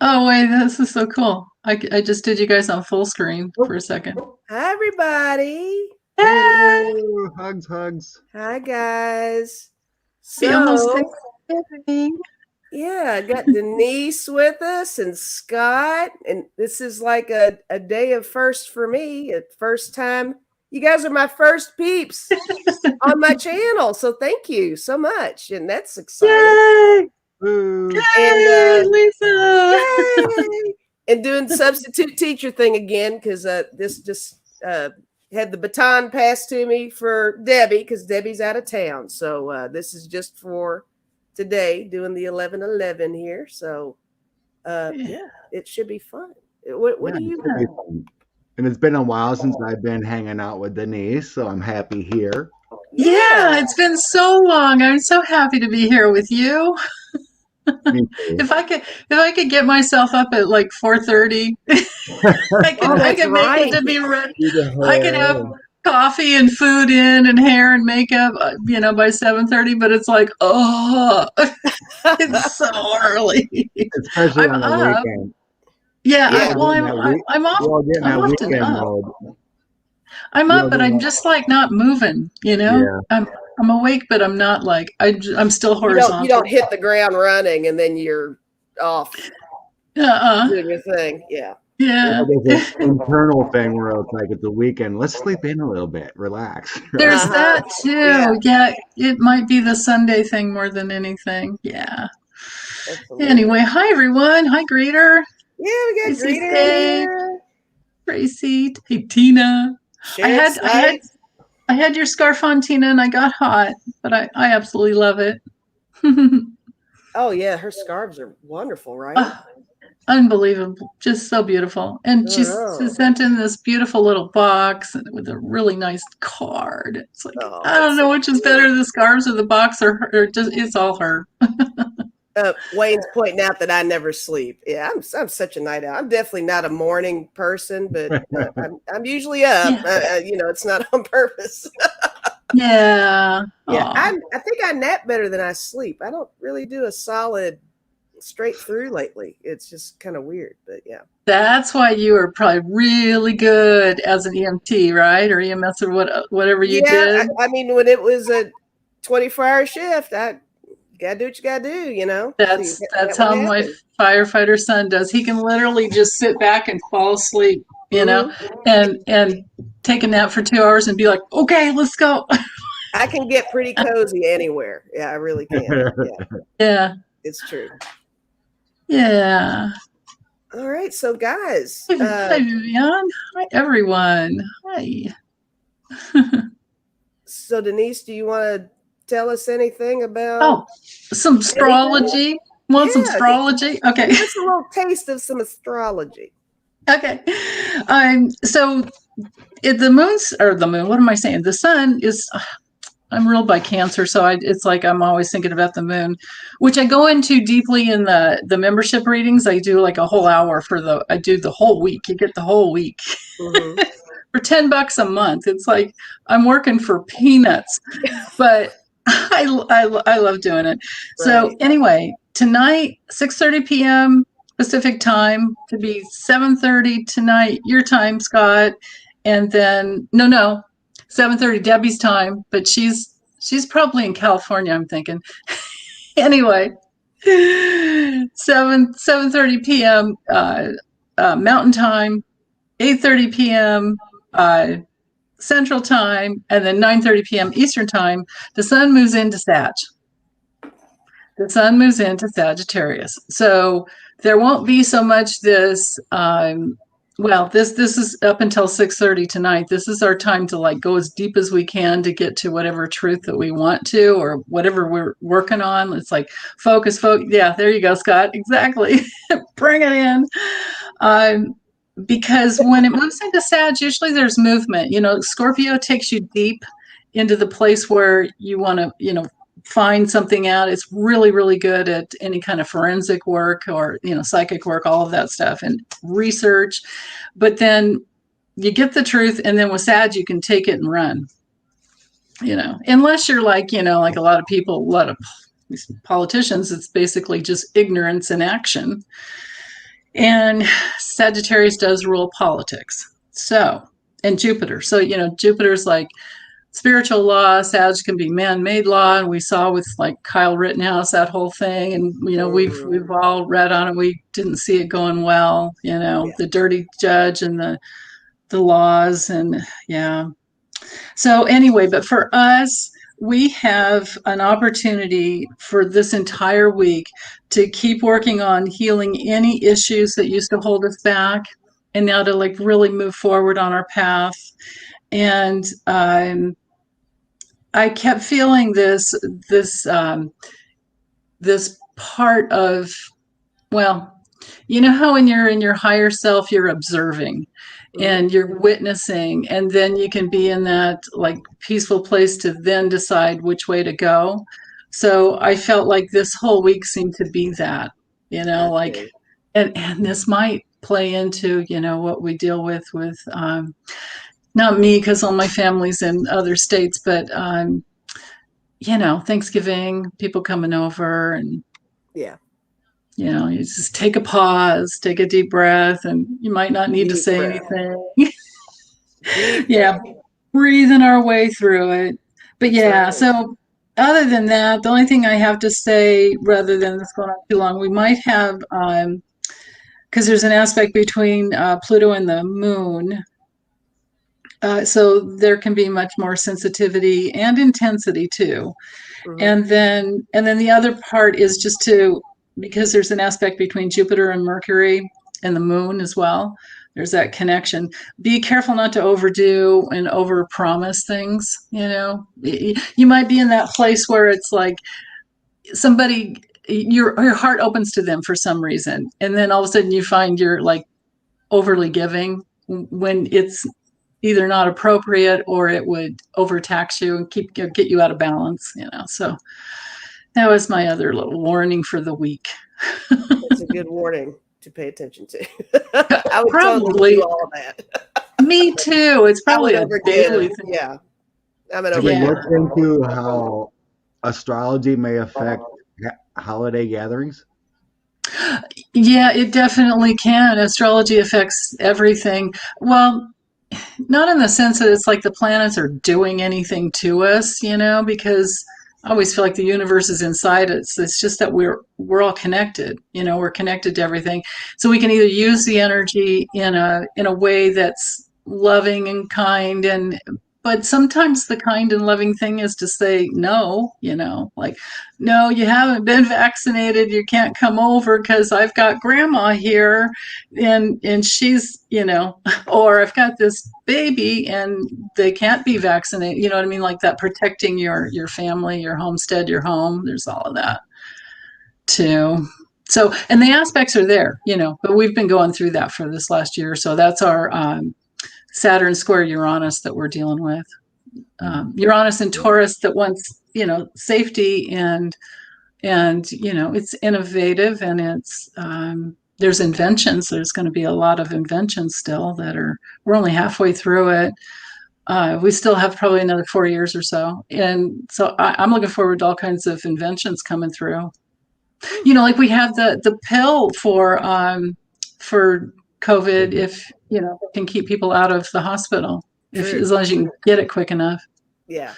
Oh, wait, this is so cool. I just did you guys on full screen for Oh, a second. Hi, everybody. Yay! hello. Hugs, hugs. Hi, guys. Be almost So, Thanksgiving. yeah, I got Denise with us and Scott. And this is like a day of first for me. First time. You guys are my first peeps on my channel. So, thank you so much. And that's exciting. Yay! Woo. And, Yay, Lisa! yay! And doing substitute teacher thing again because this just had the baton passed to me for Debbie because Debbie's out of town. So this is just for today, doing the 11:11 here. So yeah, it should be fun. What Yeah, do it you? should be fun. And it's been a while since I've been hanging out with Denise, so I'm happy here. Yeah, Yeah. it's been so long. I'm so happy to be here with you. Me too. If I could get myself up at like 4:30, I could Oh, I that's could make it right. to be ready. Do the I could hair. have coffee and food in and hair and makeup, by 7:30. But it's like, oh, it's so early. Especially I'm on the up. weekend. Yeah, We Yeah. all get in I'm we off. all get in I'm that often weekend up. mode. I'm We up, all but get in I'm that, just like not moving. yeah. I'm awake, but I'm not like I'm still You don't horizontal. hit the ground running and then you're off Uh-uh. doing your thing. Yeah. Yeah. Well, there's an internal thing where it's like it's a weekend. Let's sleep in a little bit, relax. Right? There's Uh-huh. that Yeah. too. Yeah, it might be the Sunday thing more than anything. Yeah. Absolutely. Anyway, hi everyone. Hi Greeter. Yeah, we Hey got Sweet Greeter in Day. here. Tracy. Hey Tina. I Shared had I had site. I had your scarf on, Tina, and I got hot, but I absolutely love it. Oh yeah, her scarves are wonderful, right? Oh, unbelievable. Just so beautiful. And she's Oh, sent in this beautiful little box with a really nice card. It's like, oh, I don't that's know so which is better, cute. the scarves or the box, or just it's all her. Wayne's pointing out that I never sleep. Yeah, I'm such a night owl. I'm definitely not a morning person, but I'm usually up. Yeah. It's not on purpose. Yeah. Yeah, Oh, I think I nap better than I sleep. I don't really do a solid straight through lately. It's just kind of weird, but yeah. that's why you are probably really good as an EMT, right? Or EMS or whatever you Yeah, did. I mean, when it was a 24-hour shift, I gotta do what you gotta do. See That's what how my happened. firefighter son does. He can literally just sit back and fall asleep, Hmm. and take a nap for 2 hours and be like, okay, let's go. I can get pretty cozy anywhere. Yeah, I really can. Yeah, Yeah. it's true. Yeah. All right, so guys, Hi, Vivian. Hi, everyone. Hi. so Denise, do you want to tell us anything about Oh, some anything? astrology. Want some Yeah, astrology? Okay. give us a little taste of some astrology. Okay. So the moon's or the moon, what am I saying? The sun is I'm ruled by Cancer, so it's like I'm always thinking about the moon, which I go into deeply in the membership readings. I do like a whole hour I do the whole week. You get the whole week Mm-hmm. for $10 a month. It's like I'm working for peanuts, but I love doing it. So Right. anyway, tonight 6:30 p.m. Pacific time to be 7:30 tonight your time, Scott, and then no 7:30 Debbie's time, but she's probably in California, I'm thinking. Anyway, 7:30 p.m. Mountain time, 8:30 p.m. Uh, Central time, and then 9:30 p.m. Eastern time. The sun moves into Sag. The sun moves into Sagittarius, so there won't be so much this. This is up until 6:30 tonight. This is our time to like go as deep as we can to get to whatever truth that we want to or whatever we're working on. It's like focus. Yeah, there you go, Scott. Exactly. Bring it in. Um, because when it moves into Sag, usually there's movement. Scorpio takes you deep into the place where you want to, find something out. It's really, really good at any kind of forensic work or, psychic work, all of that stuff and research. But then you get the truth, and then with Sag, you can take it and run. Unless you're like, like a lot of people, a lot of politicians, it's basically just ignorance in action. And Sagittarius does rule politics. So, and Jupiter. So, Jupiter's like spiritual law. Sag can be man-made law, and we saw with like Kyle Rittenhouse that whole thing, and we've all read on it. We didn't see it going well. The dirty judge and the laws, and yeah. So anyway, but for us, we have an opportunity for this entire week to keep working on healing any issues that used to hold us back, and now to like really move forward on our path. And I kept feeling this part of, well, how when you're in your higher self, you're observing and you're witnessing, and then you can be in that like peaceful place to then decide which way to go. So I felt like this whole week seemed to be that, like, and this might play into, what we deal with, not me, because all my family's in other states, but, Thanksgiving, people coming over, and you just take a pause, take a deep breath, and you might not need to say anything. Breathing our way through it. But so other than that, the only thing I have to say, rather than this going on too long, we might have, because there's an aspect between Pluto and the moon. So there can be much more sensitivity and intensity too. And then the other part is just because there's an aspect between Jupiter and Mercury and the moon as well. There's that connection. Be careful not to overdo and overpromise things. You might be in that place where it's like somebody, your heart opens to them for some reason, and then all of a sudden you find you're like overly giving when it's either not appropriate, or it would overtax you and get you out of balance. So that was my other little warning for the week. It's a good warning to pay attention to. I would probably totally do all of that. Me too. It's probably a daily thing. Yeah. Have we looked into how astrology may affect holiday gatherings? Yeah, it definitely can. Astrology affects everything. Well, not in the sense that it's like the planets are doing anything to us, because I always feel like the universe is inside us. It's just that we're all connected. We're connected to everything. So we can either use the energy in a way that's loving and kind, but sometimes the kind and loving thing is to say no, like, no, you haven't been vaccinated. You can't come over because I've got grandma here and she's, or I've got this baby and they can't be vaccinated. You know what I mean? Like that, protecting your family, your homestead, your home. There's all of that too. So, and the aspects are there, but we've been going through that for this last year. So that's our, Saturn square Uranus that we're dealing with. Uranus and Taurus that wants, safety and it's innovative, and it's there's inventions. There's going to be a lot of inventions still we're only halfway through it. We still have probably another 4 years or so. And so I'm looking forward to all kinds of inventions coming through. Like we have the pill for COVID, if it can keep people out of the hospital, as long as you can get it quick enough. Yeah.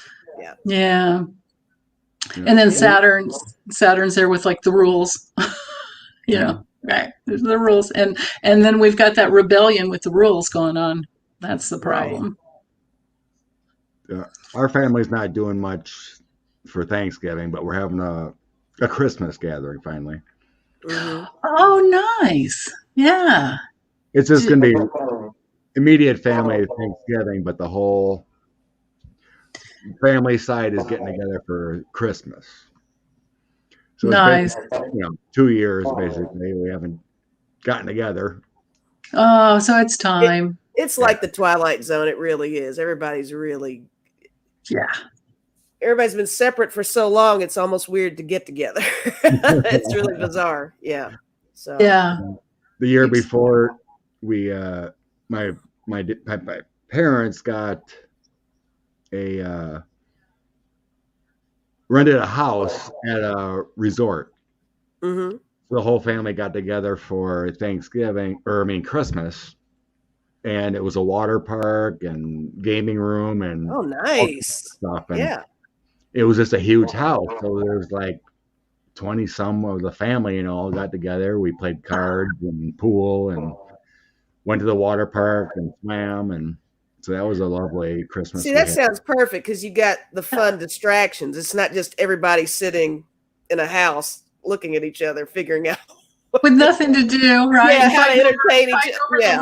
And then Saturn's there with like the rules, right? There's the rules, and then we've got that rebellion with the rules going on. That's the problem. Our family's not doing much for Thanksgiving, but we're having a Christmas gathering finally. Oh, nice! Yeah. It's just going to be immediate family Thanksgiving, but the whole family side is getting together for Christmas. So nice. It's been, 2 years basically we haven't gotten together. Oh, so it's time. It's like the Twilight Zone. It really is. Everybody's been separate for so long. It's almost weird to get together. It's really bizarre. Yeah. So the year before, we my parents got rented a house at a resort. the whole family got together for Thanksgiving, or I mean Christmas, and it was a water park and gaming room and Oh, all kinds of nice. stuff. And Yeah. it was just a huge house. So there's like 20 some of the family, all got together. We played cards and pool and went to the water park and swam. And so that was a lovely Christmas. See, that sounds perfect because you got the fun distractions. It's not just everybody sitting in a house looking at each other, figuring out with nothing to do, right? Yeah, how to entertain each other. Yeah.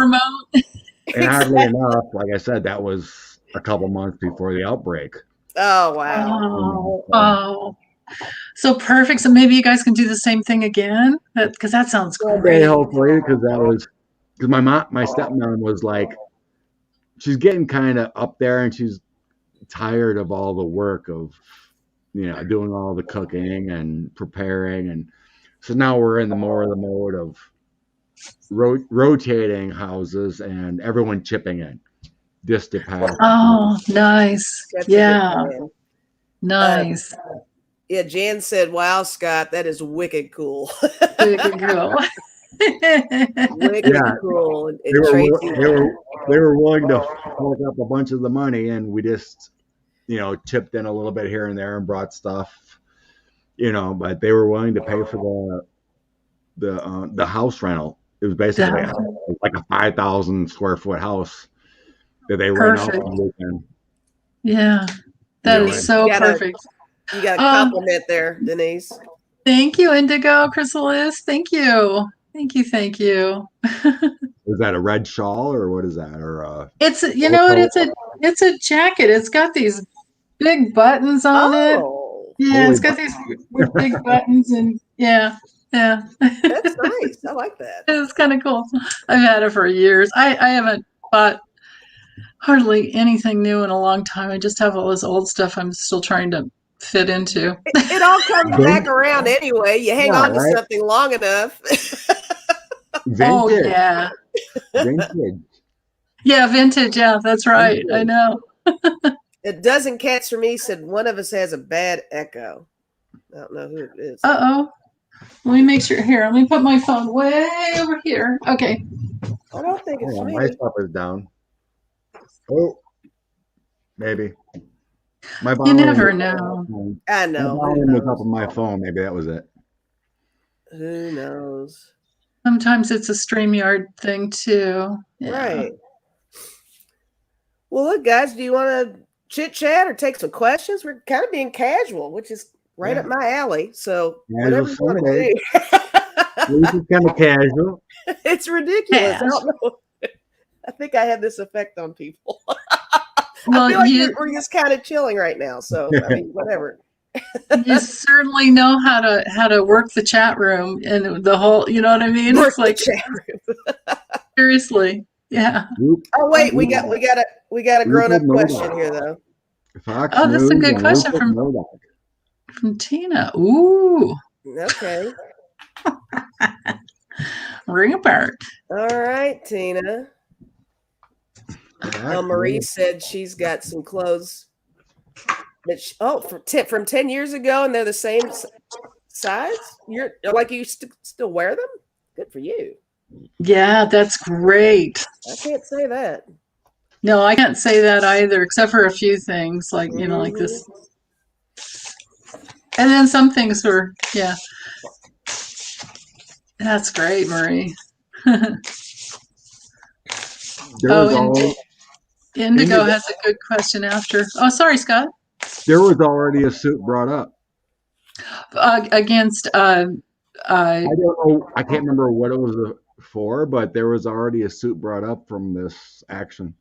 Yeah. And oddly enough, like I said, that was a couple months before the outbreak. Oh, wow. Oh. So perfect. So maybe you guys can do the same thing again, because that sounds great. Hopefully, because my stepmom was like, she's getting kind of up there, and she's tired of all the work of, doing all the cooking and preparing, and so now we're in the mode of rotating houses and everyone chipping in just to pass. Oh, nice. Yeah. Nice. Yeah, Jan said, "Wow, Scott, that is wicked cool." Wicked cool. Wicked cool. And they were willing to fork up a bunch of the money, and we just, chipped in a little bit here and there and brought stuff, but they were willing to pay for the house rental. It was basically like a 5,000 square foot house that they rent out on the weekend. Yeah, that is so perfect. You got a compliment there, Denise. Thank you, Indigo Chrysalis. Thank you. Thank you. Is that a red shawl or what is that? Or it's it's a jacket. It's got these big buttons on it. Yeah, it's got these big buttons and yeah. That's nice. I like that. It's kind of cool. I've had it for years. I haven't bought hardly anything new in a long time. I just have all this old stuff I'm still trying to fit into. It all comes back around anyway. You hang on to something long enough. Oh, yeah. Vintage. Yeah, vintage. Yeah, that's right. Vintage. I know. It doesn't catch for me. Said one of us has a bad echo. I don't know who it is. Uh-oh. Let me make sure. Here, let me put my phone way over here. Okay. I don't think it's me. My stuff is down. Oh, maybe. You never know. I know. My volume was up on my phone. Maybe that was it. Who knows? Sometimes it's a StreamYard thing too. Yeah. Right. Well, look, guys, do you want to chit chat or take some questions? We're kind of being casual, which is right up my alley. So whatever you want to do. This is kind of casual. It's ridiculous. I don't know. I think I have this effect on people. Well, I feel like we're just kind of chilling right now. So I mean, whatever. You certainly know how to work the chat room and the whole. You know what I mean? Work it's like the chat room. Seriously, yeah. Oh wait, we got a grown up question here though. Oh, this is a good question from Tina. Ooh. Okay. Rupert. All right, Tina. Marie said she's got some clothes that from 10 years ago, and they're the same size. You're like you still wear them. Good for you. Yeah, that's great. I can't say that. No, I can't say that either, except for a few things like like this. And then some things were, yeah. That's great, Marie. Indigo has a good question after. Oh, sorry, Scott. There was already a suit brought up. Against, I don't know. I can't remember what it was for, but there was already a suit brought up from this action.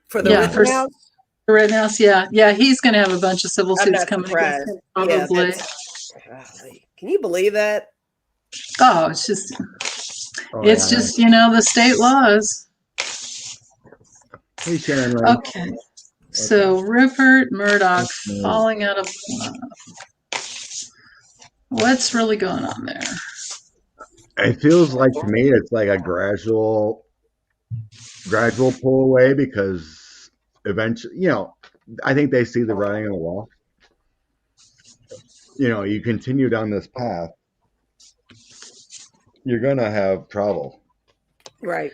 For the Rittenhouse? For Rittenhouse, yeah. Yeah, he's going to have a bunch of civil suits coming against him, probably. Can you believe that? Oh, it's just, just, the state laws. Hey, Sharon. Okay. So Rupert Murdoch falling out of love. What's really going on there? It feels like to me it's like a gradual pull away because eventually, I think they see the writing on the wall. You continue down this path. you're gonna have trouble. Right.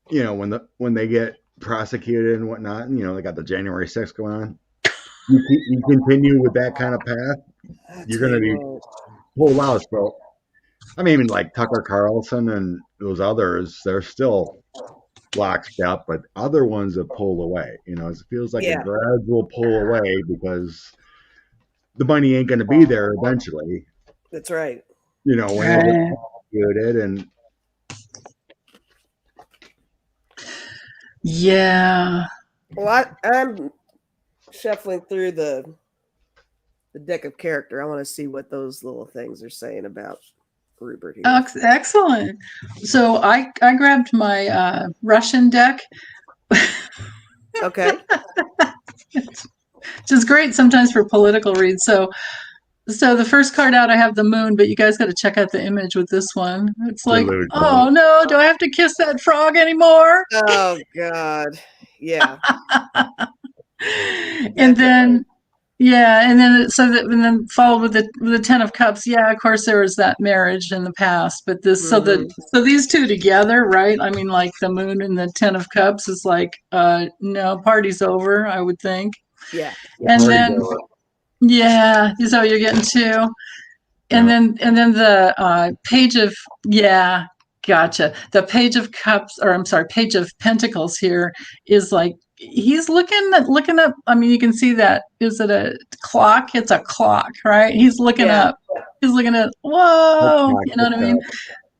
You know, when they get prosecuted and whatnot, and, you know, they got the January 6th going on. You continue with that kind of path, you're gonna be pulled out. So, I mean, like Tucker Carlson and those others, they're still lockstep, but other ones have pulled away. You know, it feels like a gradual pull away because the money ain't going to be there eventually. That's right. You know, when it gets prosecuted and yeah. Well, I'm shuffling through the deck of character. I want to see what those little things are saying about Rupert here. Excellent. So I grabbed my Russian deck. Okay. Which is great sometimes for political reads. So the first card out, I have the moon, but you guys got to check out the image with this one. It's like, oh no, do I have to kiss that frog anymore? Oh God, yeah. And then, yeah, and then followed with the Ten of Cups. Yeah, of course there was that marriage in the past, but this so these two together, right? I mean, like the moon and the Ten of Cups is like, no, party's over, I would think. Yeah. And then. Yeah, is that what you're getting to? And then the page of gotcha. The page of cups, or I'm sorry, page of pentacles here is like he's looking up. I mean, you can see that. Is it a clock? It's a clock, right? He's looking up. He's looking at. Whoa, you know what I mean?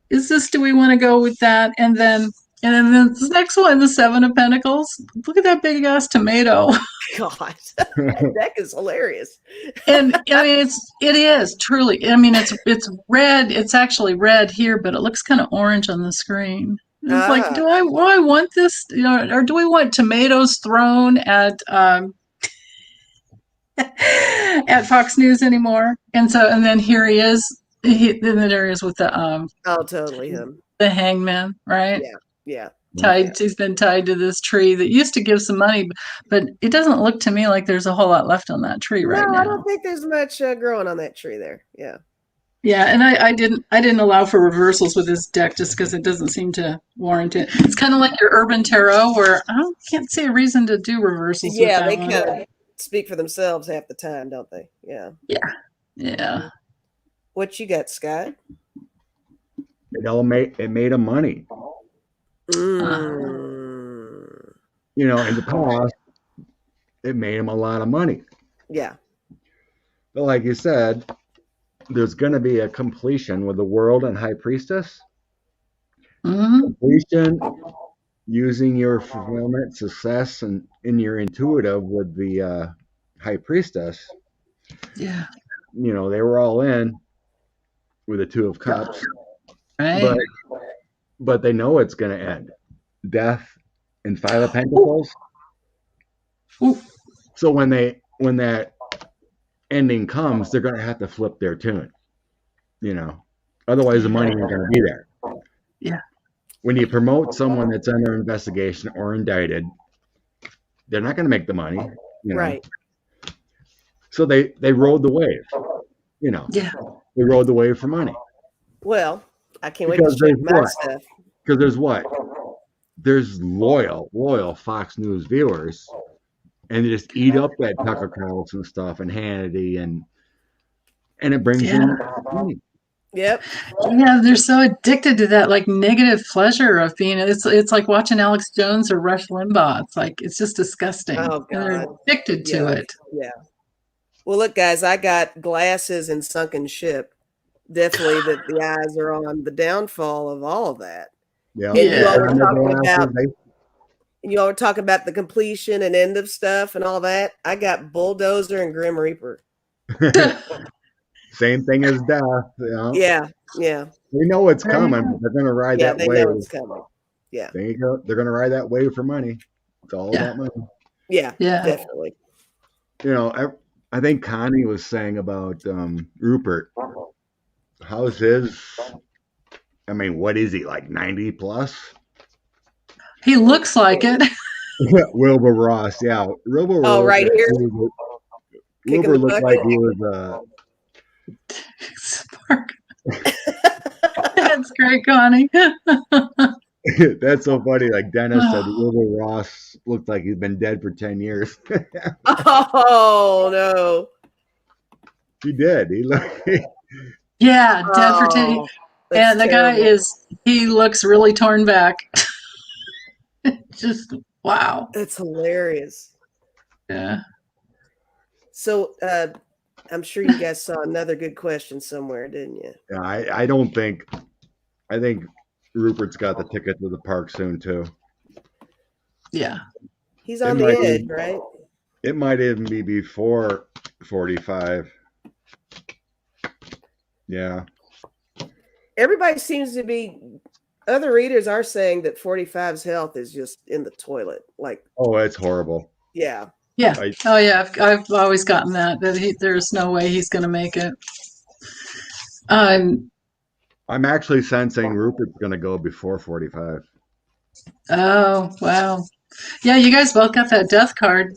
Is this? Do we want to go with that? And then the next one, the Seven of Pentacles. Look at that big ass tomato. God, that deck is hilarious. And I mean, it is truly. I mean, it's red. It's actually red here, but it looks kind of orange on the screen. It's like, do I want this? You know, or do we want tomatoes thrown at at Fox News anymore? And then here he is. Then there he is with the totally him, the hangman, right? Yeah. He's been tied to this tree that used to give some money, but it doesn't look to me like there's a whole lot left on that tree right now. I don't think there's much growing on that tree there. Yeah. Yeah, and I didn't allow for reversals with this deck just because it doesn't seem to warrant it. It's kind of like your Urban Tarot, where I can't see a reason to do reversals. Yeah, they kind of speak for themselves half the time, don't they? Yeah. Yeah. What you got, Scott? It made them money. You know, in the past, it made them a lot of money. Yeah. But like you said, there's going to be a completion with the World and High Priestess. Completion using your fulfillment, success, and in your intuitive with the High Priestess. Yeah. You know, they were all in with the Two of Cups. Right. But they know it's going to end. Death and Five of Pentacles. Ooh. So when that ending comes, they're going to have to flip their tune. You know, otherwise the money ain't going to be there. Yeah. When you promote someone that's under investigation or indicted, they're not going to make the money. You know? Right. So they rode the wave. You know. Yeah. They rode the wave for money. Well, I can't wait to check my stuff. Because there's loyal Fox News viewers, and they just eat up that Tucker Carlson stuff and Hannity, and it brings in money. Yep. Yeah, they're so addicted to that like negative pleasure of being. It's like watching Alex Jones or Rush Limbaugh. It's like it's just disgusting. Oh God. And they're addicted to it. Yeah. Well, look, guys, I got glasses and sunken ship. Definitely that the eyes are on the downfall of all of that. Yeah. You all were talking about the completion and end of stuff and all that. I got Bulldozer and Grim Reaper. Same thing as death. You know? Yeah. They know it's coming, but they're going to ride that wave. Yeah, they know it's coming. Yeah. There you go. They're going to ride that wave for money. It's all about money. Yeah, definitely. You know, I think Connie was saying about Rupert. How's his? I mean, what is he, like 90 plus? He looks like it. Wilbur Ross, yeah. Wilbur Ross, right here. Wilbur looked like he was Spark. That's great, Connie. That's so funny. Like Dennis said, Wilbur Ross looked like he's been dead for 10 years. Oh no. He did. He looked. Yeah, dead for 10. Oh, that's And the guy terrible. he looks really torn back. Just, wow. That's hilarious. Yeah. So I'm sure you guys saw another good question somewhere, didn't you? Yeah, I don't think. I think Rupert's got the ticket to the park soon too. Yeah. He's on the edge, right? It might even be before 45. Yeah. Everybody seems to be. Other readers are saying that 45's health is just in the toilet. Like, Oh, it's horrible. yeah. Yeah. Oh, yeah. I've always gotten that there's no way he's going to make it. I'm actually sensing Rupert's going to go before 45. Oh, wow. Yeah, you guys both got that death card.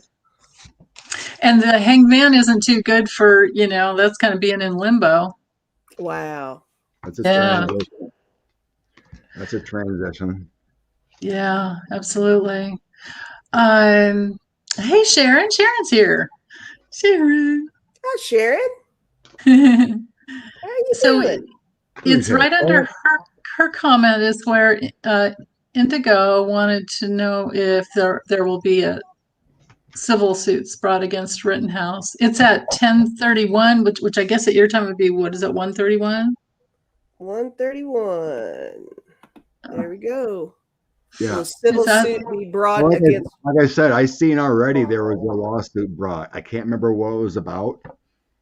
And the hanged man isn't too good for, that's kind of being in limbo. Wow. That's a transition. That's a transition. Yeah, absolutely. Hey, Sharon. Sharon's here. Sharon. Hi, Sharon. How you doing? It's right under her comment is where Indigo wanted to know if there will be a civil suits brought against Rittenhouse. It's at 1031, which I guess at your time would be, what is it, 131? 131. There we go. Yeah. So civil suit be brought against. Like I said, I seen already there was a lawsuit brought. I can't remember what it was about.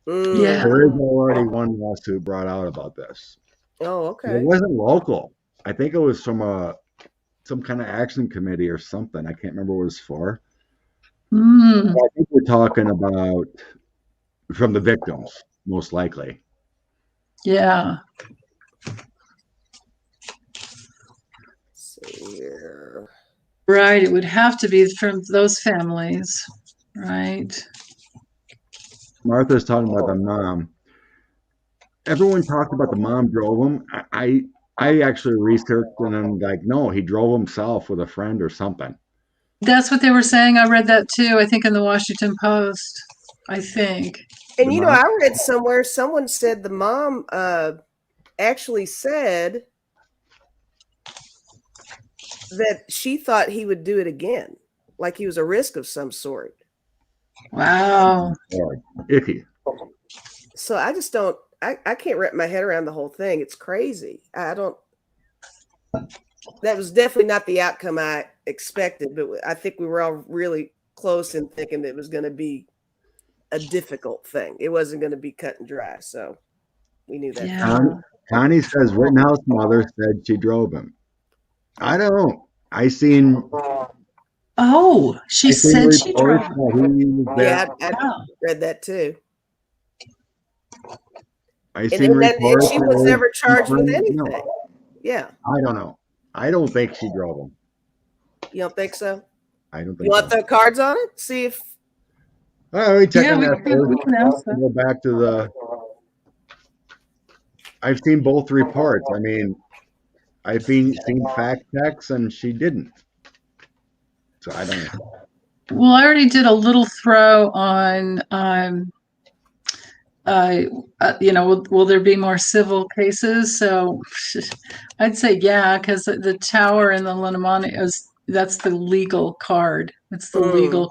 Yeah. There is already one lawsuit brought out about this. Oh, okay. It wasn't local. I think it was from some kind of action committee or something. I can't remember what it was for. I think we're talking about from the victims, most likely. Yeah. Here. Right. It would have to be from those families. Right. Martha's talking about the mom. Everyone talked about the mom drove him. I actually researched and I'm like, no, he drove himself with a friend or something. That's what they were saying. I read that too. I think in the Washington Post. I think. And I read somewhere someone said the mom actually said that she thought he would do it again, like he was a risk of some sort. Wow. Icky. So I just don't. I can't wrap my head around the whole thing. It's crazy. I don't. That was definitely not the outcome I expected, but I think we were all really close in thinking that it was going to be a difficult thing. It wasn't going to be cut and dry. So we knew that. Yeah. Connie says Rittenhouse mother said she drove him. I don't know. I seen. Oh, she said she drove him. Yeah, I read that too. I seen and she was never charged with anything. No. Yeah. I don't know. I don't think she drove him. You don't think so? I don't think you want the cards on it? See if. All right, check on that. We can ask that. Go back to the. I've seen both reports. I mean, I've seen fact checks, and she didn't. So I don't know. Well, I already did a little throw on. Will there be more civil cases? So I'd say yeah, because the tower and the Linamon that's the legal card. It's the legal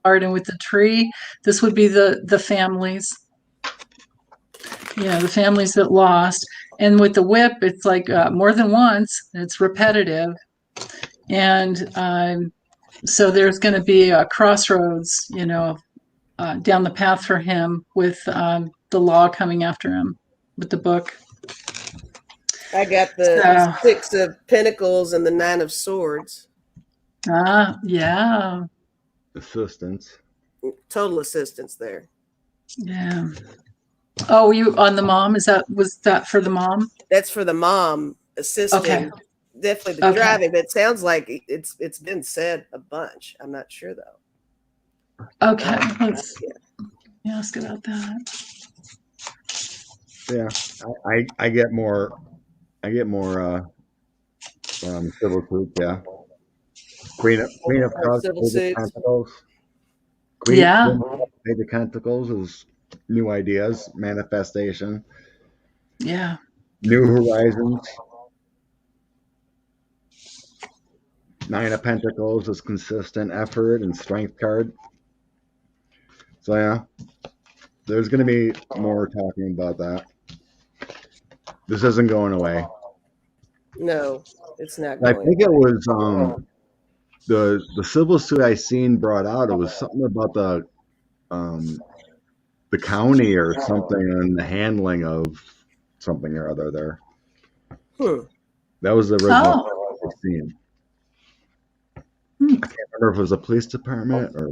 card, and with the tree, this would be the families. The families that lost, and with the whip, it's like more than once. It's repetitive, and so there's going to be a crossroads. Down the path for him with the law coming after him with the book. I got the 6 of Pentacles and the 9 of Swords. Yeah. Assistance. Total assistance there. Yeah. Oh, you on the mom? Was that for the mom? That's for the mom assisting. Okay. Definitely the driving, but it sounds like it's been said a bunch. I'm not sure though. Okay, let's ask about that. Yeah, I get more I get more civil suits. Yeah, Queen of Cups, Civil Page of suits. Pentacles. Yeah. Page of Pentacles is new ideas, manifestation, Yeah. new horizons. Nine of Pentacles is consistent effort and strength card. So yeah, there's going to be more talking about that. This isn't going away. No, it's not I going think it away. was the civil suit I seen brought out. It was something about the county or something and the handling of something or other there. That was the original I seen. I can't remember if it was a police department or,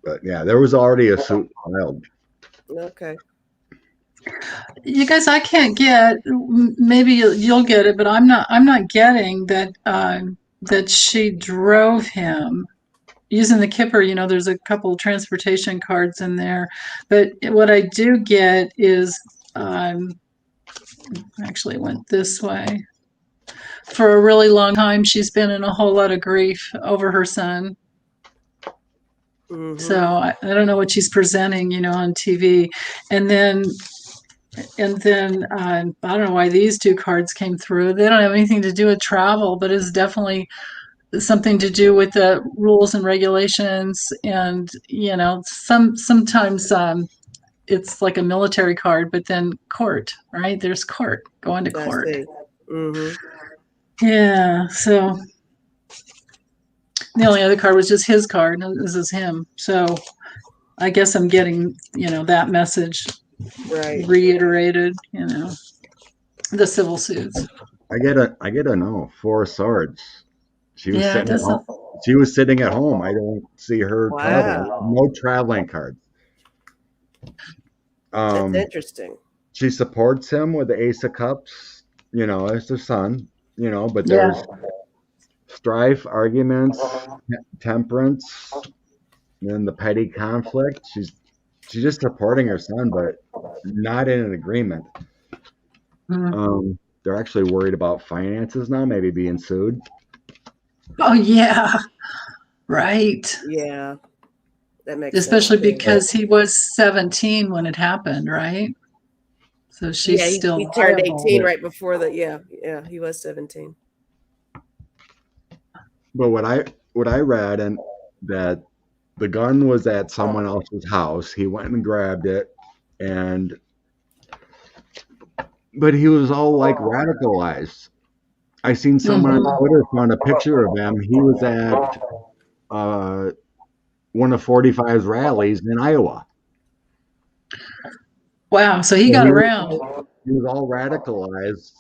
but yeah, there was already a suit filed. Okay. You guys, I can't get. Maybe you'll get it, but I'm not getting that. That she drove him using the Kipper. You know, there's a couple of transportation cards in there, but what I do get is actually it went this way. For a really long time, she's been in a whole lot of grief over her son. Mm-hmm. So I don't know what she's presenting, you know, on TV, and then I don't know why these two cards came through. They don't have anything to do with travel, but it's definitely something to do with the rules and regulations. And you know, sometimes it's like a military card, but then court, right? There's court, going to court. Mm-hmm. Yeah. So the only other card was just his card. This is him. So I guess I'm getting, you know, that message reiterated, you know, the civil suits. I get a no. 4 of Swords. She was Yeah, sitting at home. She was sitting at home. I don't see her traveling. No traveling cards. That's interesting. She supports him with the Ace of Cups, you know, as her son, you know, but there's strife, arguments, temperance, and then the petty conflict. She's just supporting her son, but not in an agreement. They're actually worried about finances now, maybe being sued. Oh yeah, right. Yeah, that makes especially sense. because he was 17 when it happened, right? So she's still. He turned 18 right before that. Yeah, he was 17. But what I read and that the gun was at someone else's house. He went and grabbed it, but he was all like radicalized. I seen someone on Twitter found a picture of him. He was at one of 45's rallies in Iowa. Wow, so he got around. He was all radicalized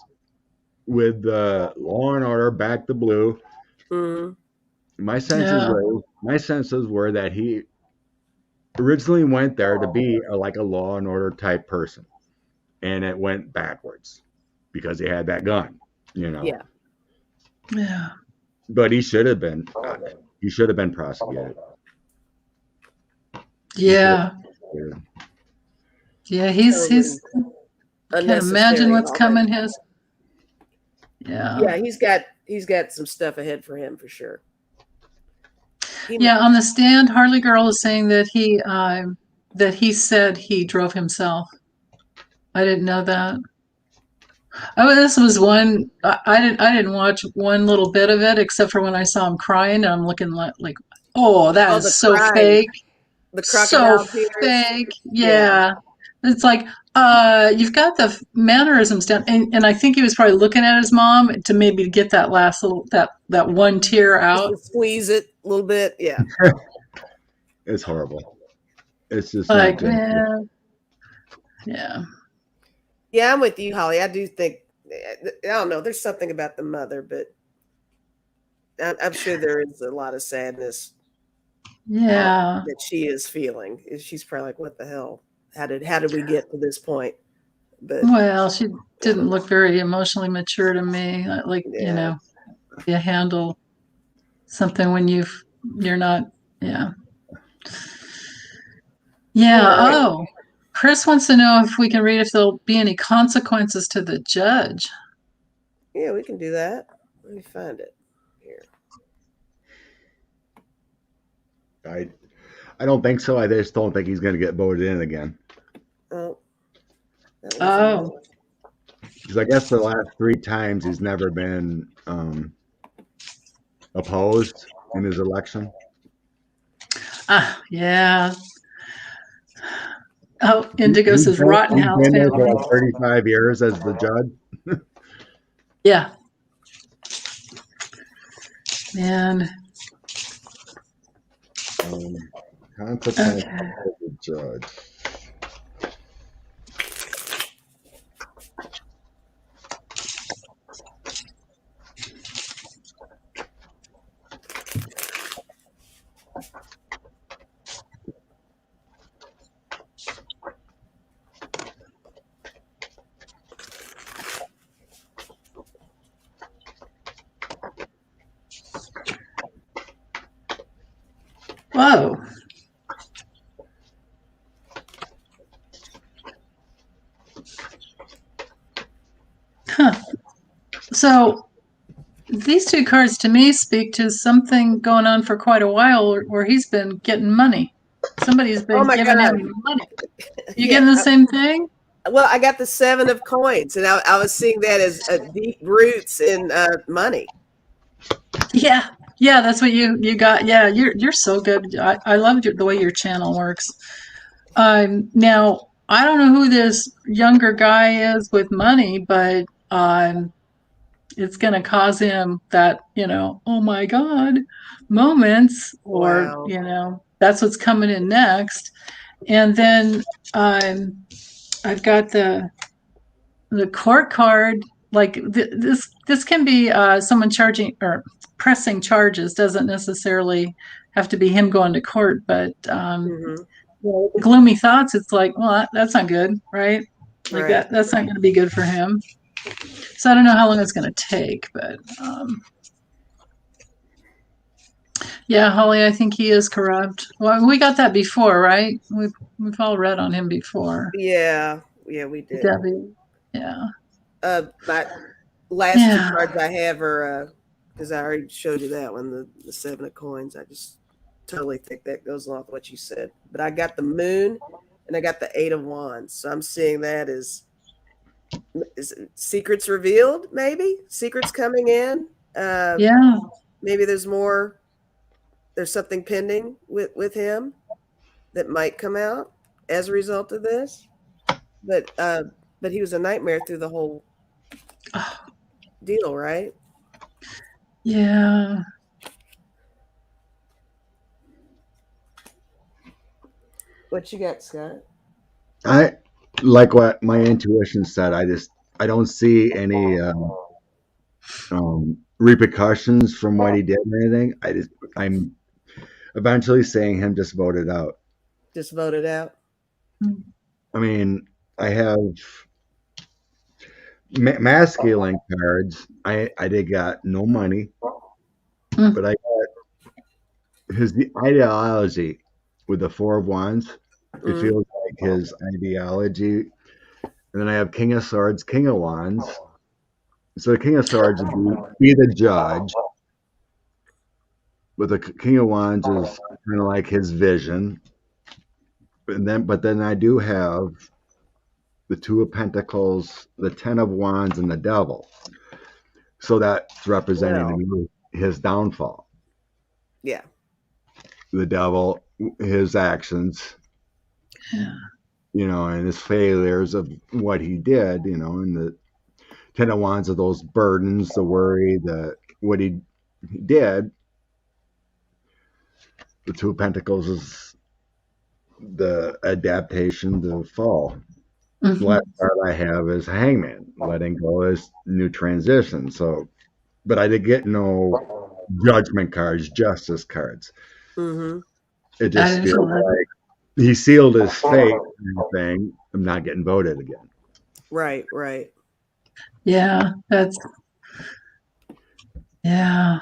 with the law and order, back the blue. My senses were that he originally went there to be like a law and order type person, and it went backwards because he had that gun, you know. Yeah. But he should have been prosecuted. Yeah. Yeah, he's can't imagine what's coming his. Yeah, he's got some stuff ahead for him for sure. On the stand, Harley Girl is saying that he said he drove himself. I didn't know that. Oh, this was one. I didn't watch one little bit of it except for when I saw him crying, and I'm looking like, oh, that is so fake. The crocodile so fake. Yeah. It's like, you've got the mannerisms down, and I think he was probably looking at his mom to maybe get that last little that one tear out. Just squeeze it a little bit. Yeah. It's horrible. It's just like, man. Yeah. Yeah, I'm with you, Holly. I do think, I don't know, there's something about the mother, but I'm sure there is a lot of sadness. Yeah. That she is feeling. She's probably like, what the hell? How did we get to this point? But well, she didn't look very emotionally mature to me. Like, you know, you handle something when you're not, Yeah. Oh, Chris wants to know if we can read if there'll be any consequences to the judge. Yeah, we can do that. Let me find it here. I don't think so. I just don't think he's going to get voted in again. Oh, that was Oh, Because I guess the last 3 times he's never been opposed in his election. yeah. Oh, Indigo He's says been, he's Rittenhouse been there for family. like 35 years as the judge. Yeah. Man. Consequence Okay. of the judge. Whoa. Huh. So these two cards to me speak to something going on for quite a while where he's been getting money. Somebody's been Oh my giving God. him money. You Yeah. getting the same thing? Well, I got the 7 of coins, and I was seeing that as deep roots in money. Yeah. Yeah, that's what you got. Yeah, you're so good. I love the way your channel works. Now I don't know who this younger guy is with money, but it's going to cause him that, oh my God moments, or, Wow. that's what's coming in next. And then I've got the court card. Like this can be someone charging or pressing charges. Doesn't necessarily have to be him going to court, but gloomy thoughts. It's like, well, that's not good, right? Like Right. that's not going to be good for him. So I don't know how long it's going to take, but yeah, Holly, I think he is corrupt. Well, we got that before, right? We've all read on him before. Yeah, we did. Debbie, yeah. My last 2 cards I have are because I already showed you that one, the 7 of coins. I just totally think that goes along with what you said. But I got the moon and I got the 8 of wands. So I'm seeing that as secrets revealed, maybe secrets coming in. Yeah. Maybe there's more. There's something pending with him that might come out as a result of this. But he was a nightmare through the whole deal, right? Yeah. What you got, Scott? I like what my intuition said. I don't see any repercussions from what he did or anything. I'm eventually seeing him just voted out. Just voted out. I mean, I have masculine cards. I did got no money, but I got his ideology with the 4 of wands. It feels like his ideology. And then I have King of Swords, King of Wands. So the King of Swords would be the judge, but the King of Wands is kind of like his vision. But then I do have the 2 of Pentacles, the 10 of Wands, and the Devil. So that's representing his downfall. Yeah. The Devil, his actions, and his failures of what he did, and the 10 of Wands are those burdens, the worry, what he did. The 2 of Pentacles is the adaptation, the fall. The last card I have is Hangman, letting go is new transition. So, but I did get no judgment cards, justice cards. It just feels like he sealed his fate thing. I'm not getting voted again. Right. Yeah, yeah.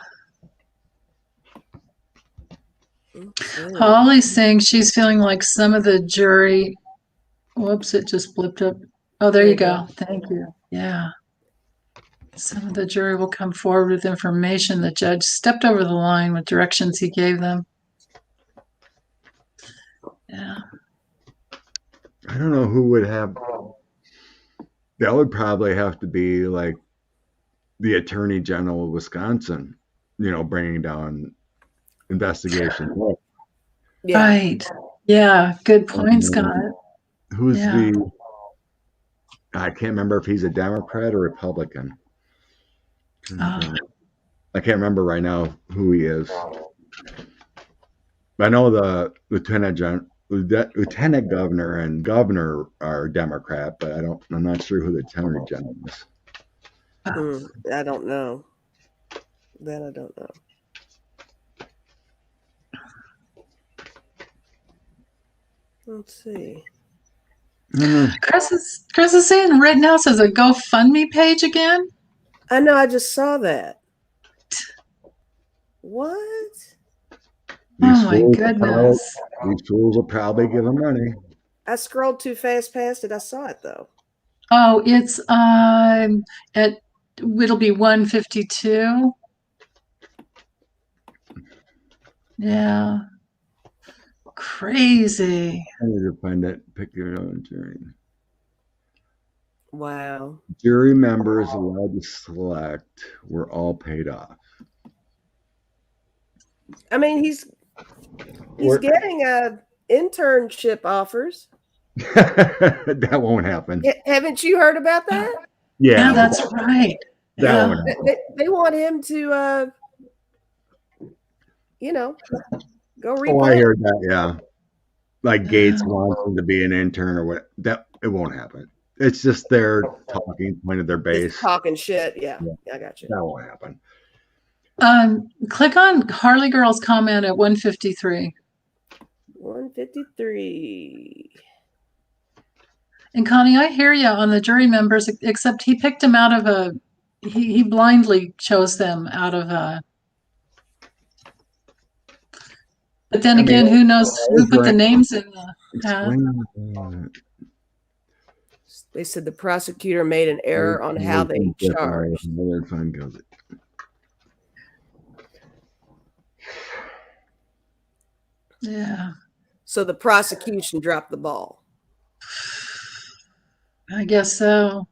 Holly's saying she's feeling like some of the jury. Whoops, it just blipped up. Oh, there you go. Thank you. Yeah. Some of the jury will come forward with information the judge stepped over the line with directions he gave them. Yeah. I don't know who would have. That would probably have to be like the Attorney General of Wisconsin, bringing down investigation. Yeah. Right. Yeah. Good point, Scott. Who's Yeah. I can't remember if he's a Democrat or Republican. I can't remember right now who he is. I know the lieutenant governor and governor are Democrat, but I'm not sure who the attorney general is. I don't know. That I don't know. Let's see. Chris is saying Rittenhouse has a GoFundMe page again. I know. I just saw that. What? Oh my goodness! These fools will probably give him money. I scrolled too fast past it. I saw it though. Oh, it's it'll be 152. Yeah. Crazy. I need to find that picture on jury. Wow. Jury members allowed to select were all paid off. I mean, he's getting internship offers. That won't happen. Haven't you heard about that? Yeah, that's right. That won't happen. They want him to, go read. Oh, I heard that. Yeah, like Gates wants him to be an intern or what? That it won't happen. It's just their talking point of their base. Just talking shit. Yeah, I got you. That won't happen. Click on Harley Girl's comment at 153. 153. And Connie, I hear you on the jury members, except he picked them out of he blindly chose them out of but then again, who knows who put the names in the They said the prosecutor made an error on how they charged. Yeah. So the prosecution dropped the ball. I guess so.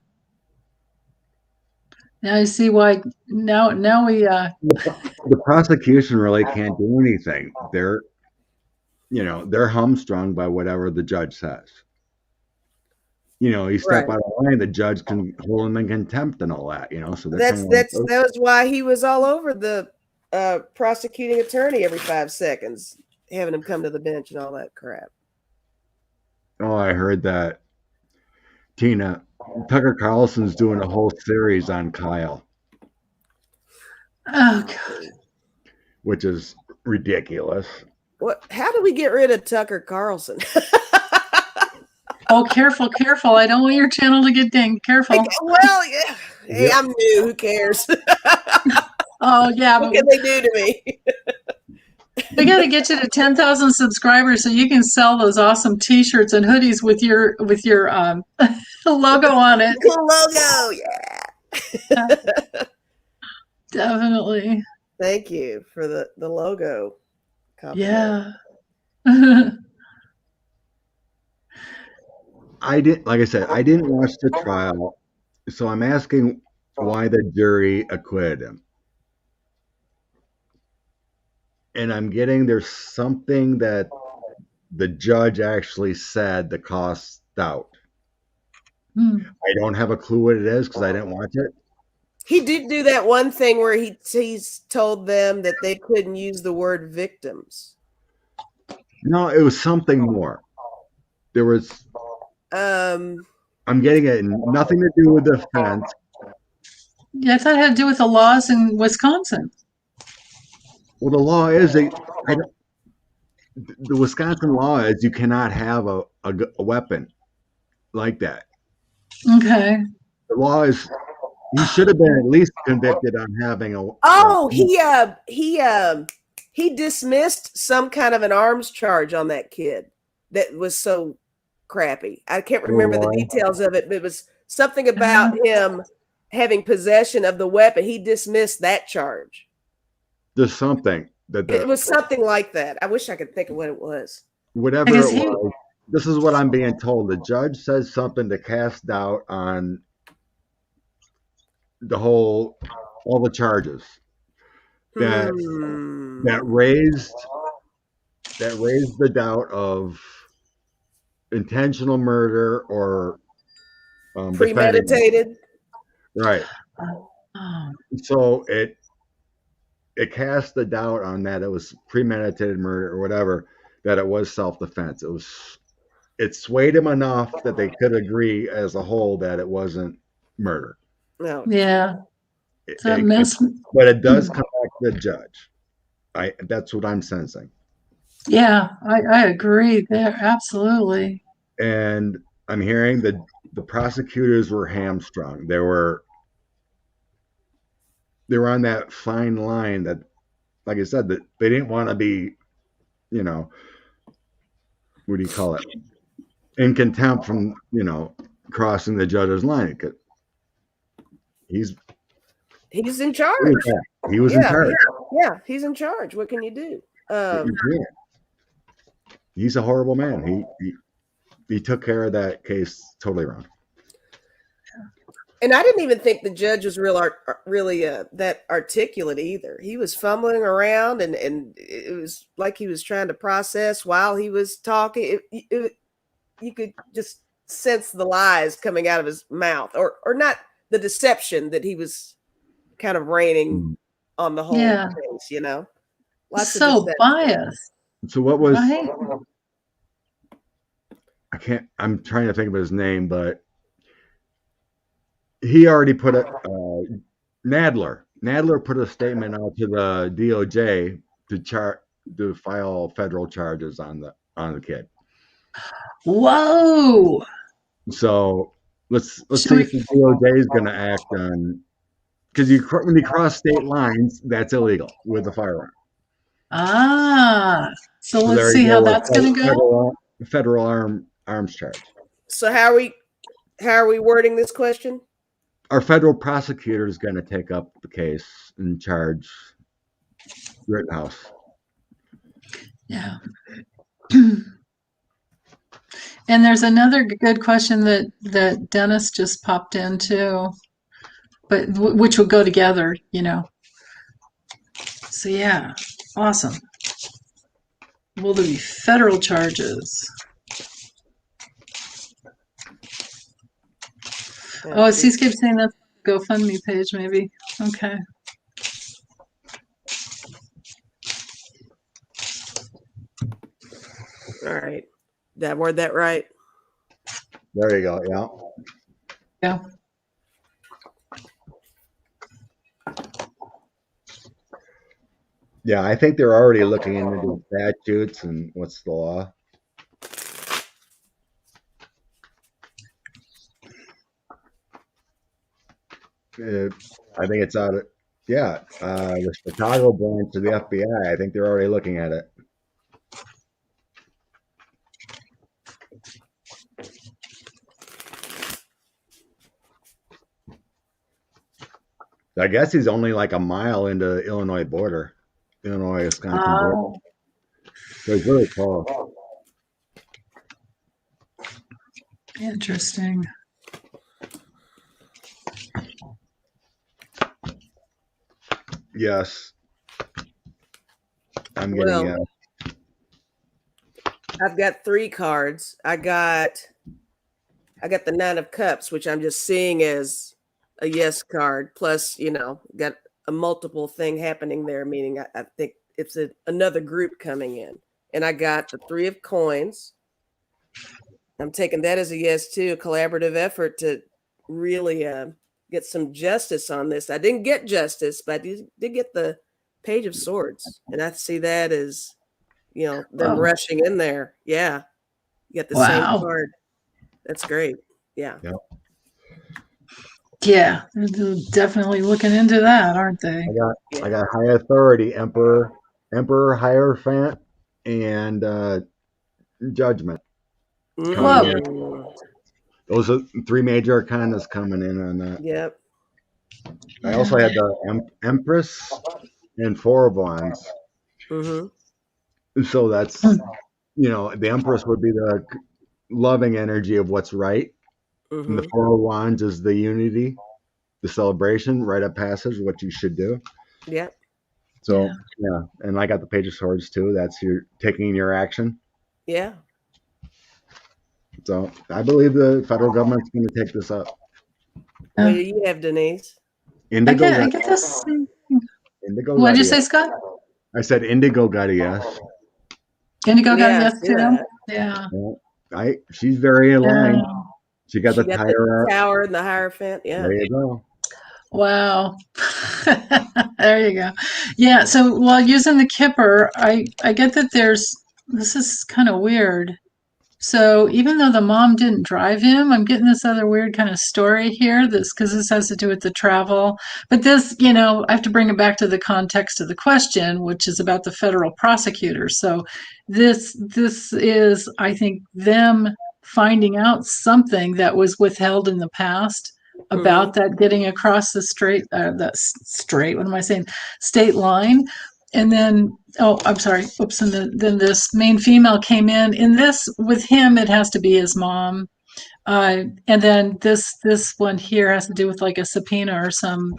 Now I see why. Now we. The prosecution really can't do anything. They're hamstrung by whatever the judge says. You step out of line, the judge can hold him in contempt and all that. So that was why he was all over the prosecuting attorney every 5 seconds, having him come to the bench and all that crap. Oh, I heard that. Tina, Tucker Carlson's doing a whole series on Kyle. Oh, God. Which is ridiculous. What? How do we get rid of Tucker Carlson? Oh, careful. I don't want your channel to get dinged. Careful. Well, yeah. Hey, yep. I'm new. Who cares? Oh, yeah. What can they do to me? We got to get you to 10,000 subscribers so you can sell those awesome T-shirts and hoodies with your logo on it. Cool logo, yeah. Definitely. Thank you for the logo. Yeah. Like I said, I didn't watch the trial, so I'm asking why the jury acquitted him. And I'm getting there's something that the judge actually said the cost out. I don't have a clue what it is because I didn't watch it. He did do that one thing where he's told them that they couldn't use the word victims. No, it was something more. There was I'm getting it nothing to do with the offense. Yeah, I thought it had to do with the laws in Wisconsin. Well, the law is the Wisconsin law is you cannot have a weapon like that. Okay. The law is he should have been at least convicted on having a. Oh, he dismissed some kind of an arms charge on that kid that was so crappy. I can't remember the details of it, but it was something about him having possession of the weapon. He dismissed that charge. There's something It was something like that. I wish I could think of what it was. Whatever it was. This is what I'm being told. The judge says something to cast doubt on all the charges that raised the doubt of intentional murder or premeditated. Right. So it cast the doubt on that it was premeditated murder or whatever, that it was self-defense. It swayed him enough that they could agree as a whole that it wasn't murder. No. Yeah. But it does come back to the judge. That's what I'm sensing. Yeah, I agree there. Absolutely. And I'm hearing that the prosecutors were hamstrung. They were on that fine line that, like I said, that they didn't want to be, what do you call it? In contempt from, crossing the judge's line. He's in charge. He was in charge. Yeah, he's in charge. What can you do? He's a horrible man. He took care of that case totally wrong. And I didn't even think the judge was really that articulate either. He was fumbling around, and it was like he was trying to process while he was talking. You could just sense the lies coming out of his mouth, or not the deception that he was kind of raining on the whole case. Lots so of biased. So what was? Right? I'm trying to think of his name, but he already put Nadler. Nadler put a statement out to the DOJ to file federal charges on the kid. Whoa! So let's see if the DOJ is going to act on, because when you cross state lines, that's illegal with a firearm. So let's see how that's going to go. Federal arms charge. So how are we wording this question? Our federal prosecutor is going to take up the case and charge Rittenhouse. Yeah. And there's another good question that Dennis just popped into, but which will go together, So yeah, awesome. Will there be federal charges? Oh, Seascape saying that's GoFundMe page, maybe. Okay. All right. Did I word that right? There you go. Yeah. Yeah, I think they're already looking into the statutes and what's the law. I think it's out of, the Chicago branch of the FBI. I think they're already looking at it. I guess he's only like a mile into Illinois border, Wisconsin border. So he's really close. Interesting. Yes. I'm getting I've got 3 cards. I got the 9 of Cups, which I'm just seeing as a yes card. Plus, got a multiple thing happening there, meaning I think it's another group coming in. And I got the 3 of Coins. I'm taking that as a yes too, a collaborative effort to really get some justice on this. I didn't get justice, but I did get the Page of Swords. And I see that as, them rushing in there. Yeah. You got the same card. That's great. Yeah. Yep. Yeah. They're definitely looking into that, aren't they? I got High Authority, Emperor, Hierophant, and Judgment. Whoa. Those are 3 major arcanas coming in on that. Yep. I also had the Empress and Four of Wands. Mm-hmm. So that's, the Empress would be the loving energy of what's right. And the Mm-hmm. Four of Wands is the unity, the celebration, rite of passage, what you should do. Yeah. So, yeah. And I got the Page of Swords too. That's your taking your action. Yeah. So I believe the federal government's going to take this up. What do you have, Denise? Indigo. I get this. Indigo. What did you say, Scott? I said Indigo got a yes. Indigo got a Yeah, yes too. Yeah. Well, she's very aligned. She got the Tower and the Hierophant. Yeah. There you go. Wow. There you go. Yeah. So while using the Kipper, I get that this is kind of weird. So even though the mom didn't drive him, I'm getting this other weird kind of story here. Because this has to do with the travel. But this, I have to bring it back to the context of the question, which is about the federal prosecutors. So this is, I think, them finding out something that was withheld in the past about that getting across the state line. And then, I'm sorry. Oops. And then this main female came in. In this, with him, it has to be his mom. And then this one here has to do with like a subpoena or some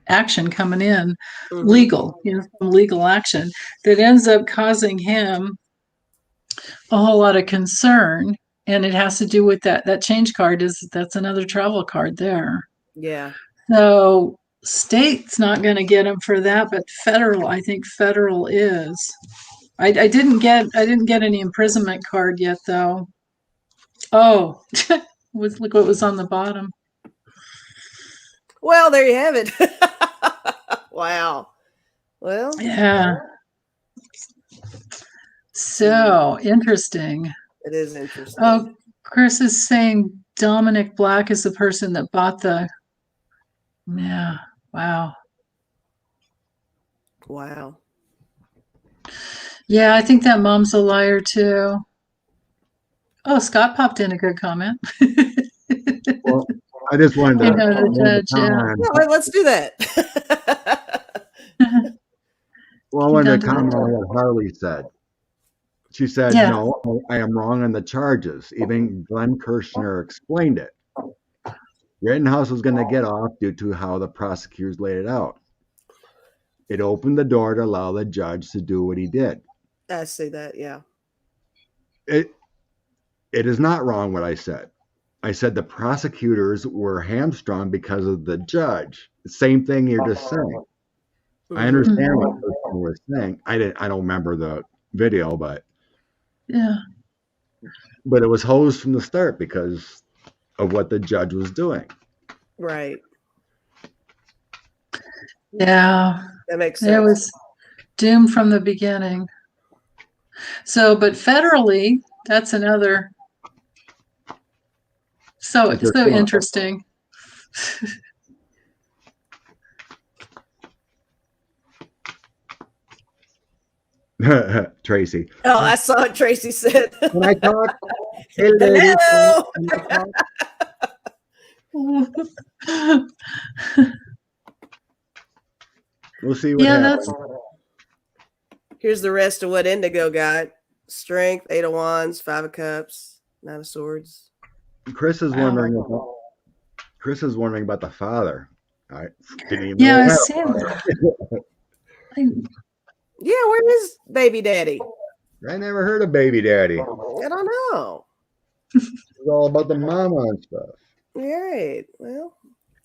action coming in, legal, some legal action that ends up causing him a whole lot of concern. And it has to do with that change card that's another travel card there. Yeah. So state's not going to get him for that, but I think federal is. I didn't get any imprisonment card yet though. Oh, look what was on the bottom. Well, there you have it. Wow. Well, yeah. So interesting. It is interesting. Oh, Chris is saying Dominic Black is the person that bought the. Yeah. Wow. Wow. Yeah, I think that mom's a liar too. Oh, Scott popped in a good comment. Well, I just wanted to. Yeah, let's do that. Well, I wanted to comment on what Harley said. She said, no, I am wrong on the charges. Even Glenn Kirshner explained it. Rittenhouse was going to get off due to how the prosecutors laid it out. It opened the door to allow the judge to do what he did. I see that, yeah. It is not wrong what I said. I said the prosecutors were hamstrung because of the judge. Same thing you're just saying. I understand what the person was saying. I don't remember the video, but but it was hosed from the start because of what the judge was doing. Right. Yeah. That makes sense. It was doomed from the beginning. So, but federally, that's another. So interesting. Tracy. Oh, I saw what Tracy said. Can I talk? Hey, lady. Hello. We'll see what happens. Here's the rest of what Indigo got. Strength, 8 of Wands, 5 of Cups, 9 of Swords. Chris is wondering about the father. I didn't even know I see that. Yeah, where is baby daddy? I never heard of baby daddy. I don't know. It's all about the mama and stuff. Right. Well,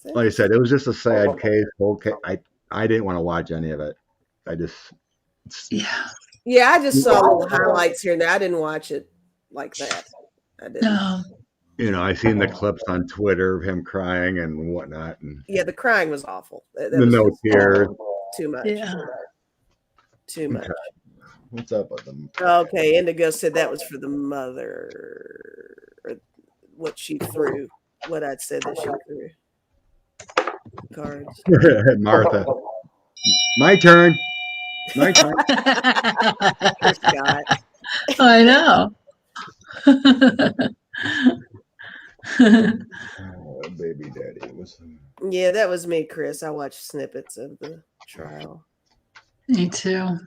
like I said, it was just a sad case. Okay, I didn't want to watch any of it. I just saw little highlights here and there. I didn't watch it like that. I didn't. I seen the clips on Twitter of him crying and whatnot. And yeah, the crying was awful. No tears. Too much. Yeah. Too much. Okay. What's up with them? Okay, Indigo said that was for the mother. Or what she threw. What I'd said that she threw. Cards. Martha. My turn. Scott. I know. Baby daddy. Yeah, that was me, Chris. I watched snippets of the trial. Me too.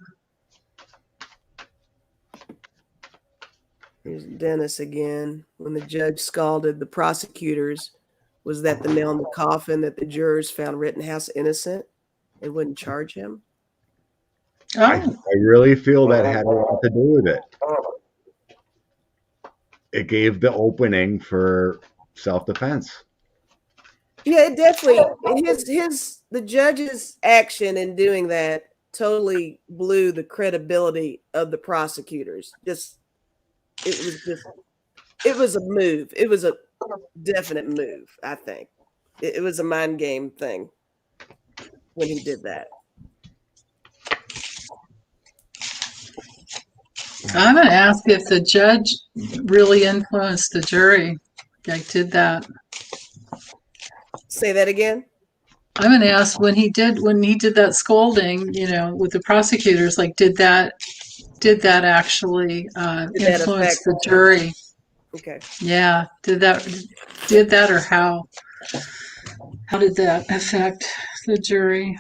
Here's Dennis again. When the judge scalded the prosecutors, was that the nail in the coffin that the jurors found Rittenhouse innocent and wouldn't charge him? I Oh, really feel that had a lot to do with it. It gave the opening for self-defense. Yeah, it definitely the judge's action in doing that totally blew the credibility of the prosecutors. It was a move. It was a definite move, I think. It was a mind game thing when he did that. I'm going to ask if the judge really influenced the jury. Like, did that? Say that again. I'm going to ask when he did that scolding, with the prosecutors. Like, did that actually influence the jury? Okay. Yeah. Did that, or how? How did that affect the jury?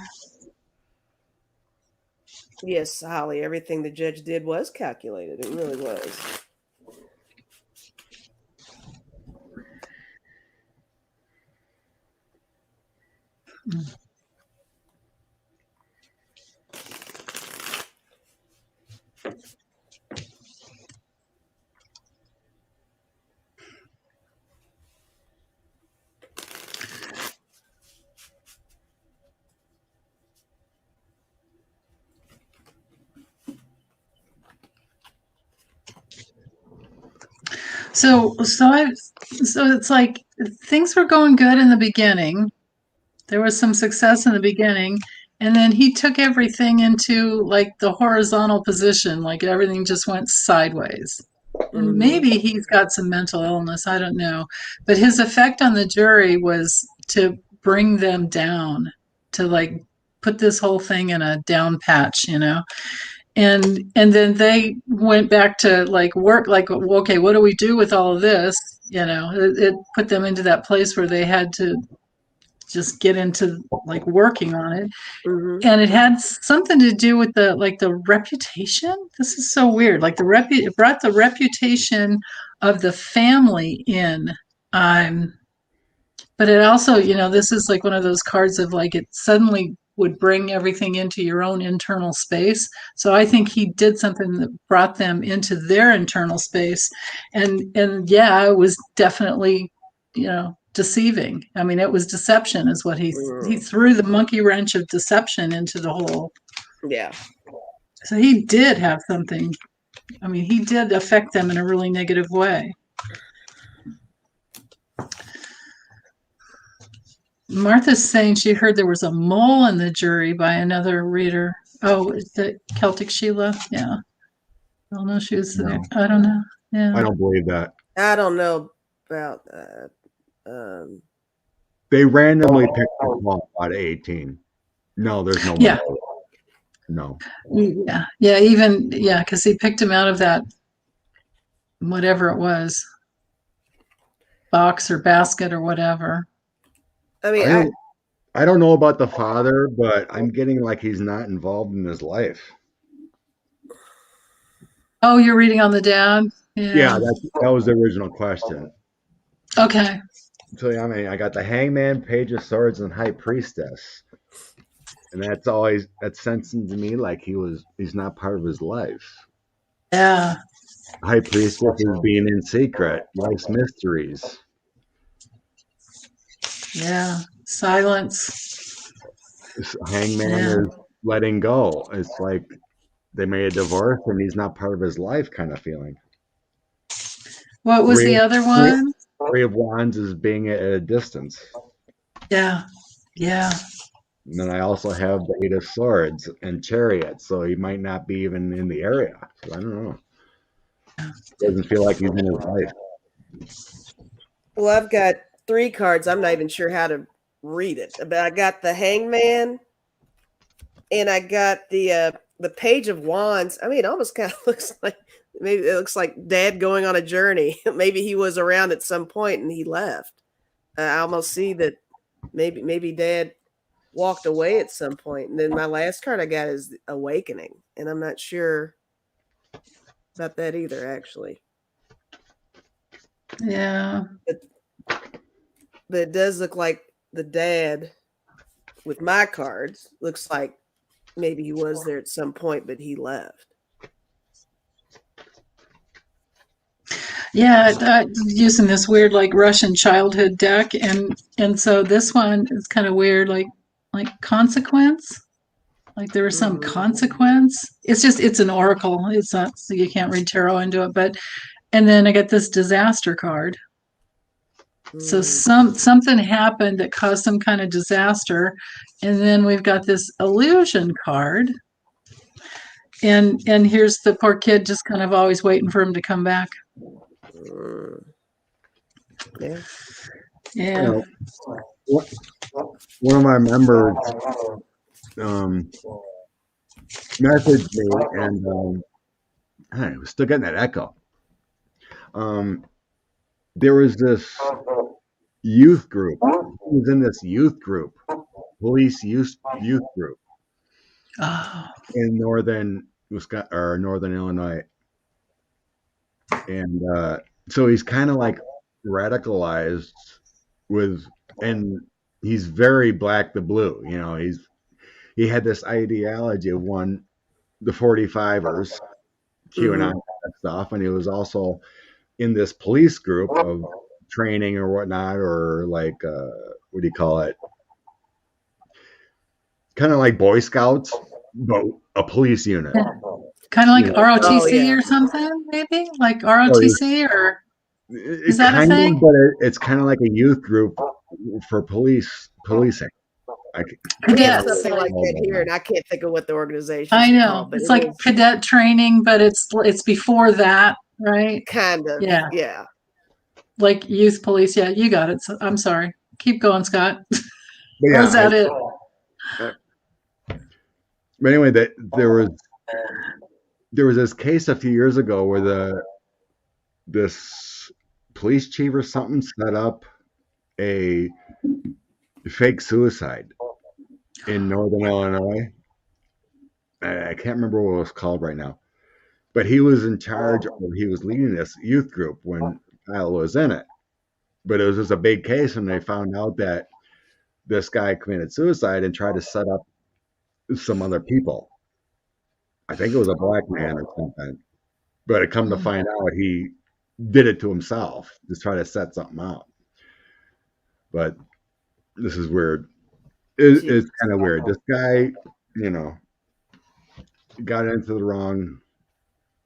Yes, Holly, everything the judge did was calculated. It really was. So it's like things were going good in the beginning. There was some success in the beginning, and then he took everything into like the horizontal position, like everything just went sideways. And maybe he's got some mental illness, I don't know. But his effect on the jury was to bring them down, to like put this whole thing in a down patch, and then they went back to like work, like, okay, what do we do with all of this? It put them into that place where they had to just get into like working on it. And it had something to do with the reputation. This is so weird. Like it brought the reputation of the family in. But it also, this is like one of those cards of like it suddenly would bring everything into your own internal space. So I think he did something that brought them into their internal space. And yeah, it was definitely, deceiving. I mean, it was deception is what he threw the monkey wrench of deception into the whole. Yeah. So he did have something. I mean, he did affect them in a really negative way. Martha's saying she heard there was a mole in the jury by another reader. Oh, is that Celtic Sheila? Yeah. I don't know. She was there. I don't know. Yeah. I don't believe that. I don't know about that. They randomly picked him up at 18. No, there's no Yeah. No. Yeah. Yeah. Because he picked him out of that, whatever it was, box or basket or whatever. I mean, I don't know about the father, but I'm getting like he's not involved in his life. Oh, you're reading on the dad? Yeah, that was the original question. Okay. So I mean, I got the Hangman, Page of Swords, and High Priestess, and that's sensing to me like he's not part of his life. Yeah. High Priestess is being in secret, life's mysteries. Yeah. Silence. Hangman is letting go. It's like they made a divorce and he's not part of his life kind of feeling. What was the other one? Three of Wands is being at a distance. Yeah. Yeah. And then I also have the Eight of Swords and Chariot, so he might not be even in the area. So I don't know. Doesn't feel like he's in his life. Well, I've got 3 cards. I'm not even sure how to read it. But I got the Hangman, and I got the Page of Wands. I mean, it almost kind of looks like Dad going on a journey. Maybe he was around at some point and he left. I almost see that Maybe Dad walked away at some point, and then my last card I got is Awakening, and I'm not sure about that either, actually. Yeah. But it does look like the dad with my cards looks like maybe he was there at some point, but he left. Yeah, using this weird like Russian childhood deck, and so this one is kind of weird, like consequence. Like there was some consequence. It's an oracle. It's not, so you can't read tarot into it. But and then I get this disaster card. So something happened that caused some kind of disaster, and then we've got this illusion card. And here's the poor kid just kind of always waiting for him to come back. Yeah. Yeah. One of my members messaged me, and I was still getting that echo. There was this youth group. He was in this youth group, police youth group in northern Wisconsin or northern Illinois, and so he's kind of like radicalized and he's very black to blue. You know, he had this ideology of the 45ers, QAnon stuff, and he was also in this police group of training or whatnot, or like what do you call it? Kind of like Boy Scouts, but a police unit. Yeah. Kind of like ROTC or something, maybe like ROTC, or is that a thing? But it's kind of like a youth group for policing. Cadets. Something like that here, and I can't think of what the organization. I know called, it's like cadet training, but it's before that, right? Kind of. Yeah. Like youth police. Yeah, you got it. So, I'm sorry. Keep going, Scott. Yeah, was that it? But anyway, there was this case a few years ago where this police chief or something set up a fake suicide in northern Illinois. I can't remember what it was called right now, but he was in charge, or he was leading this youth group when Kyle was in it. But it was just a big case, and they found out that this guy committed suicide and tried to set up some other people. I think it was a black man or something, but it come to find out he did it to himself, just try to set something out. But this is weird. It's kind of weird. This guy, got into the wrong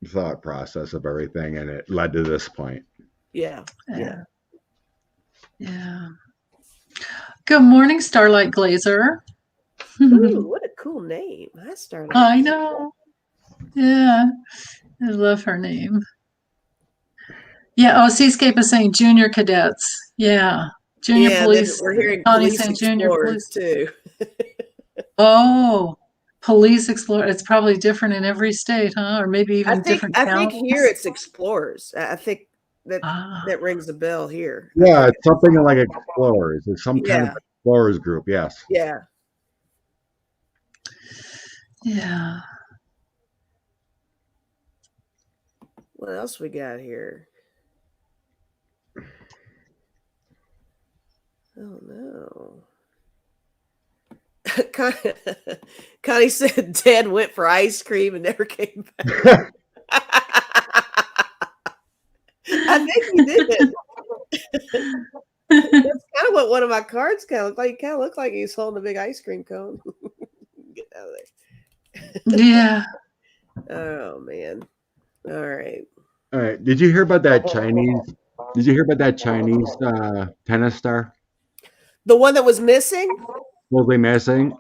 thought process of everything, and it led to this point. Yeah. Good morning, Starlight Glazer. Ooh, what a cool name. Hi, Starlight. I know. Yeah. I love her name. Yeah. Oh, Seascape is saying junior cadets. Yeah. Junior police. We're hearing police saying junior police too. Oh, police explorer. It's probably different in every state, huh? Or maybe even different counties. I think here it's explorers. I think that rings a bell here. Yeah, it's something like explorers. It's some kind of explorers group. Yes. Yeah. Yeah. What else we got here? Oh no. Connie said Dad went for ice cream and never came back. I think he did. That's kind of what one of my cards kind of looked like. He kind of looked like he's holding a big ice cream cone. Get out of there. Yeah. Oh man. All right. Did you hear about that Chinese? Did you hear about that Chinese tennis star? The one that was missing? Was they missing?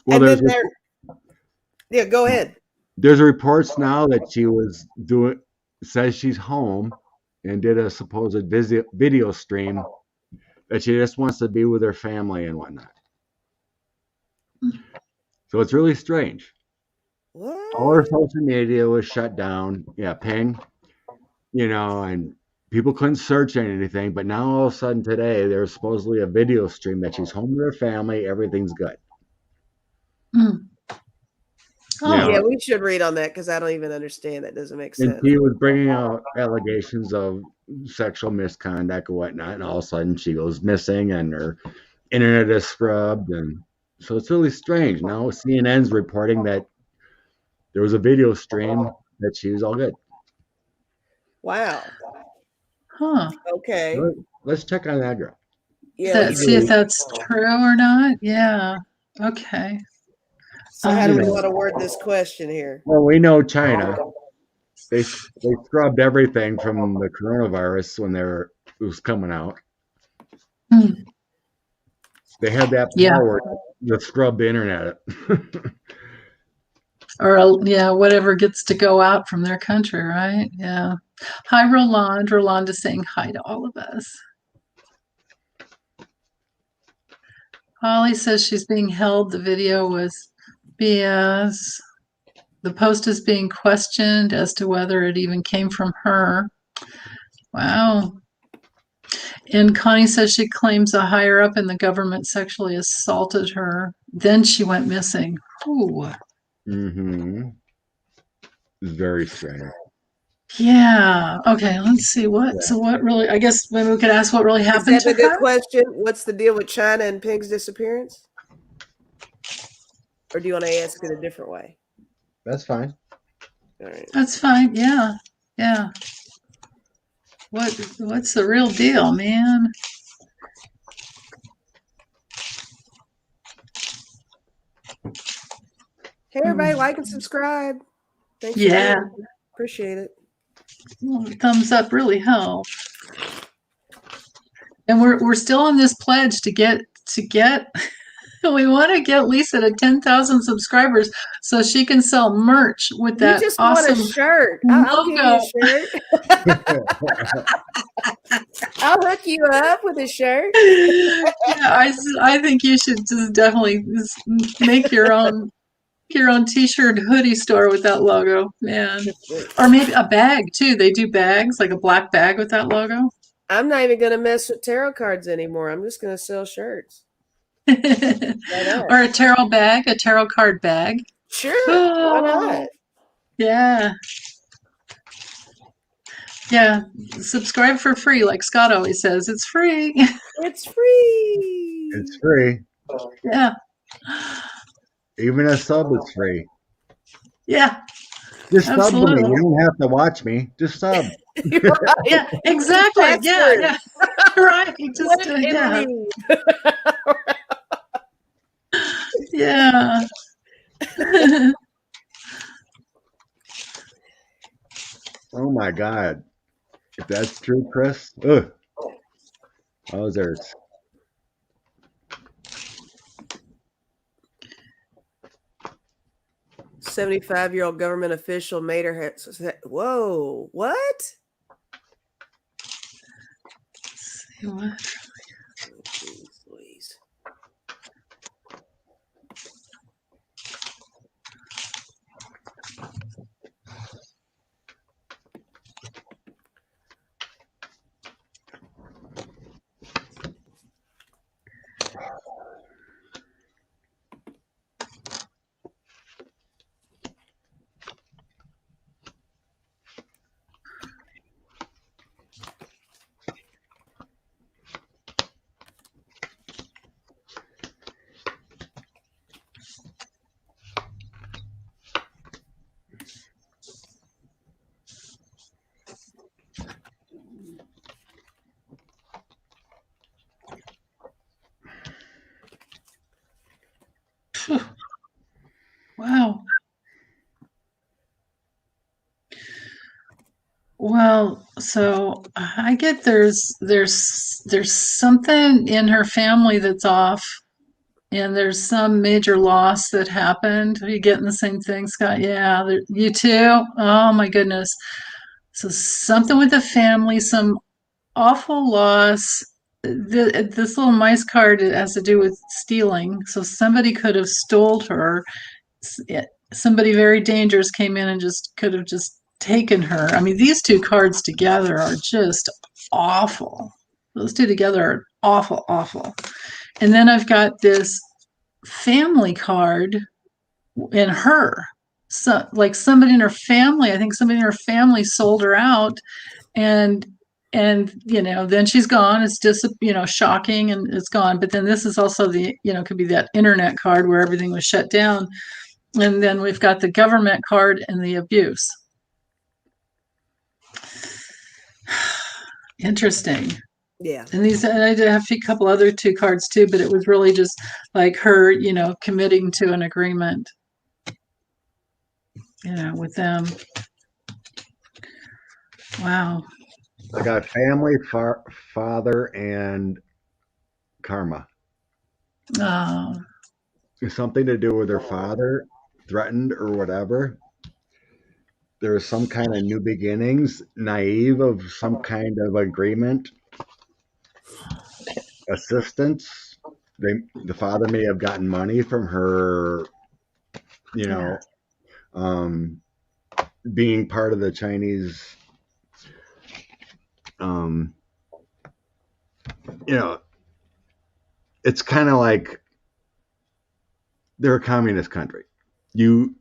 Well, go ahead. There's reports now that she says she's home and did a supposed video stream that she just wants to be with her family and whatnot. So it's really strange. What? All her social media was shut down. Yeah, ping. And people couldn't search anything, but now all of a sudden today, there's supposedly a video stream that she's home with her family, everything's good. Mm. You know, Yeah, we should read on that because I don't even understand. That doesn't make and sense. she was bringing out allegations of sexual misconduct and whatnot, and all of a sudden she goes missing, and her internet is scrubbed, and so it's really strange. Now CNN's reporting that there was a video stream that she was all good. Wow. Huh. Okay. Let's check on that girl. Yeah. Let's see if that's true or not. Yeah. Okay. So how do we want to word this question here? Well, we know China. They scrubbed everything from the coronavirus when it was coming out. Hmm. They had that power to scrub the internet. Or yeah, whatever gets to go out from their country, right? Yeah. Hi, Roland. Roland is saying hi to all of us. Holly says she's being held. The video was BS. The post is being questioned as to whether it even came from her. Wow. And Connie says she claims a higher up in the government sexually assaulted her. Then she went missing. Ooh. Mm-hmm. Very strange. Yeah. Okay. Let's see what. So what really? I guess maybe we could ask what really happened Is that to a good her. question? What's the deal with China and Pig's disappearance? Or do you want to ask it a different way? That's fine. All right. That's fine. Yeah. Yeah. What's the real deal, man? Hey, everybody, like and subscribe. Thanks. Yeah. Appreciate it. Well, thumbs up really helps. And we're still on this pledge to get we want to get Lisa to 10,000 subscribers so she can sell merch with that You just awesome want a shirt. I'll give you a shirt. I'll hook you up with a shirt. Yeah, I think you should just definitely make your own t-shirt hoodie store with that logo, man. Or maybe a bag too. They do bags, like a black bag with that logo. I'm not even going to mess with tarot cards anymore. I'm just going to sell shirts. Or a tarot card bag. Sure. Why not? Yeah. Yeah. Subscribe for free, like Scott always says. It's free. It's free. It's free. Yeah. Even a sub is free. Yeah. Just sub to me. You don't have to watch me. Just sub. Right. Yeah, exactly. Yeah. Right. Just yeah. Yeah. Oh my God. If that's true, Chris. Ugh. Wowzers. "75-year-old government official made her head. Whoa, what? Let's see what. Oh, geez, Louise. Wow. Well, so I get there's something in her family that's off, and there's some major loss that happened. Are you getting the same thing, Scott? Yeah, you too? Oh my goodness. So something with the family, some awful loss. This little mice card has to do with stealing. So somebody could have stole her. Somebody very dangerous came in and just could have just taken her. I mean, these two cards together are just awful. Those two together are awful, awful. And then I've got this family card in her. So, like somebody in her family, I think somebody in her family sold her out, and then she's gone. It's just shocking, and it's gone. But then this is also the could be that internet card where everything was shut down, and then we've got the government card and the abuse. Interesting. Yeah. And I did have a couple other two cards too, but it was really just like her, committing to an agreement, with them. Wow. I got family, father, and karma. Oh. It's something to do with her father, threatened or whatever. There was some kind of new beginnings, naive of some kind of agreement, assistance. The father may have gotten money from her, being part of the Chinese, it's kind of like they're a communist country. You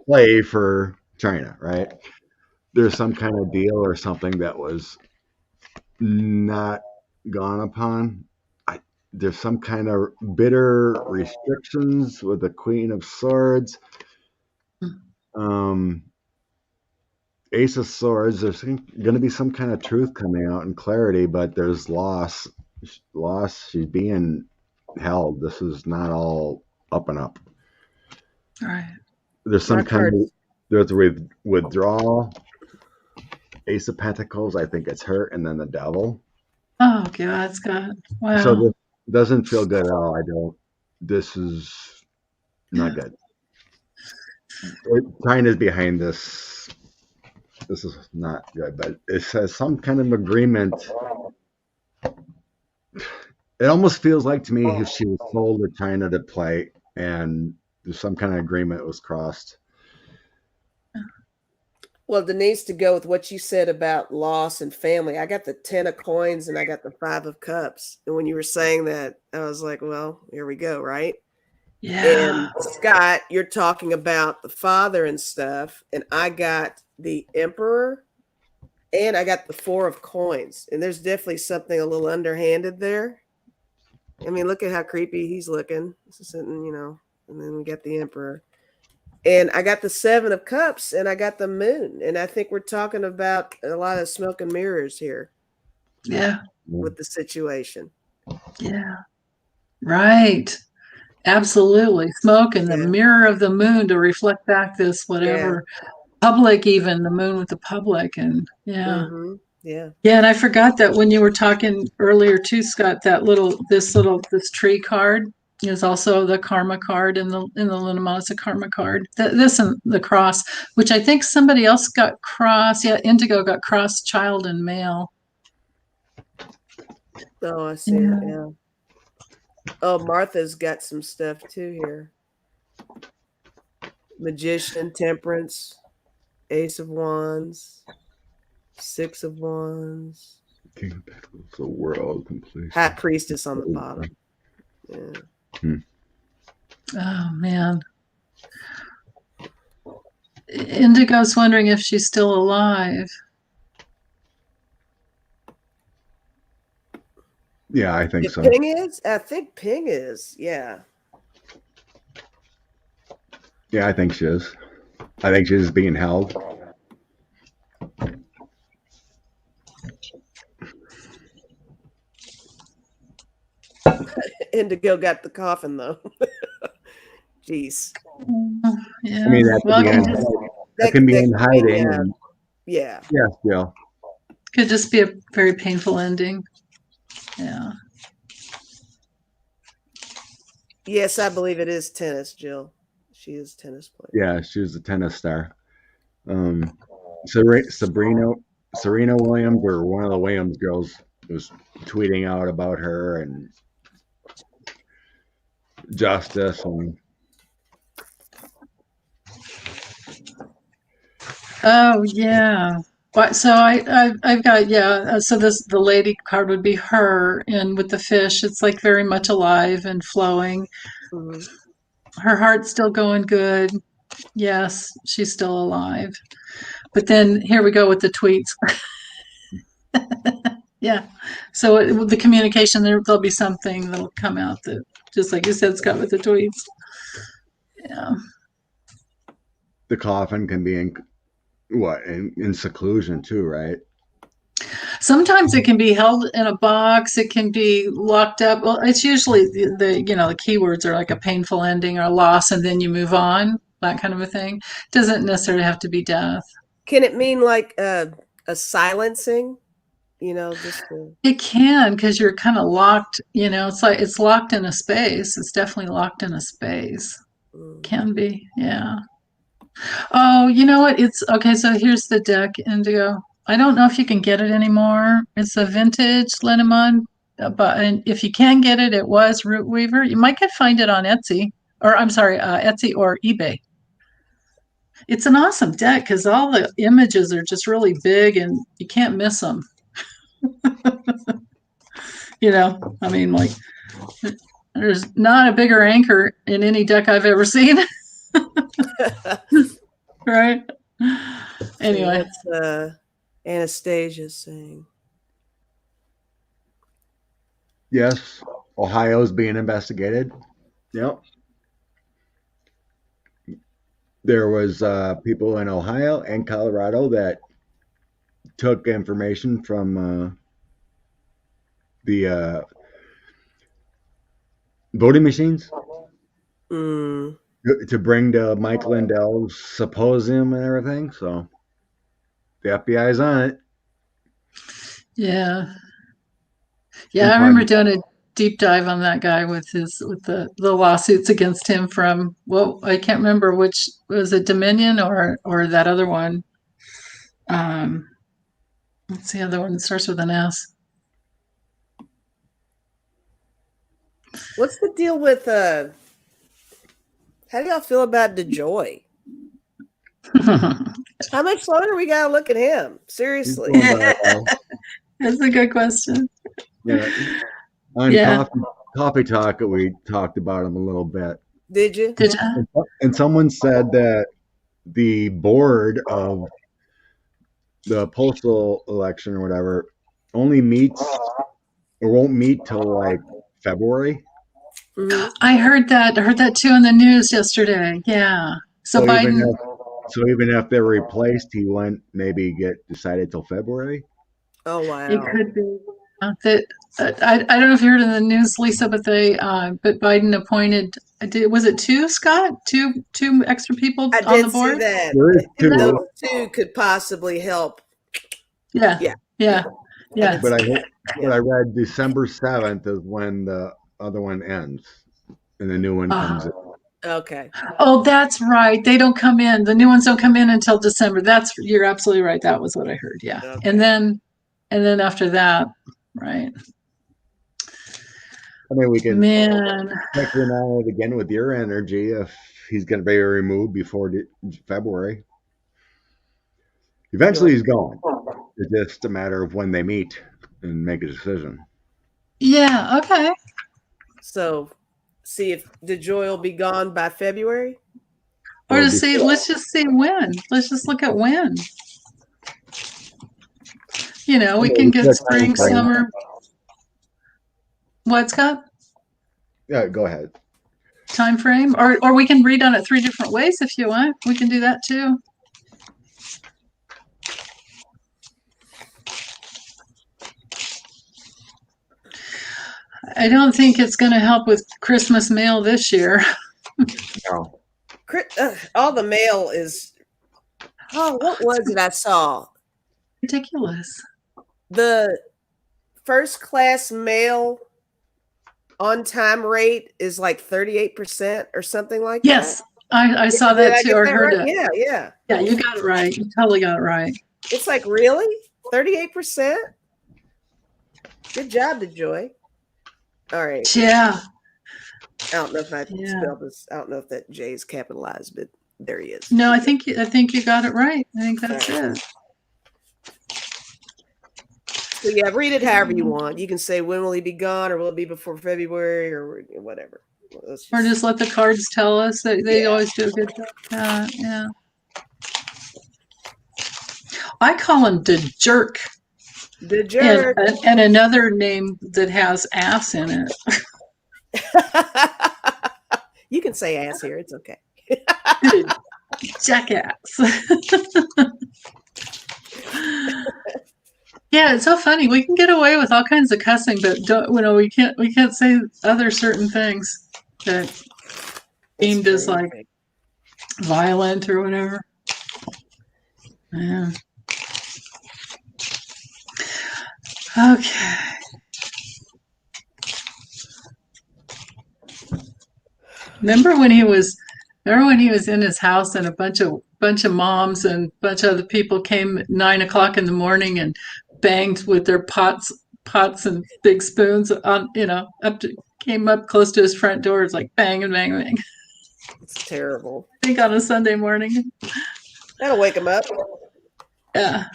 play for China, right? There's some kind of deal or something that was not gone upon. There's some kind of bitter restrictions with the Queen of Swords. Ace of Swords, there's going to be some kind of truth coming out and clarity, but there's loss. She's being held. This is not all up and up. All right. There's some there's withdrawal. Ace of Pentacles, I think it's her, and then the Devil. Oh, God, Scott. Wow. So this doesn't feel good at all. This is not good. China's behind this. This is not good, but it says some kind of agreement. It almost feels like to me if she was sold to China to play and there's some kind of agreement was crossed. Well, Denise, to go with what you said about loss and family, I got the 10 of coins and I got the 5 of cups. And when you were saying that, I was like, well, here we go, right? Yeah. And Scott, you're talking about the father and stuff. And I got the Emperor and I got the 4 of coins. And there's definitely something a little underhanded there. I mean, look at how creepy he's looking. This is something, and then we got the Emperor. And I got the 7 of cups and I got the moon. And I think we're talking about a lot of smoke and mirrors here. Yeah. With the situation. Yeah. Right. Absolutely. Smoke and the mirror of the moon to reflect back this whatever public, even the moon with the public. And yeah. Mm-hmm. Yeah. Yeah. And I forgot that when you were talking earlier too, Scott, this tree card is also the karma card in the Lunamasa karma card. This and the cross, which I think somebody else got cross. Yeah, Indigo got cross, child and male. Oh, I see. Yeah. Oh, Martha's got some stuff too here. Magician, Temperance, Ace of Wands, 6 of Wands. King of Pentacles, the world completion. High Priestess on the bottom. Yeah. Oh man. Indigo's wondering if she's still alive. Yeah, I think so. Ping is? I think Ping is. Yeah. Yeah, I think she is. I think she's being held. Indigo got the coffin though. Jeez. Yeah. I mean, that can be in hiding. Yeah. Yeah. Could just be a very painful ending. Yeah. Yes, I believe it is tennis, Jill. She is a tennis player. Yeah, she was a tennis star. Serena Williams, or one of the Williams girls, was tweeting out about her and justice and Oh yeah. So I've got so the lady card would be her, and with the fish, it's like very much alive and flowing. Mhm. Her heart's still going good. Yes, she's still alive. But then here we go with the tweets. Yeah. So the communication there'll be something that'll come out that, just like you said, Scott, with the tweets. Yeah. The coffin can be in seclusion too, right? Sometimes it can be held in a box. It can be locked up. Well, it's usually the the keywords are like a painful ending or a loss, and then you move on. That kind of a thing. Doesn't necessarily have to be death. Can it mean like a silencing? Just It can, because you're kind of locked. It's like it's locked in a space. It's definitely locked in a space. Can be, yeah. Oh, you know what? It's okay. So here's the deck, Indigo. I don't know if you can get it anymore. It's a vintage Lenormand, but and if you can get it, it was Root Weaver. You might could find it on Etsy, or I'm sorry, Etsy or eBay. It's an awesome deck because all the images are just really big and you can't miss them. I mean, like, there's not a bigger anchor in any deck I've ever seen. Right? Anyway. What's Anastasia saying? Yes, Ohio's being investigated. Yep. There was people in Ohio and Colorado that took information from the voting machines to bring to Mike Lindell's symposium and everything. So the FBI's on it. Yeah. Yeah, I remember doing a deep dive on that guy with the lawsuits against him from, well, I can't remember which, was it Dominion or that other one. What's the other one that starts with an S? What's the deal with how do y'all feel about DeJoy? How much longer we gotta look at him? Seriously. That's a good question. Yeah. On Coffee Talk, we talked about him a little bit. Did you? And someone said that the board of the postal election or whatever only meets or won't meet till like February. Mm-hmm. I heard that too in the news yesterday. Yeah. So Biden. Even if they're replaced, he won't maybe get decided till February. Oh wow! It could be. That I don't know if you heard in the news, Lisa, but but Biden appointed. Was it two, Scott? Two extra people on the board. See that. Those two could possibly help. Yeah. But I read December 7th is when the other one ends, and the new one comes in. Okay. Oh, that's right. They don't come in. The new ones don't come in until December. You're absolutely right. That was what I heard. Yeah. Okay. And then after that, right. I mean, we can check in on it again with your energy if he's going to be removed before February. Eventually, he's gone. It's just a matter of when they meet and make a decision. Yeah. Okay. So, see if DeJoy will be gone by February, or let's just see when. Let's just look at when. We can get spring, summer. What, Scott? Yeah, go ahead. Time frame, or we can read on it 3 different ways if you want. We can do that too. I don't think it's going to help with Christmas mail this year. No. All the mail is. Oh, what was it I saw? Ridiculous. The first class mail on time rate is like 38% or something like that. Yes, I saw that too, or heard it. Yeah. Yeah, you got it right. You totally got it right. It's like, really? 38%? Good job, DeJoy. All right. Yeah. I don't know if I spelled this. I don't know if that J is capitalized, but there he is. No, I think you got it right. I think that's it. So yeah, read it however you want. You can say when will he be gone, or will it be before February, or whatever. Or just let the cards tell us. They always do a good job. Yeah. I call him the jerk. The jerk. And another name that has ass in it. You can say ass here. It's okay. Jackass. Yeah, it's so funny. We can get away with all kinds of cussing, but we can't say other certain things that deemed as like violent or whatever. Yeah. Okay. Remember when he was in his house and a bunch of moms and a bunch of other people came at 9 o'clock in the morning and banged with their pots and big spoons on, came up close to his front door. It's like bang and bang and bang. It's terrible. I think on a Sunday morning. That'll wake him up. Yeah.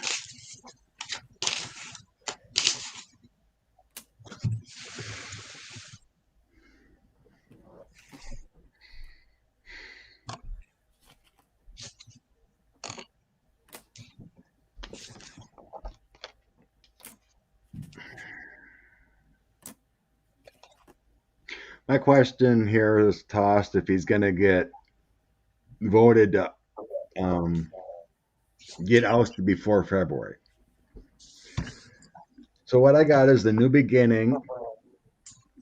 My question here is tossed if he's going to get voted to get ousted before February. So what I got is the new beginning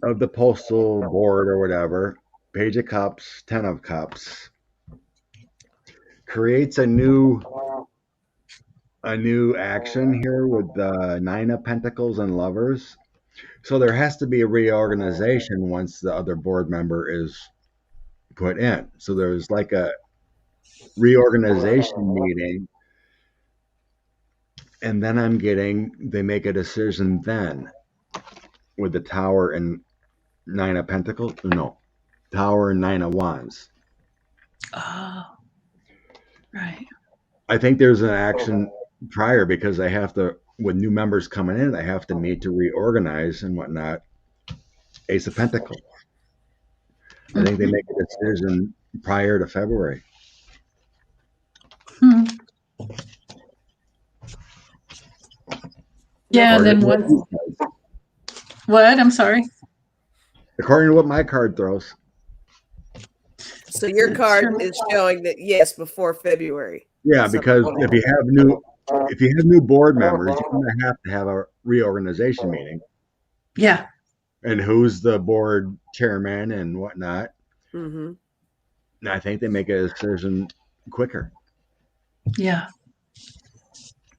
of the Postal Board or whatever, Page of Cups, 10 of Cups, creates a new action here with the 9 of Pentacles and Lovers. So there has to be a reorganization once the other board member is put in. So there's like a reorganization meeting. And then I'm getting, they make a decision then with the Tower and 9 of Pentacles. No, Tower and 9 of Wands. Oh, right. I think there's an action prior because they have to, with new members coming in, they have to meet to reorganize and whatnot. Ace of Pentacles. I think they make a decision prior to February. Yeah, and then what? I'm sorry. According to what my card throws. So your card is showing that yes, before February. Yeah, because if you have new board members, you're going to have a reorganization meeting. Yeah. And who's the board chairman and whatnot. Mm-hmm. And I think they make a decision quicker. Yeah.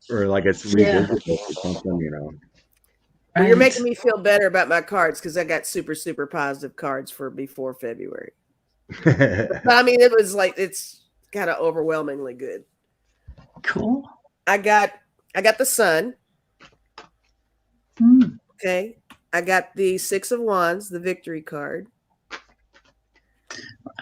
Or like it's revisited or something, Well, you're making me feel better about my cards because I got super, super positive cards for before February. I mean, it was like, it's kind of overwhelmingly good. Cool. I got the Sun. Okay. I got the 6 of Wands, the victory card.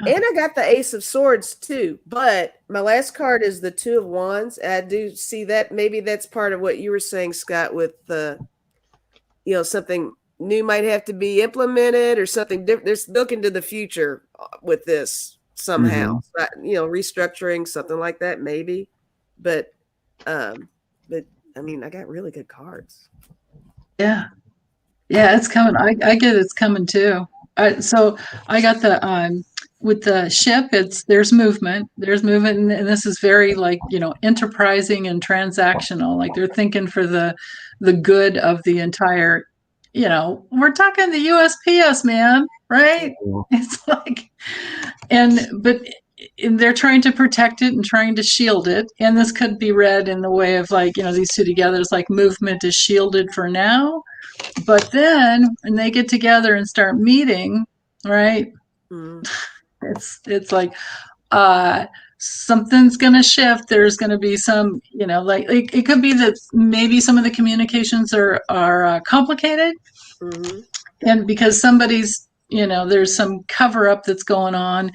And I got the Ace of Swords too. But my last card is the 2 of Wands. I do see that. Maybe that's part of what you were saying, Scott, with something new might have to be implemented or something different. There's looking to the future with this somehow. Restructuring, something like that, maybe. But I mean, I got really good cards. Yeah, it's coming. I get it's coming too. So I got the with the ship. There's movement, and this is very enterprising and transactional. Like they're thinking for the good of the entire. We're talking the USPS, man, right? It's like, but they're trying to protect it and trying to shield it. And this could be read in the way of these two together. It's like movement is shielded for now. But then when they get together and start meeting, right? It's like something's going to shift. There's going to be some, it could be that maybe some of the communications are complicated. And because somebody's, there's some cover up that's going on.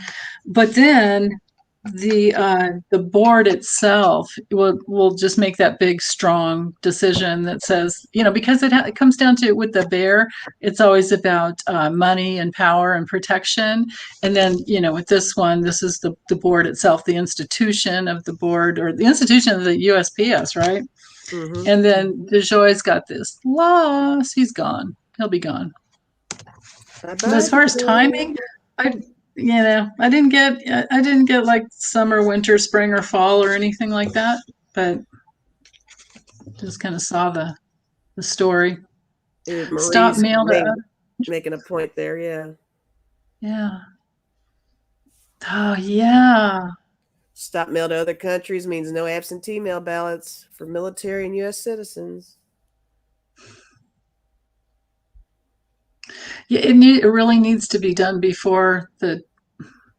But then the board itself will just make that big strong decision that says, because it comes down to, with the bear, it's always about money and power and protection. And then with this one, this is the board itself, the institution of the board, or the institution of the USPS, right? Mm-hmm. And then DeJoy's got this loss. He's gone. He'll be gone. But as far as timing, I didn't get like summer, winter, spring, or fall or anything like that, but just kind of saw the story. Stop mail making a point there, yeah. Yeah. Oh yeah. Stop mail to other countries means no absentee mail ballots for military and U.S. citizens. Yeah, it really needs to be done before the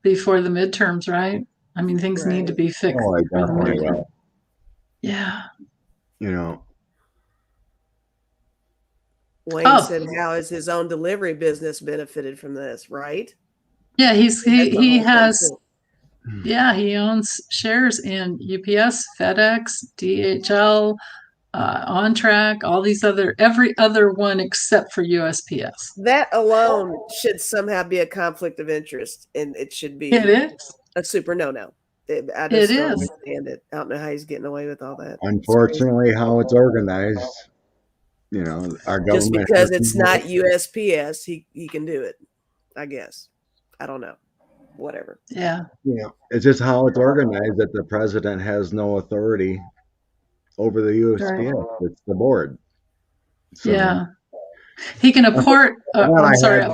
midterms, right? I mean, things need to be fixed. Oh, I definitely will. Yeah. Wayne said, how is his own delivery business benefited from this, right? Yeah, he owns shares in UPS, FedEx, DHL, OnTrack, all these every other one except for USPS. That alone should somehow be a conflict of interest, and it should be. It is a super no-no. I just don't understand it. I don't know how he's getting away with all that. Unfortunately, how it's organized, our government. Just because it's not USPS, he can do it, I guess. I don't know. Whatever. Yeah. It's just how it's organized that the president has no authority over the USPS. Right. It's the board. So, yeah. He can apport. I'm sorry.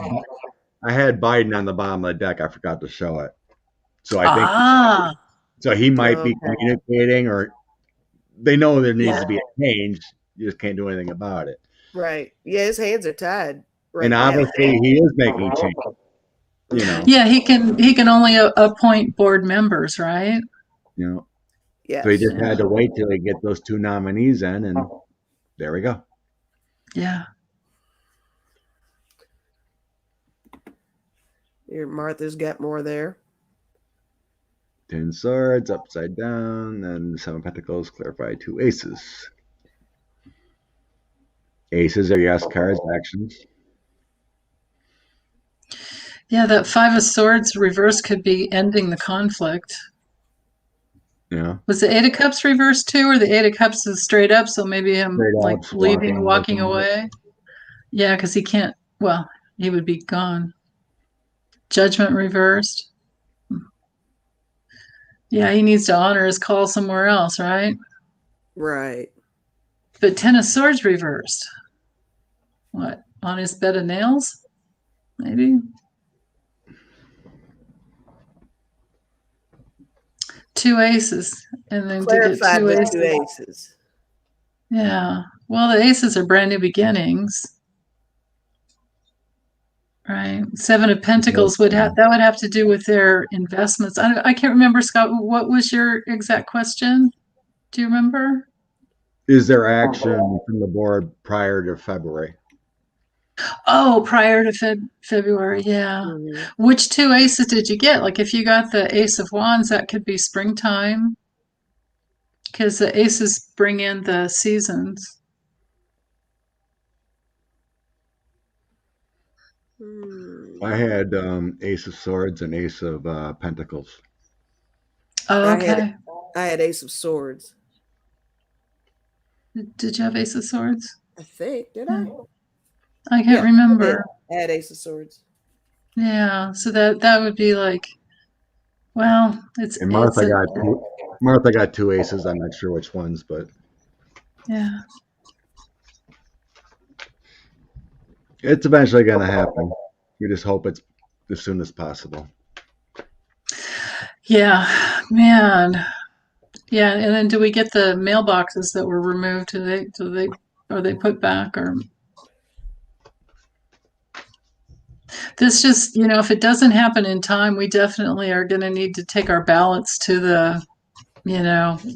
I had Biden on the bottom of the deck. I forgot to show it. So I think so he might be communicating, or they know there needs to be a change. You just can't do anything about it. Right. Yeah, his hands are tied. Right, and obviously he is making change. Yeah, he can only appoint board members, right? Yeah. So he just had to wait till he get those two nominees in, and there we go. Yeah. Here, Martha's got more there. 10 swords upside down, and 7 pentacles clarified 2 aces. Aces are yes cards, actions. Yeah, that 5 of swords reverse could be ending the conflict. Yeah. Was the 8 of cups reversed too, or the 8 of cups is straight up? So maybe him like leaving, walking away. Yeah, because he can't. Well, he would be gone. Judgment reversed. Yeah, he needs to honor his call somewhere else, right? Right. But 10 of swords reversed. What, on his bed of nails? Maybe. 2 aces, and then clarified to get 2 aces. Yeah. Well, the aces are brand new beginnings. Right. 7 of Pentacles would have to do with their investments. I can't remember, Scott. What was your exact question? Do you remember? Is there action from the board prior to February? Oh, prior to February, yeah. Mm-hmm. Which 2 aces did you get? Like if you got the Ace of Wands, that could be springtime, because the aces bring in the seasons. I had Ace of Swords and Ace of Pentacles. Oh, okay. I had Ace of Swords. Did you have Ace of Swords? I think. Did I? I can't remember. I had Ace of Swords. Yeah, so that would be like, well, it's. And Martha got 2 aces. I'm not sure which ones, but. Yeah. It's eventually going to happen. We just hope it's as soon as possible. Yeah, man. Yeah, and then do we get the mailboxes that were removed? Are they put back, or? This just, if it doesn't happen in time, we definitely are going to need to take our ballots to the,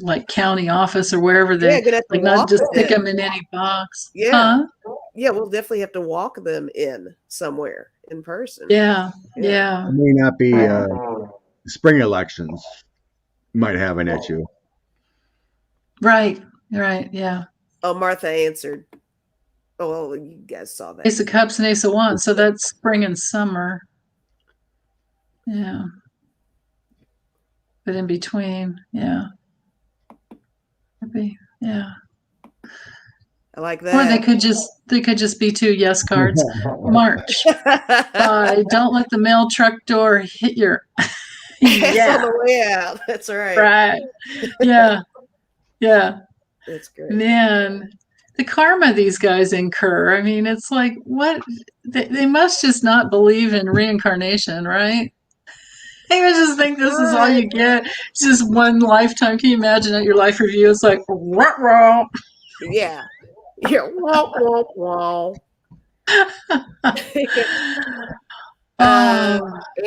like county office or wherever they, like not just stick them in any box. Yeah. Huh? Yeah, we'll definitely have to walk them in somewhere in person. Yeah. It may not be spring elections. might have an issue. Right. Yeah. Oh, Martha answered. Oh, well, you guys saw that. Ace of Cups and Ace of Wands. So that's spring and summer. Yeah. But in between, yeah. Maybe, yeah. I like Or that. they could just be two yes cards. March. Don't let the mail truck door hit your It's on the way out. That's right. Right. Yeah. That's great. Man, the karma these guys incur. I mean, it's like what they must just not believe in reincarnation, right? They would just think this is all you get. It's just one lifetime. Can you imagine at your life review? It's like, ruh-roh. Yeah. Wah, wah, wah.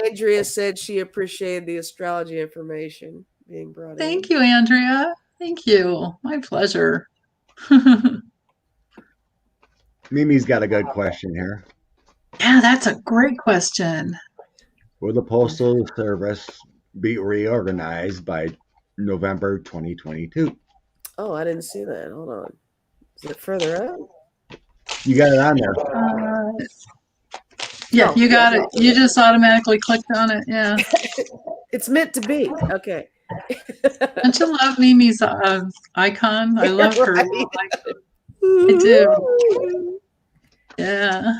Andrea said she appreciated the astrology information being brought in. Thank you, Andrea. Thank you. My pleasure. Mimi's got a good question here. Yeah, that's a great question. Will the Postal Service be reorganized by November 2022? Oh, I didn't see that. Hold on. Is it further up? You got it on there. Yeah, you got it. You just automatically clicked on it. Yeah. It's meant to be. Okay. Don't you love Mimi's icon? I love her. Right. I do. Yeah.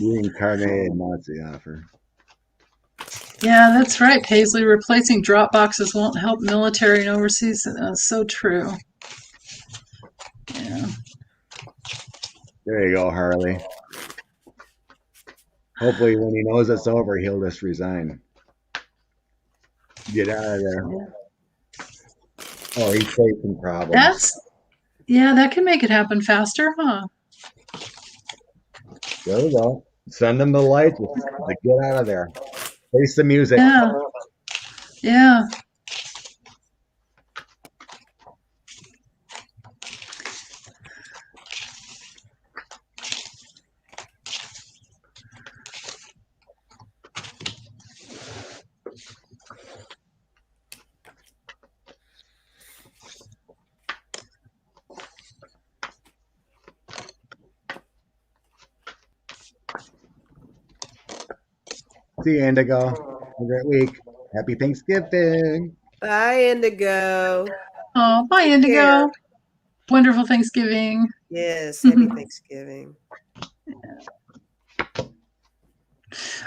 Reincarnated Nazi offer. Yeah, that's right, Paisley. Replacing drop boxes won't help military and overseas. So true. Yeah. There you go, Harley. Hopefully, when he knows it's over, he'll just resign. Get out of there. Oh, he's facing problems. That can make it happen faster, huh? There we go. Send him the lights. Get out of there. Face the music. Yeah. See you, Indigo. Have a great week. Happy Thanksgiving. Bye, Indigo. Oh, bye, Indigo. Care. Wonderful Thanksgiving. Yes, happy Thanksgiving.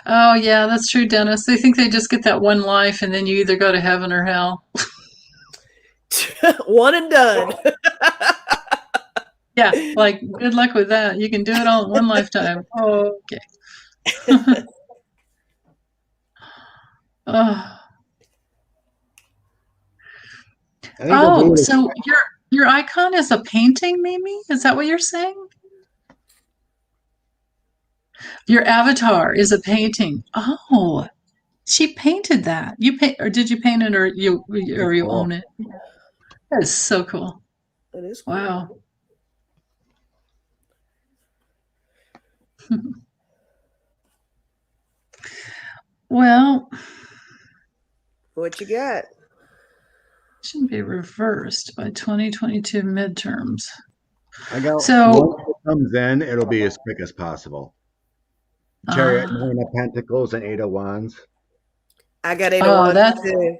Oh, yeah, that's true, Dennis. They think they just get that one life and then you either go to heaven or hell. One and done. Yeah, like good luck with that. You can do it all in one lifetime. Oh, okay. So your icon is a painting, Mimi? Is that what you're saying? Your avatar is a painting. Oh, she painted that. You paint, or did you paint it, or you own it? That is so cool. It is cool. Wow. Well, what you got? Shouldn't be reversed by 2022 midterms. I got once it comes in, it'll be as quick as possible. Chariot, Nine of Pentacles, and 8 of Wands. I got 8 of Wands too.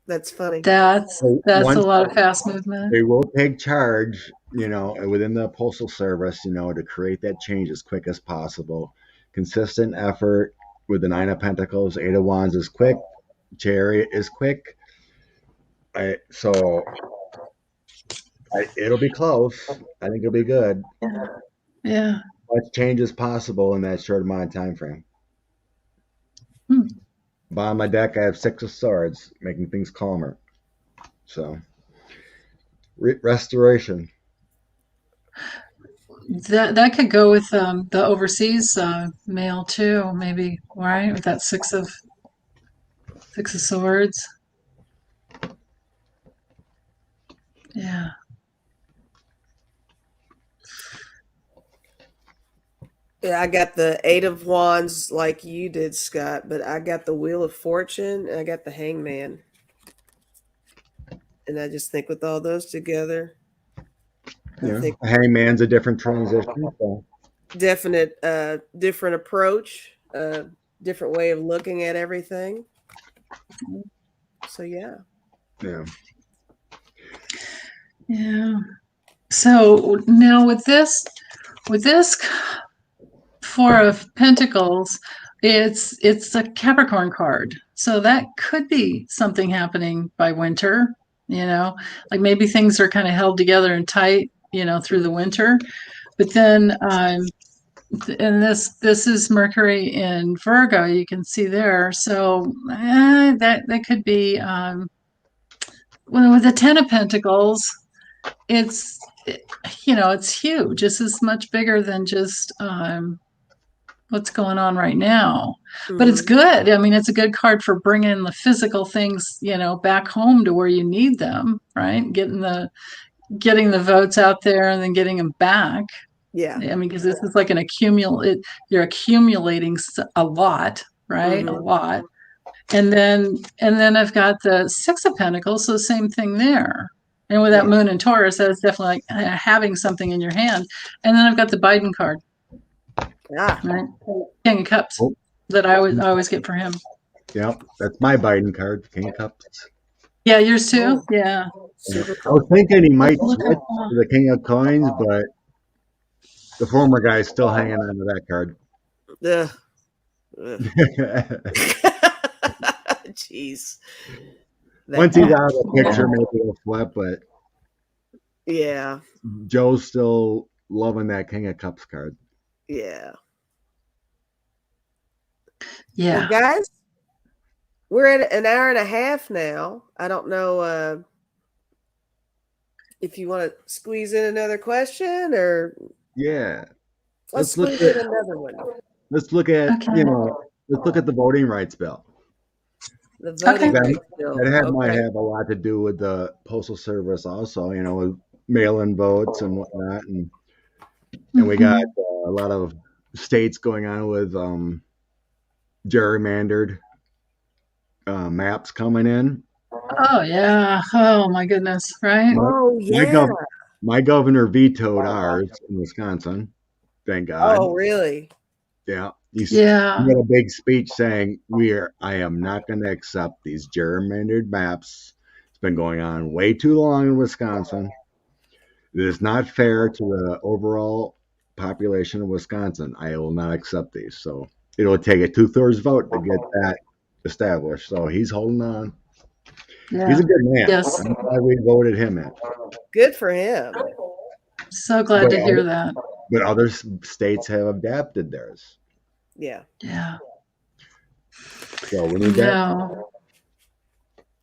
That's funny. That's a lot of fast movement. They will take charge, within the Postal Service, to create that change as quick as possible. Consistent effort with the 9 of Pentacles, 8 of Wands is quick. Chariot is quick. It'll be close. I think it'll be good. Yeah. Much change is possible in that short amount of time frame. Bottom of my deck, I have 6 of Swords, making things calmer. So, restoration. That could go with the overseas mail too, maybe, right? With that 6 of Swords. Yeah. Yeah, I got the 8 of Wands like you did, Scott, but I got the Wheel of Fortune and I got the Hangman. And I just think with all those together, I think Hangman's a different transition. So. definite, different approach, different way of looking at everything. So yeah. So now with this Four of Pentacles, it's a Capricorn card. So that could be something happening by winter, like maybe things are kind of held together and tight, through the winter. But then, and this is Mercury in Virgo, you can see there. So that could be, well, with the Ten of Pentacles, it's huge. It's as much bigger than just what's going on right now. But it's good. I mean, it's a good card for bringing the physical things, back home to where you need them, right? Getting the votes out there and then getting them back. Yeah. I mean, because this is like you're accumulating a lot, right? A lot. And then I've got the Six of Pentacles, so the same thing there. And with that moon in Taurus, that's definitely like having something in your hand. And then I've got the Biden card. Yeah. Right? King of Cups that I always get for him. Yep, that's my Biden card, King of Cups. Yeah, yours too? Yeah. I was thinking he might switch to the King of Coins, but the former guy's still hanging on to that card. Jeez. Once he's out of the picture, maybe it'll flip, but yeah, Joe's still loving that King of Cups card. Yeah. Yeah. Well, guys, we're at an hour and a half now. I don't know if you want to squeeze in another question or let's squeeze in another one. Let's look at let's look at the voting rights bill. The voting rights bill. That might have a lot to do with the Postal Service also, with mail-in votes and whatnot, and we got a lot of states going on with gerrymandered maps coming in. Oh yeah! Oh my goodness! Right? Oh yeah! My governor vetoed ours in Wisconsin. Thank God. Oh really? Yeah. He made a big speech saying, I am not going to accept these gerrymandered maps. It's been going on way too long in Wisconsin. It is not fair to the overall population of Wisconsin. I will not accept these. So it'll take a 2/3 vote to get that established. So he's holding on. Yeah. He's a good man. Yes. I'm glad we voted him in. Good for him. So glad to hear that. But other states have adapted theirs. Yeah. Yeah. So we need that.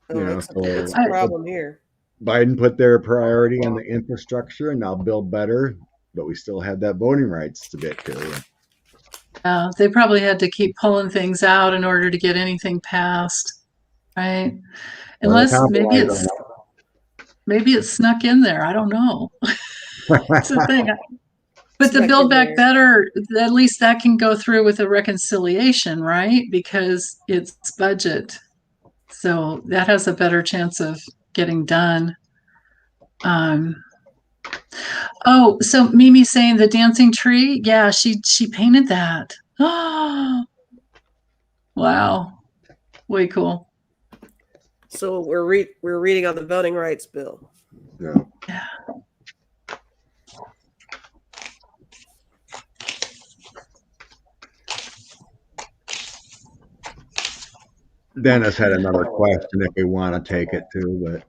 That's a problem here. Biden put their priority on the infrastructure and now build better, but we still have that voting rights to get to. They probably had to keep pulling things out in order to get anything passed, right? Unless maybe it's snuck in there. I don't know. That's the thing. But the Build Back Better, at least that can go through with a reconciliation, right? Because it's budget. So that has a better chance of getting done. So Mimi's saying the dancing tree. Yeah, she painted that. Oh, wow. Way cool. So we're reading on the voting rights bill. Yeah. Dennis had another question if we want to take it too, but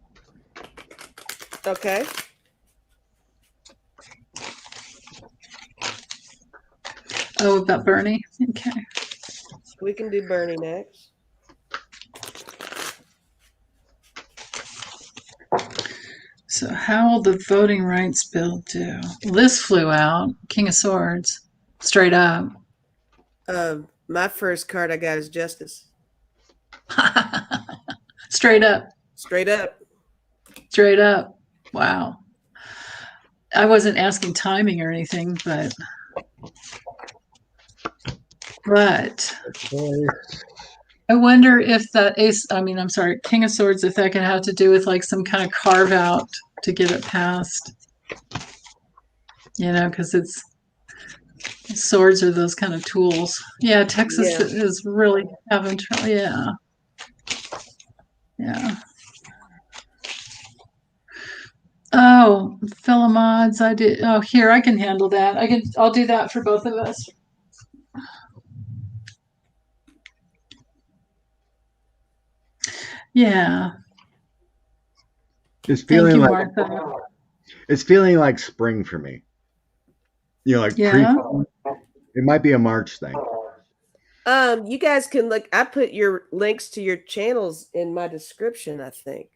okay. Oh, about Bernie. Okay. We can do Bernie next. So how will the voting rights bill do? This flew out. King of Swords. Straight up. My first card I got is Justice. Straight up. Straight up. Straight up. Wow. I wasn't asking timing or anything, but I wonder if that King of Swords, if that could have to do with like some kind of carve out to get it passed. Because swords are those kind of tools. Yeah, Texas is really having trouble. Yeah. Yeah. Oh, fellow mods, I did. Oh, here, I can handle that. I'll do that for both of us. Yeah. It's feeling like Martha. It's feeling like spring for me. Like it might be a March thing. You guys can look. I put your links to your channels in my description, I think.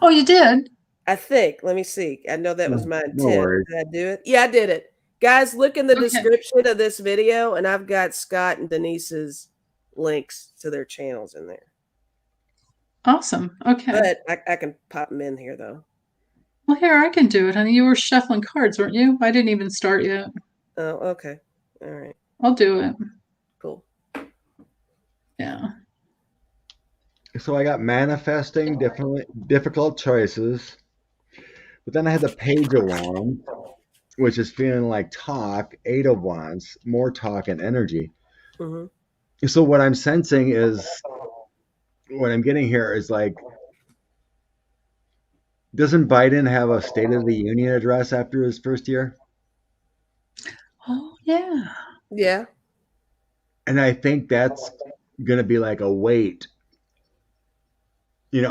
Oh, you did? I think. Let me see. I know that was my intent. No worries. Did I do it? Yeah, I did it. Guys, look in the description of this video, and I've got Scott and Denise's links to their channels in there. Awesome. Okay. But I can pop them in here, though. Well, here, I can do it, honey. You were shuffling cards, weren't you? I didn't even start yet. Oh, okay. All right. I'll do it. Cool. Yeah. So I got manifesting, difficult choices. But then I had the Page of Wands, which is feeling like talk, 8 of Wands, more talk and energy. Mm-hmm. So what I'm sensing is, what I'm getting here is like, doesn't Biden have a State of the Union address after his first year? Oh, yeah. Yeah. And I think that's going to be like a weight. They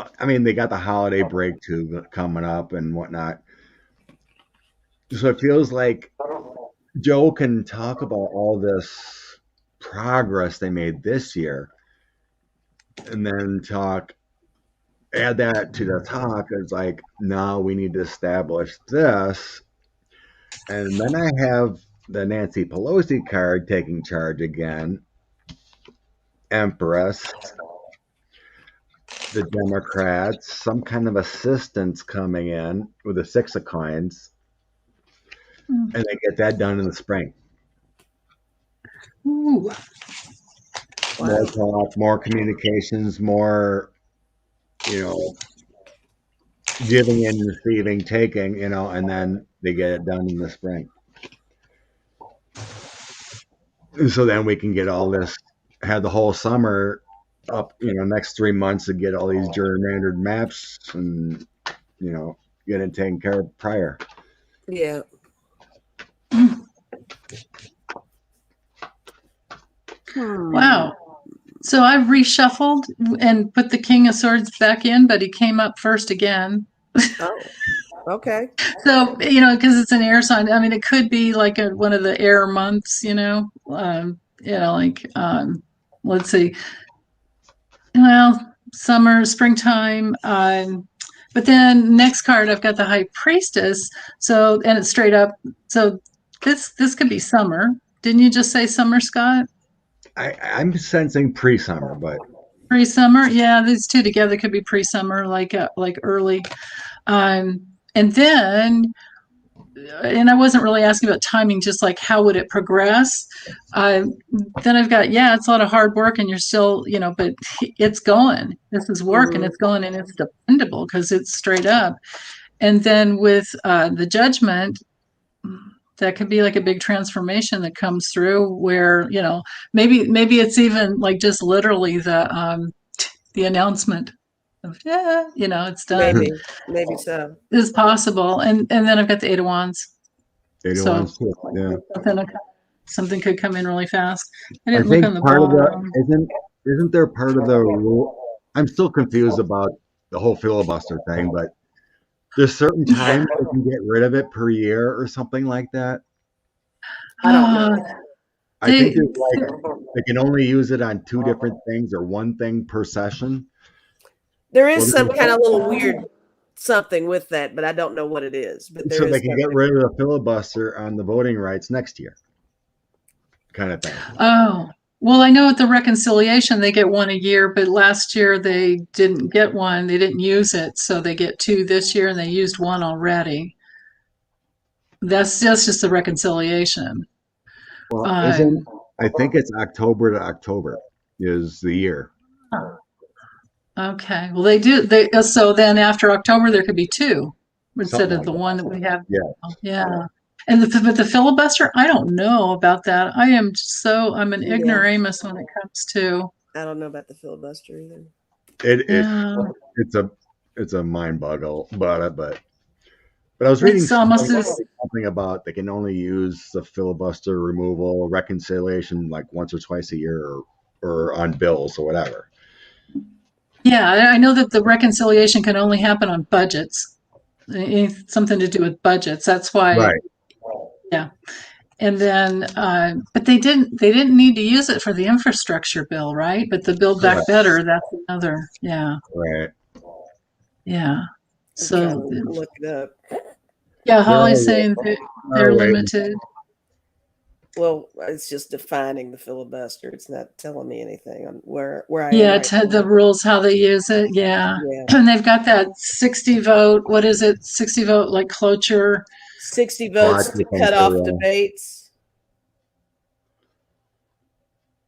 got the holiday break too coming up and whatnot. So it feels like Joe can talk about all this progress they made this year and then add that to the talk. It's like, now we need to establish this. And then I have the Nancy Pelosi card taking charge again. Empress. The Democrats, some kind of assistance coming in with the 6 of Coins. And they get that done in the spring. Ooh. More talk, more communications, more, giving and receiving, taking, and then they get it done in the spring. And so then we can get all this, have the whole summer up, next 3 months to get all these gerrymandered maps and, get it taken care of prior. Yeah. Wow. So I've reshuffled and put the King of Swords back in, but he came up first again. Oh, okay. So, because it's an air sign. It could be like one of the air months, let's see. Well, summer, springtime. But then next card, I've got the High Priestess. So, and it's straight up. So this could be summer. Didn't you just say summer, Scott? I'm sensing pre-summer, but pre-summer. Yeah, these two together could be pre-summer, like early. And then, and I wasn't really asking about timing, just like how would it progress? Then I've got, it's a lot of hard work and you're still, but it's going. This is work and it's going and it's dependable because it's straight up. And then with the Judgment, that could be like a big transformation that comes through where, maybe it's even like just literally the announcement of, it's done. Maybe so. Is possible. And then I've got the 8 of Wands. 8 of Wands too. Yeah. Something could come in really fast. I think look on the part bottom. of isn't there part of the rule? I'm still confused about the whole filibuster thing, but there's certain times you can get rid of it per year or something like that. I don't know. I think it's like they can only use it on 2 different things or 1 thing per session. There is some kind of little weird something with that, but I don't know what it is. But so they can get rid of the filibuster on the voting rights next year, kind of thing. Oh, well, I know at the reconciliation they get 1 a year, but last year they didn't get 1. They didn't use it, so they get 2 this year, and they used 1 already. That's just the reconciliation. Well, I think it's October to October. is the year. Oh, okay. Well, they do. So then after October there could be two instead Something of like the that. one that we have. Yeah. Now. Yeah. And but the filibuster, I don't know about that. I'm an Yeah. ignoramus when it comes to. I don't know about the filibuster either. It's a mind boggle about it, but I was reading It's almost something about they can only use the filibuster removal reconciliation like once or twice a year or on bills or whatever. Yeah, I know that the reconciliation can only happen on budgets. Something to do with budgets. That's why. Right. Yeah. And then, but they didn't need to use it for the infrastructure bill, right? But the Build Back Correct. Better, that's another. Yeah. Right. Yeah. I'm So, trying to look it up. yeah, Holly's saying they're wait. limited. Well, it's just defining the filibuster. It's not telling me anything on where I Yeah, am right the now. rules, how they use it. Yeah. Yeah. And they've got that 60 vote. What is it? 60 vote like cloture. 60 votes to cut off debates.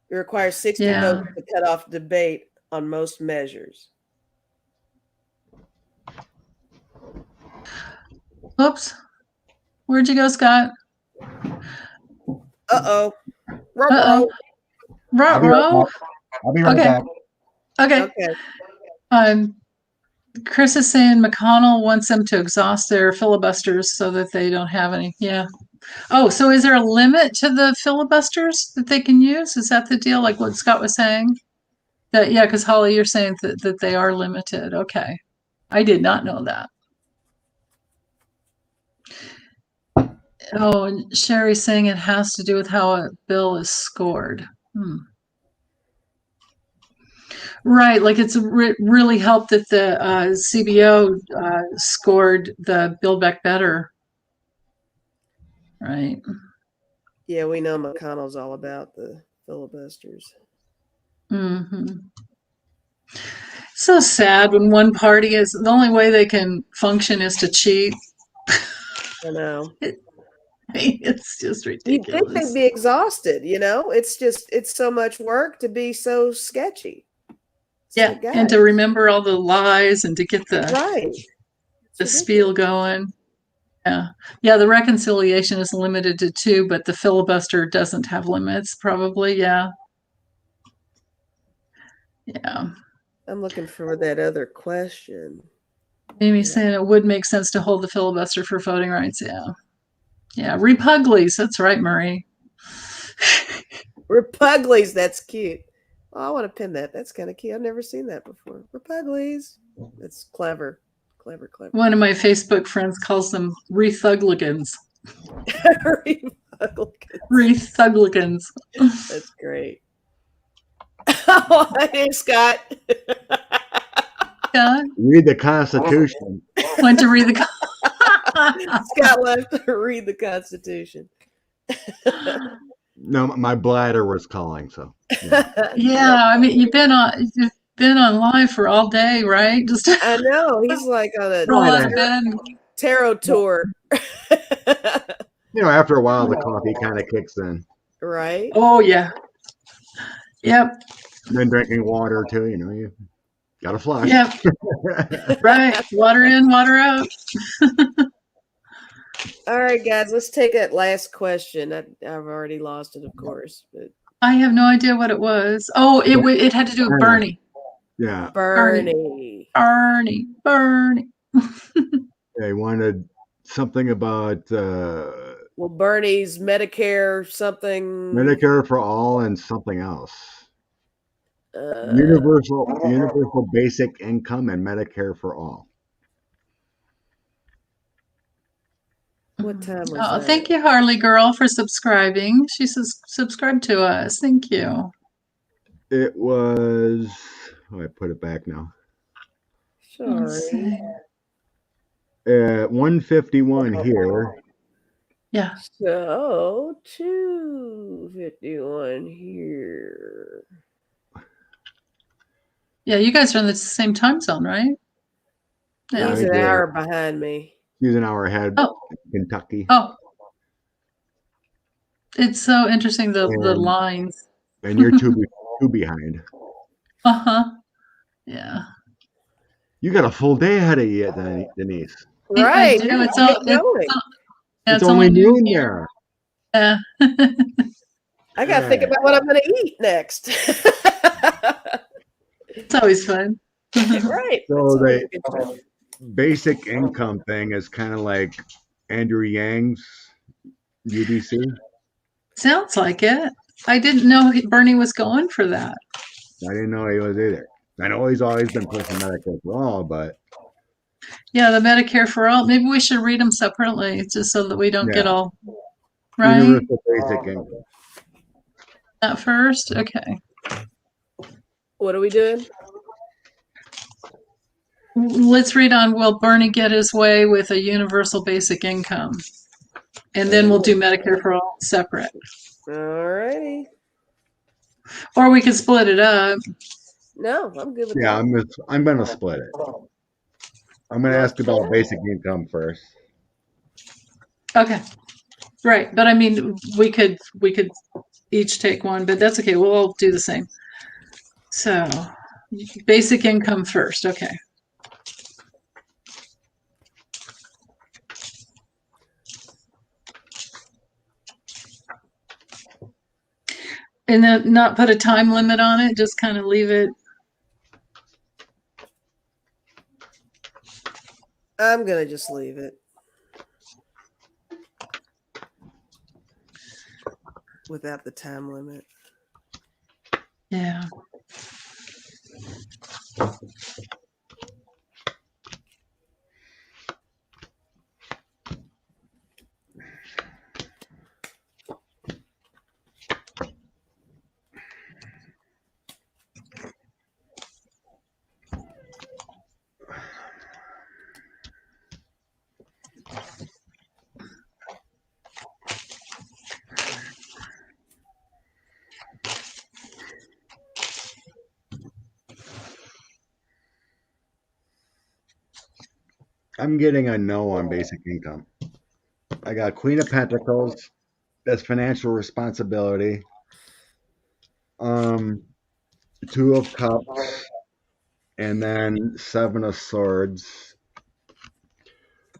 It requires 60 votes to cut off debate on most measures. Oops. Where'd you go, Scott? Uh-oh. Uh-oh. Ruh-roh. I'll be right back. Okay. Chris is saying McConnell wants them to exhaust their filibusters so that they don't have any. Yeah. Oh, so is there a limit to the filibusters that they can use? Is that the deal? Like what Scott was saying? Because Holly, you're saying that they are limited. Okay. I did not know that. Oh, and Sherry's saying it has to do with how a bill is scored. Right, like it's really helped that the CBO scored the Build Back Better. Right. Yeah, we know McConnell's all about the filibusters. Mm-hmm. So sad when one party is the only way they can function is to cheat. I know. It's just ridiculous. You'd think they'd be exhausted, you know? It's so much work to be so sketchy. Yeah, and to remember all the lies and to get the spiel going. Yeah, the reconciliation is limited to 2, but the filibuster doesn't have limits, probably. Yeah. I'm looking for that other question. Amy's saying it would make sense to hold the filibuster for voting rights. Yeah, Repuglies. That's right, Marie. Repuglies. That's cute. Oh, I want to pin that. That's kind of cute. I've never seen that before. Repuglies. That's clever. Clever. One of my Facebook friends calls them Rethugligans. Rethugligans. That's great. Oh, hey, Scott. Scott? Read the Constitution. Went to read the Scott left to read the Constitution. No, my bladder was calling, so. Yeah, I mean, you've been on live for all day, right? Just I know. He's like on a tarot tour. After a while, the coffee kind of kicks in. Right. Oh, yeah. Yep. And then drinking water, too, you got to flush. Yep. Right. Water in, water out. All right, guys, let's take that last question. I've already lost it, of course. But I have no idea what it was. Oh, it had to do with Bernie. Yeah. Bernie. They wanted something about Bernie's Medicare something. Medicare for all and something else. Universal basic income and Medicare for all. What time was that? Thank you, Harley Girl, for subscribing. She subscribed to us. Thank you. It was. I put it back now. Sorry. 151 here. Yeah. So 251 here. Yeah, you guys are in the same time zone, right? Yeah. He's an hour behind me. He's an hour ahead. Oh. Kentucky. Oh. It's so interesting, the lines. And you're two 2 behind. Yeah. You got a full day ahead of you, Denise. Right. I do. It's all. It's only noon there. Yeah. I got to think about what I'm going to eat next. It's always fun. Right. So the basic income thing is kind of like Andrew Yang's UBC. Sounds like it. I didn't know Bernie was going for that. I didn't know he was either. I know he's always been pushing Medicare for all, but Yeah, the Medicare for all. Maybe we should read them separately, just so that we don't get all right. Universal basic income. That first, okay. What are we doing? Let's read on. Will Bernie get his way with a universal basic income? And then we'll do Medicare for all separate. All righty. Or we could split it up. No, I'm good with that. Yeah, I'm gonna split it. I'm gonna ask about basic income first. Okay. Right. But I mean, we could each take one, but that's okay. We'll all do the same. So basic income first. Okay. And then not put a time limit on it, just kind of leave it. I'm going to just leave it. Without the time limit. Yeah. I'm getting a no on basic income. I got Queen of Pentacles. That's financial responsibility. 2 of Cups, and then 7 of Swords.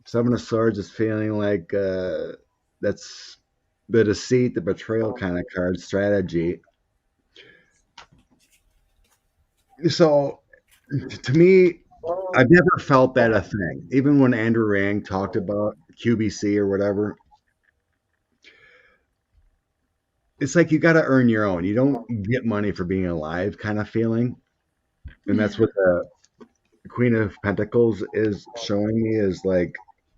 7 of Swords is feeling like that's the deceit, the betrayal kind of card strategy. So, to me, I've never felt that a thing. Even when Andrew Yang talked about QBC or whatever, it's like you got to earn your own. You don't get money for being alive kind of feeling. And that's what the Queen of Pentacles is showing me, is like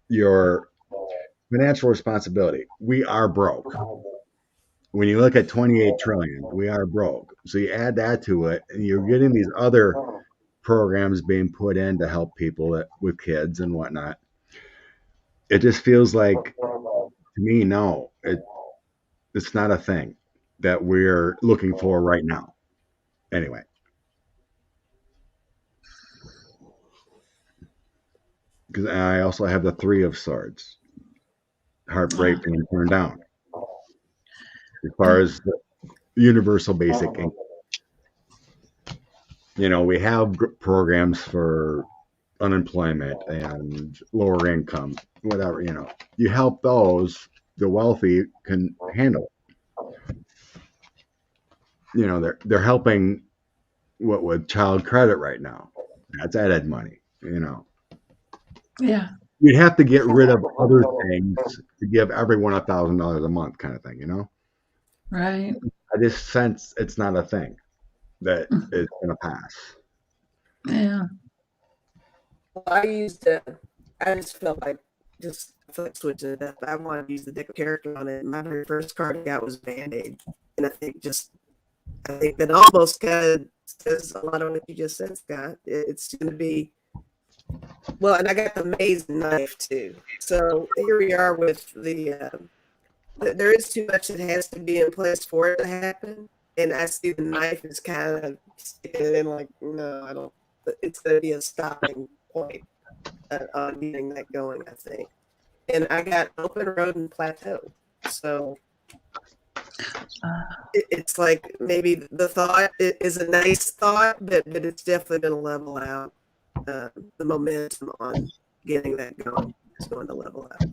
your financial responsibility. We are broke. When you look at 28 trillion, we are broke. So you add that to it, and you're getting these other programs being put in to help people with kids and whatnot. It just feels like, to me, no, it's not a thing that we're looking for right now. Anyway. Because I also have the 3 of Swords. Heartbreak being turned down. As far as the universal basic income. You know, we have programs for unemployment and lower income, whatever, you know. You help those, the wealthy can handle it. You know, they're helping what with child credit right now. That's added money, you know. Yeah. You'd have to get rid of other things to give everyone $1,000 a month kind of thing, you know? Right. I just sense it's not a thing that is going to pass. Yeah. I just felt like just switching it up. I wanted to use the deck of character on it. My very first card I got was Band-Aid. And I think that almost kind of says a lot of what you just said, Scott. It's going to be, well, and I got the maze knife too. So here we are with there is too much that has to be in place for it to happen. And I see the knife is kind of sticking it in like, no, I don't. It's going to be a stopping point on getting that going, I think. And I got open road and plateau. So It's like maybe the thought is a nice thought, but it's definitely going to level out. The momentum on getting that going is going to level out.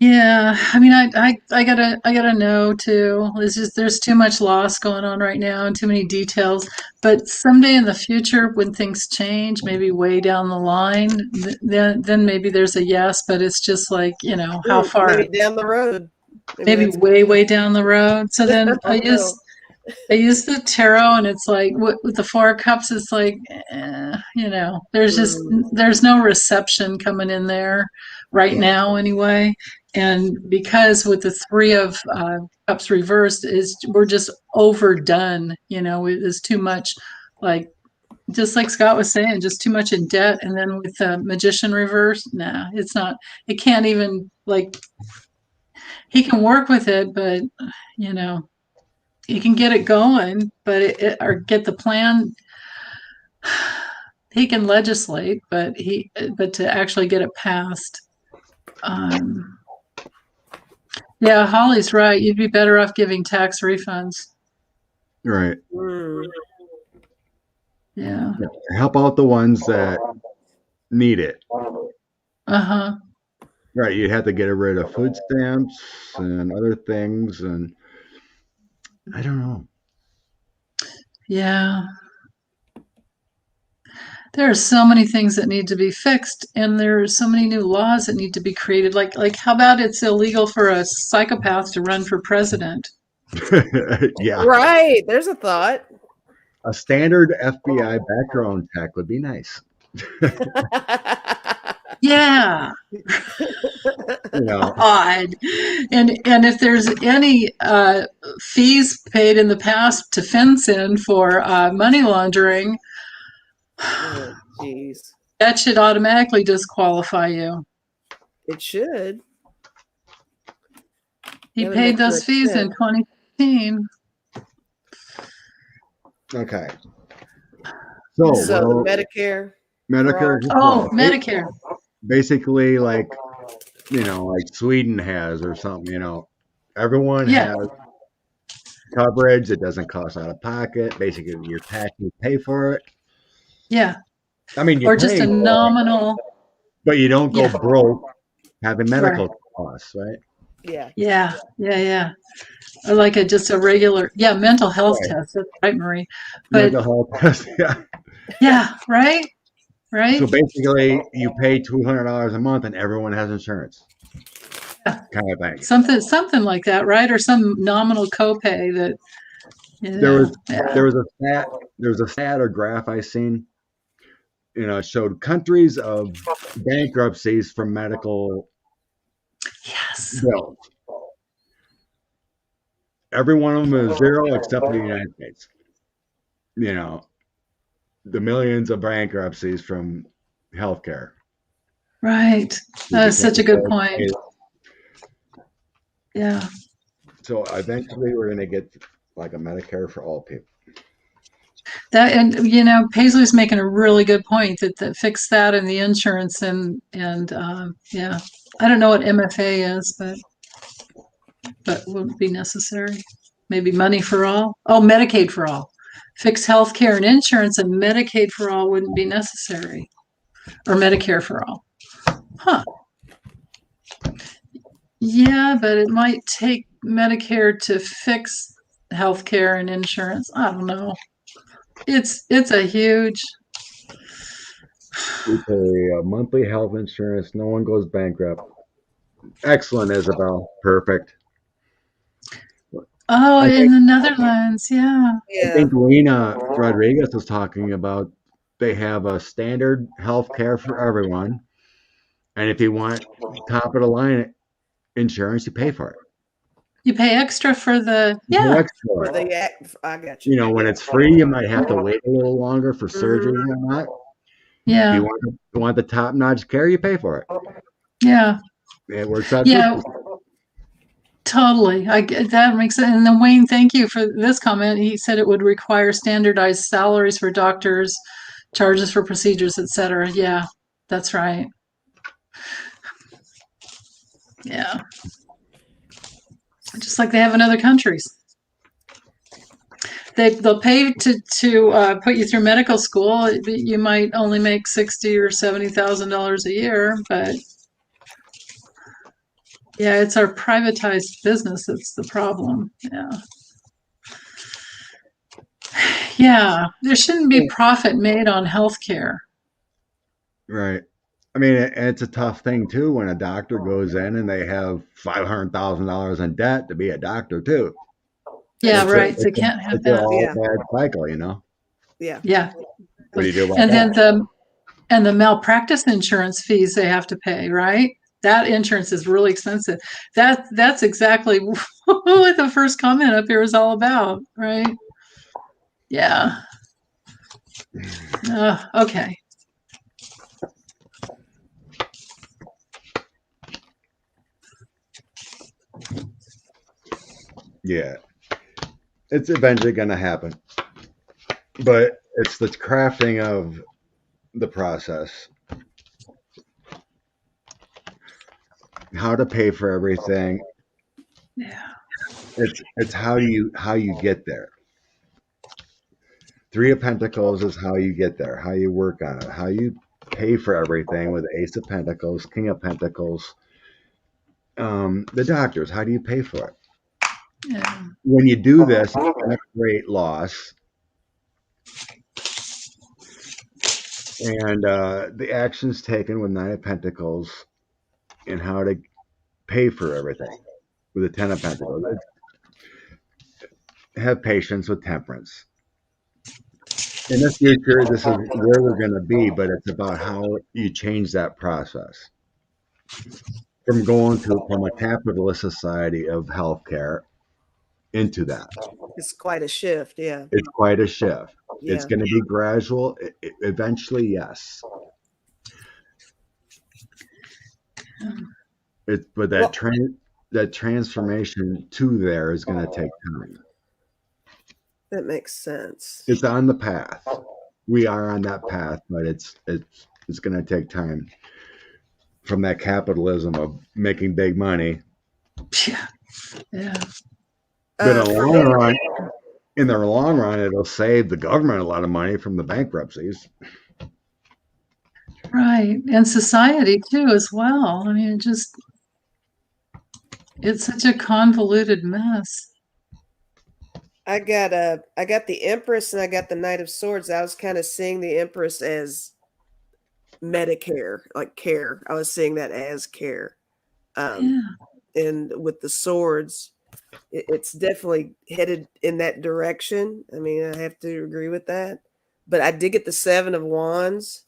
Yeah, I mean, I gotta know too. It's just there's too much loss going on right now and too many details. But someday in the future, when things change, maybe way down the line, then maybe there's a yes. But it's just like, how far? Maybe down the road. Maybe way down the road. So then I use the tarot, and it's like with the Four of Cups, it's like, there's no reception coming in there right now anyway. And because with the Three of Cups reversed, we're just overdone. It is too much, just like Scott was saying, just too much in debt. And then with the Magician reversed, nah, it's not. It can't even he can work with it, but he can get it going, but or get the plan. He can legislate, but to actually get it passed. Yeah, Holly's right. You'd be better off giving tax refunds. Right. Yeah. Help out the ones that need it. Uh-huh. Right. You have to get rid of food stamps and other things, and I don't know. Yeah. There are so many things that need to be fixed, and there are so many new laws that need to be created. Like how about it's illegal for a psychopath to run for president? Yeah. Right. There's a thought. A standard FBI background check would be nice. Yeah. Odd. And if there's any fees paid in the past to FinCEN for money laundering, oh, geez. That should automatically disqualify you. It should. He paid those fees in 2015. Okay. So Medicare. Medicare. Basically, like Sweden has or something. Everyone has coverage that doesn't cost out of pocket. Basically, your taxes pay for it. Yeah. I mean, or just a nominal. But you don't go broke having medical costs, right? Yeah. Or like just a regular, mental health test. That's right, Marie. But, mental health test, yeah. Yeah, right? So basically, you pay $200 a month, and everyone has insurance. Yeah. Kind of thing. Something like that, right? Or some nominal copay that. There was a stat or graph I seen. It showed countries of bankruptcies from medical bills. Every one of them is zero except for the United States. The millions of bankruptcies from healthcare. Right. That's such a good point. Yeah. So eventually we're going to get like a Medicare for all people. That, and Paisley's making a really good point that fix that and the insurance and I don't know what MFA is, but would be necessary. Maybe money for all. Oh, Medicaid for all. Fix health care and insurance, and Medicaid for all wouldn't be necessary, or Medicare for all. Huh. Yeah, but it might take Medicare to fix health care and insurance. I don't know. It's a huge. We pay a monthly health insurance. No one goes bankrupt. Excellent, Isabel. Perfect. Oh, in the Netherlands, yeah. I think Lena Rodriguez was talking about they have a standard health care for everyone. And if you want top of the line insurance, you pay for it. You pay extra for the I got you. When it's free, you might have to wait a little longer for surgery or not. Yeah. If you want the top-notch care, you pay for it. Yeah. It works out. Yeah. Totally. That makes sense. And then Wayne, thank you for this comment. He said it would require standardized salaries for doctors, charges for procedures, etc. Yeah, that's right. Yeah. Just like they have in other countries. They'll pay to put you through medical school. You might only make $60,000 or $70,000 a year, but yeah, it's our privatized business that's the problem. Yeah. Yeah, there shouldn't be profit made on healthcare. Right. I mean, it's a tough thing too when a doctor goes in and they have $500,000 in debt to be a doctor too. Yeah, That's right. true. They can't have It's an that. all Yeah. bad cycle, you know. Yeah. Yeah. What do you do about And that? then the malpractice insurance fees they have to pay, right? That insurance is really expensive. That's exactly what the first comment up here is all about, right? Yeah. Okay. Yeah, it's eventually going to happen, but it's the crafting of the process, how to pay for everything. Yeah. It's how you get there. Three of Pentacles is how you get there, how you work on it, how you pay for everything with Ace of Pentacles, King of Pentacles. The doctors, how do you pay for it? Yeah. When you do this, it's going to create loss. And the actions taken with Nine of Pentacles and how to pay for everything with the Ten of Pentacles. Have patience with temperance. In the future, this is where we're going to be, but it's about how you change that process from from a capitalist society of healthcare into that. It's quite a shift. Yeah. It's quite a shift. Yeah. It's going to be gradual. Eventually, yes. But that transformation to there is going to take time. That makes sense. It's on the path. We are on that path, but it's going to take time from that capitalism of making big money. Yeah. Yeah. But in the long run, it'll save the government a lot of money from the bankruptcies. Right. And society too, as well. I mean, it's such a convoluted mess. I got the Empress and I got the Knight of Swords. I was kind of seeing the Empress as Medicare, like care. I was seeing that as care. Yeah. And with the swords, it's definitely headed in that direction. I mean, I have to agree with that. But I did get the Seven of Wands.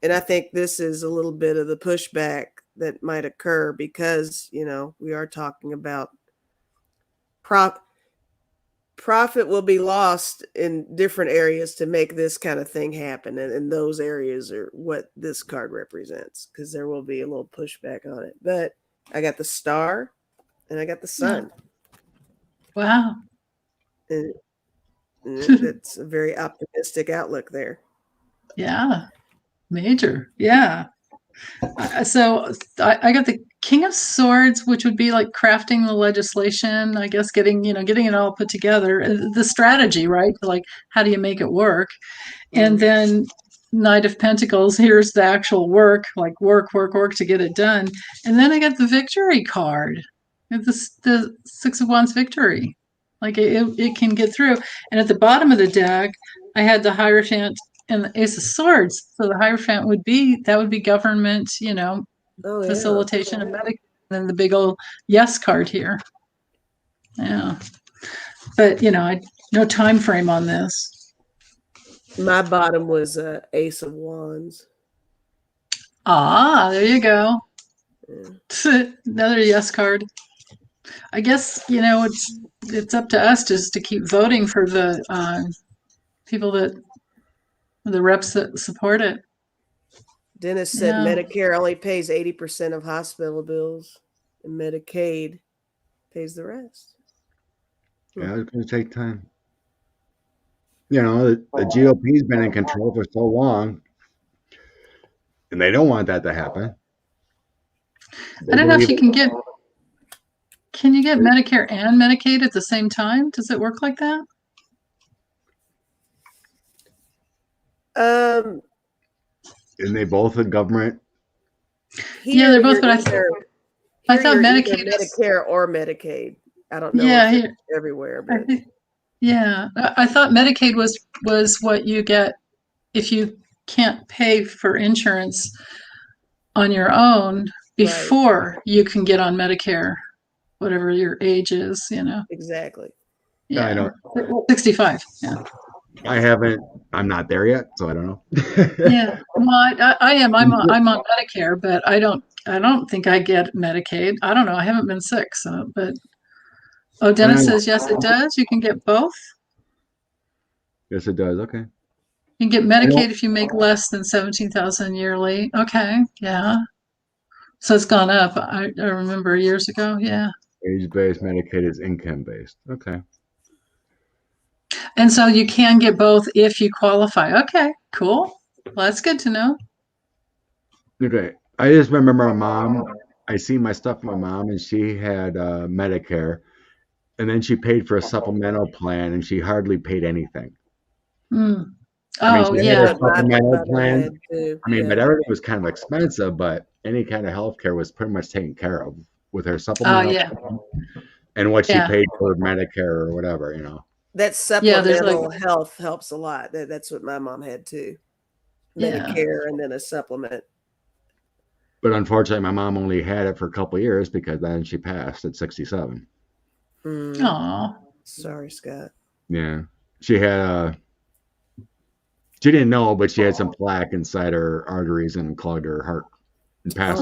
And I think this is a little bit of the pushback that might occur because, you know, we are talking about profit will be lost in different areas to make this kind of thing happen. And those areas are what this card represents because there will be a little pushback on it. But I got the Star and I got the Sun. Wow. And that's a very optimistic outlook there. Yeah. Major. Yeah. So I got the King of Swords, which would be like crafting the legislation, I guess, getting it all put together, the strategy, right? Like, how do you make it work? And then Knight of Pentacles, here's the actual work, like work to get it done. And then I got the Victory card, the Six of Wands Victory. Like it can get through. And at the bottom of the deck, I had the Hierophant and the Ace of Swords. So the Hierophant would be government, facilitation and medical. And then the big old yes card here. Yeah. But no time frame on this. My bottom was Ace of Wands. Ah, there you go. Yeah. Another yes card. I guess it's up to us just to keep voting for the people the reps that support it. Dennis said Medicare only pays 80% of hospital bills, and Medicaid pays the rest. Yeah, it's going to take time. The GOP's been in control for so long, and they don't want that to happen. I don't know if you can get Medicare and Medicaid at the same time? Does it work like that? And they both a government. Yeah, they're both, but I thought Medicaid Medicaid is Medicare or Medicaid. I don't know yeah, if it's everywhere, but I thought Medicaid was what you get if you can't pay for insurance on your own before you can get on Medicare, whatever your age is, exactly. Yeah, I don't. 65. Yeah. I'm not there yet, so I don't know. Yeah. Well, I am. I'm on Medicare, but I don't think I get Medicaid. I don't know. I haven't been sick, so but Dennis says yes, it does. You can get both. Yes, it does. Okay. You can get Medicaid if you make less than 17,000 yearly. Okay. Yeah. So it's gone up. I remember years ago. Yeah. Age-based Medicaid is income-based. Okay. And so you can get both if you qualify. Okay. Cool. Well, that's good to know. Okay. I just remember my mom. I see my stuff with my mom, and she had Medicare, and then she paid for a supplemental plan, and she hardly paid anything. Mm. I mean, she had a Yeah. supplemental plan. I mean, Yeah. but everything was kind of expensive, but any kind of health care was pretty much taken care of with her supplemental plan and what she paid for Medicare or whatever, That supplemental health helps a lot. That's what my mom had too. Medicare and then a supplement. But unfortunately, my mom only had it for a couple of years because then she passed at 67. Oh, sorry, Scott. Yeah, she had she didn't know, but she had some plaque inside her arteries and clogged her heart and passed.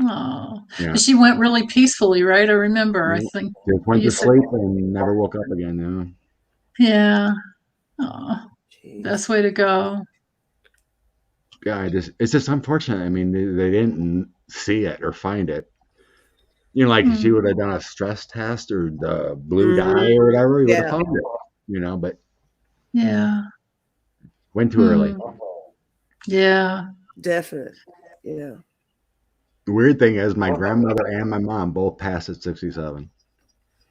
Oh, yeah. She went really peacefully, right? I remember. I think just went to sleep and never woke up again. Yeah. Oh, best way to go. Yeah, it's just unfortunate. I mean, they didn't see it or find it. Like if she would have done a stress test or the blue dye or whatever, you would have found it. But went too early. Yeah, definitely. Yeah. The weird thing is, my grandmother and my mom both passed at 67.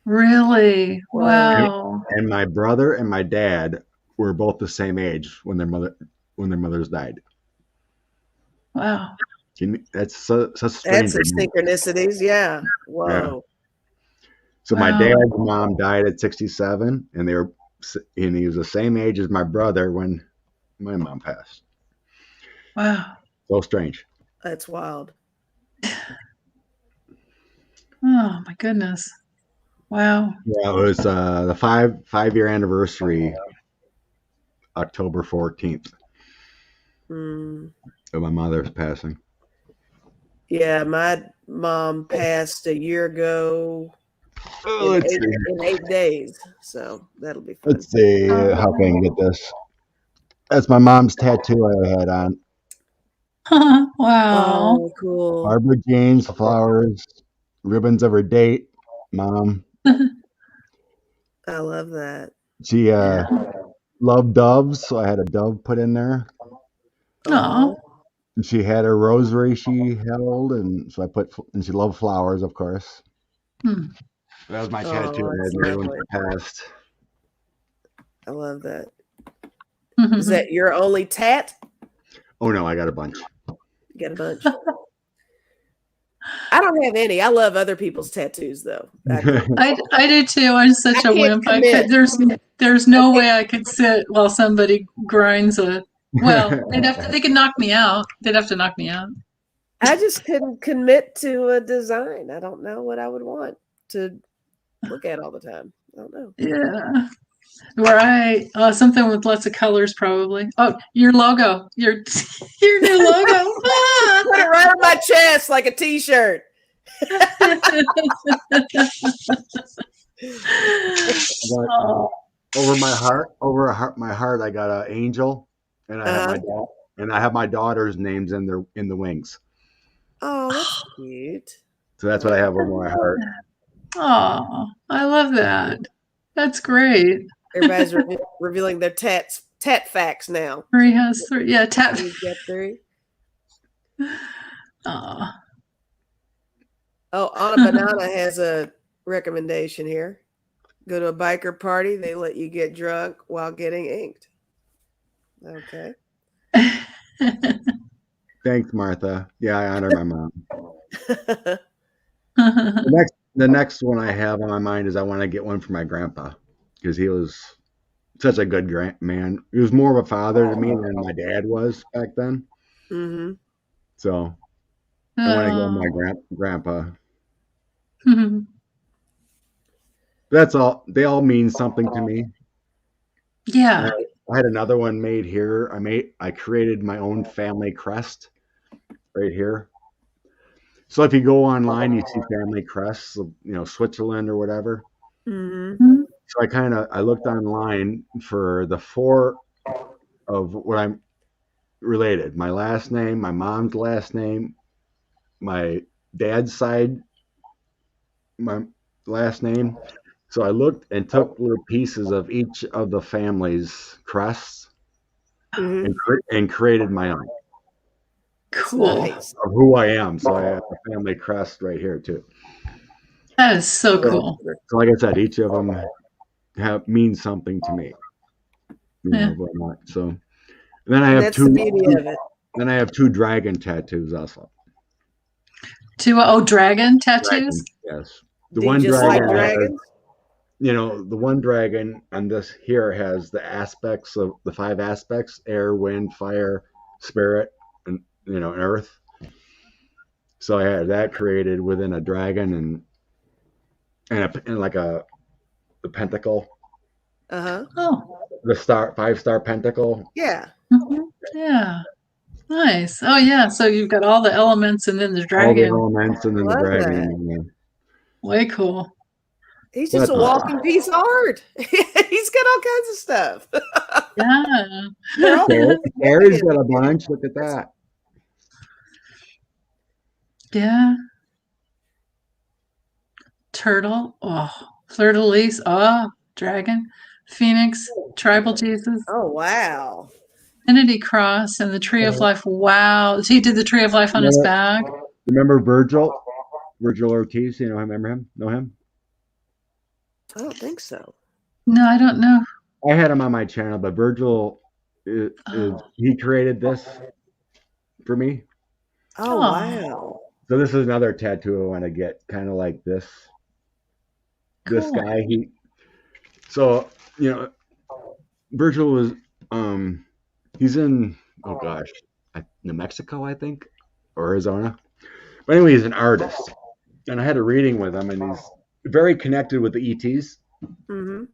Really? Wow. And my brother and my dad were both the same age when their mothers died. Wow. That's such strange. That's the synchronicities. Yeah. Whoa. Yeah. So my dad's mom died at 67, and he was the same age as my brother when my mom passed. Wow. So strange. That's wild. Oh my goodness. Wow. Yeah, it was the five-year anniversary, October 14th. Of my mother's passing. Yeah, my mom passed a year ago in 8 days. So that'll be fun. Let's see how can I get this. That's my mom's tattoo I had on. Wow. Oh, cool. Barbara Jeans, flowers, ribbons of her date, mom. I love that. She loved doves, so I had a dove put in there. Oh. And she had a rosary she held, and so and she loved flowers, of course. That was my tattoo I had made when she passed. I love that. Is that your only tat? Oh no, I got a bunch. You got a bunch. I don't have any. I love other people's tattoos, though. I do too. I'm such a wimp. There's no way I could sit while somebody grinds a. Well, they could knock me out. They'd have to knock me out. I just couldn't commit to a design. I don't know what I would want to look at all the time. I don't know. Yeah. Right. Something with lots of colors, probably. Oh, your logo. Your new logo. Put it right on my chest like a T-shirt. Over my heart, I got an angel, and I have my daughter's names in the wings. Oh, that's cute. So that's what I have over my heart. Oh, I love that. That's great. Everybody's revealing their tat facts now. Marie has 3. Yeah, tat. You got 3. Aw. Oh, Anna Banana has a recommendation here. Go to a biker party. They let you get drunk while getting inked. Okay. Thanks, Martha. Yeah, I honor my mom. The next one I have on my mind is I want to get one for my grandpa because he was such a good man. He was more of a father to me than my dad was back then. Mm-hmm. So I want to get my grandpa. That's all. They all mean something to me. Yeah. I had another one made here. I created my own family crest right here. So if you go online, you see family crests, Switzerland or whatever. Mm-hmm. So I looked online for the 4 of what I'm related. My last name, my mom's last name, my dad's side, my last name. So I looked and took little pieces of each of the family's crests and created my own. Cool. Nice. Of who I am. So I have a family crest right here too. That is so cool. So like I said, each of them means something to me. So and then I have That's two. the beauty of it. Then I have 2 dragon tattoos also. 2 dragon tattoos? Yes. Do you just like dragons? The one dragon on this here has the aspects of the 5 aspects: air, wind, fire, spirit, and earth. So I had that created within a dragon and like the pentacle. Oh. The 5-star pentacle. Yeah. Mm-hmm. Yeah. Nice. Oh yeah. So you've got all the elements and then the dragon. All the elements and then the dragon. Way cool. He's just a walking piece of art. He's got all kinds of stuff. Yeah. Gary's got a bunch. Look at that. Yeah. Turtle. Oh, fleur-de-lis. Oh, dragon. Phoenix. Tribal Jesus. Oh, wow. Infinity cross and the tree of life. Wow. He did the tree of life on his back. Remember Virgil Ortiz? Remember him? Know him? I don't think so. No, I don't know. I had him on my channel, but Virgil he created this for me. Oh, wow. So this is another tattoo I want to get, kind of like this. Cool. This guy, Virgil was he's in New Mexico, I think, or Arizona. But anyway, he's an artist, and I had a reading with him, and he's very connected with the ETs. Mm-hmm.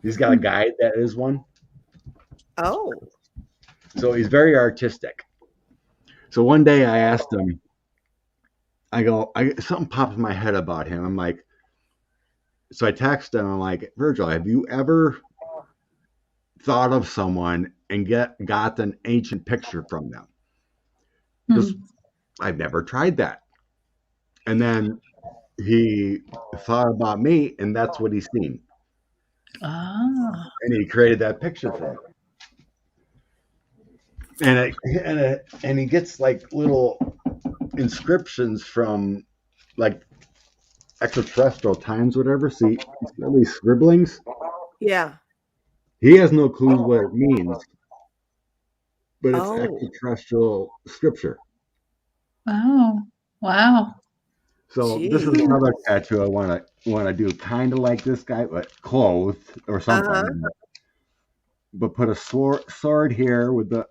He's got a guide that is one. Oh. So he's very artistic. So one day I asked him, something popped in my head about him. I'm like, so I texted him, I'm like, Virgil, have you ever thought of someone and got an ancient picture from them? Because I've never tried that. And then he thought about me, and that's what he's seen. And he created that picture for me. And he gets like little inscriptions from like extraterrestrial times, whatever. See all these scribblings. Yeah. He has no clue what it means, but it's extraterrestrial scripture. Oh, wow. So this is another tattoo I want to do, kind of like this guy, but clothed or something. But put a sword here with a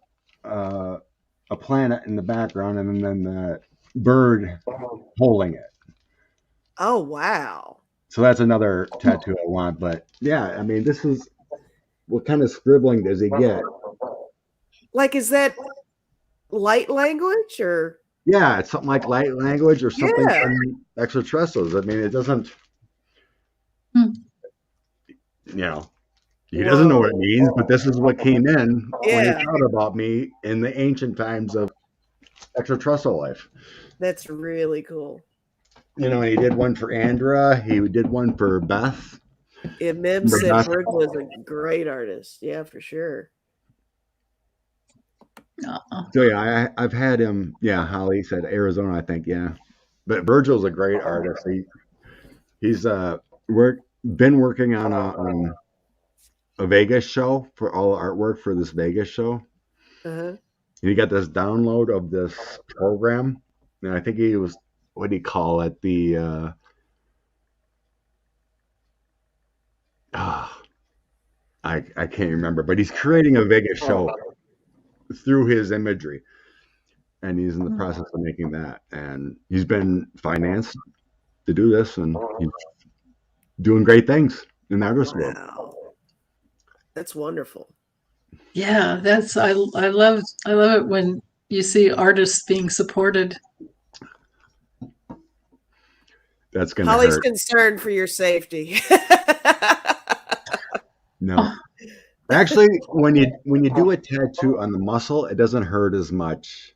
planet in the background, and then the bird holding it. Oh, wow. So that's another tattoo I want. But yeah, I mean, this is, what kind of scribbling does he get? Like, is that light language or? Yeah, it's something like light language or something from extraterrestrials. I mean, it doesn't, he doesn't know what it means, but this is what came in when he thought about me in the ancient times of extraterrestrial life. That's really cool. He did one for Andra. He did one for Beth. Yeah, Mim said Virgil is a great artist. Yeah, for sure. Oh. So yeah, I've had him. Yeah, Holly said Arizona, I think. Yeah, but Virgil's a great artist. He's been working on a Vegas show for all the artwork for this Vegas show. Uh-huh. And he got this download of this program, and I think he was, what do you call it? I can't remember, but he's creating a Vegas show through his imagery, and he's in the process of making that. And he's been financed to do this, and he's doing great things in the artist world. Wow. That's wonderful. Yeah, I love it when you see artists being supported. That's gonna Holly's hurt. concerned for your safety. No, actually, when you do a tattoo on the muscle, it doesn't hurt as much.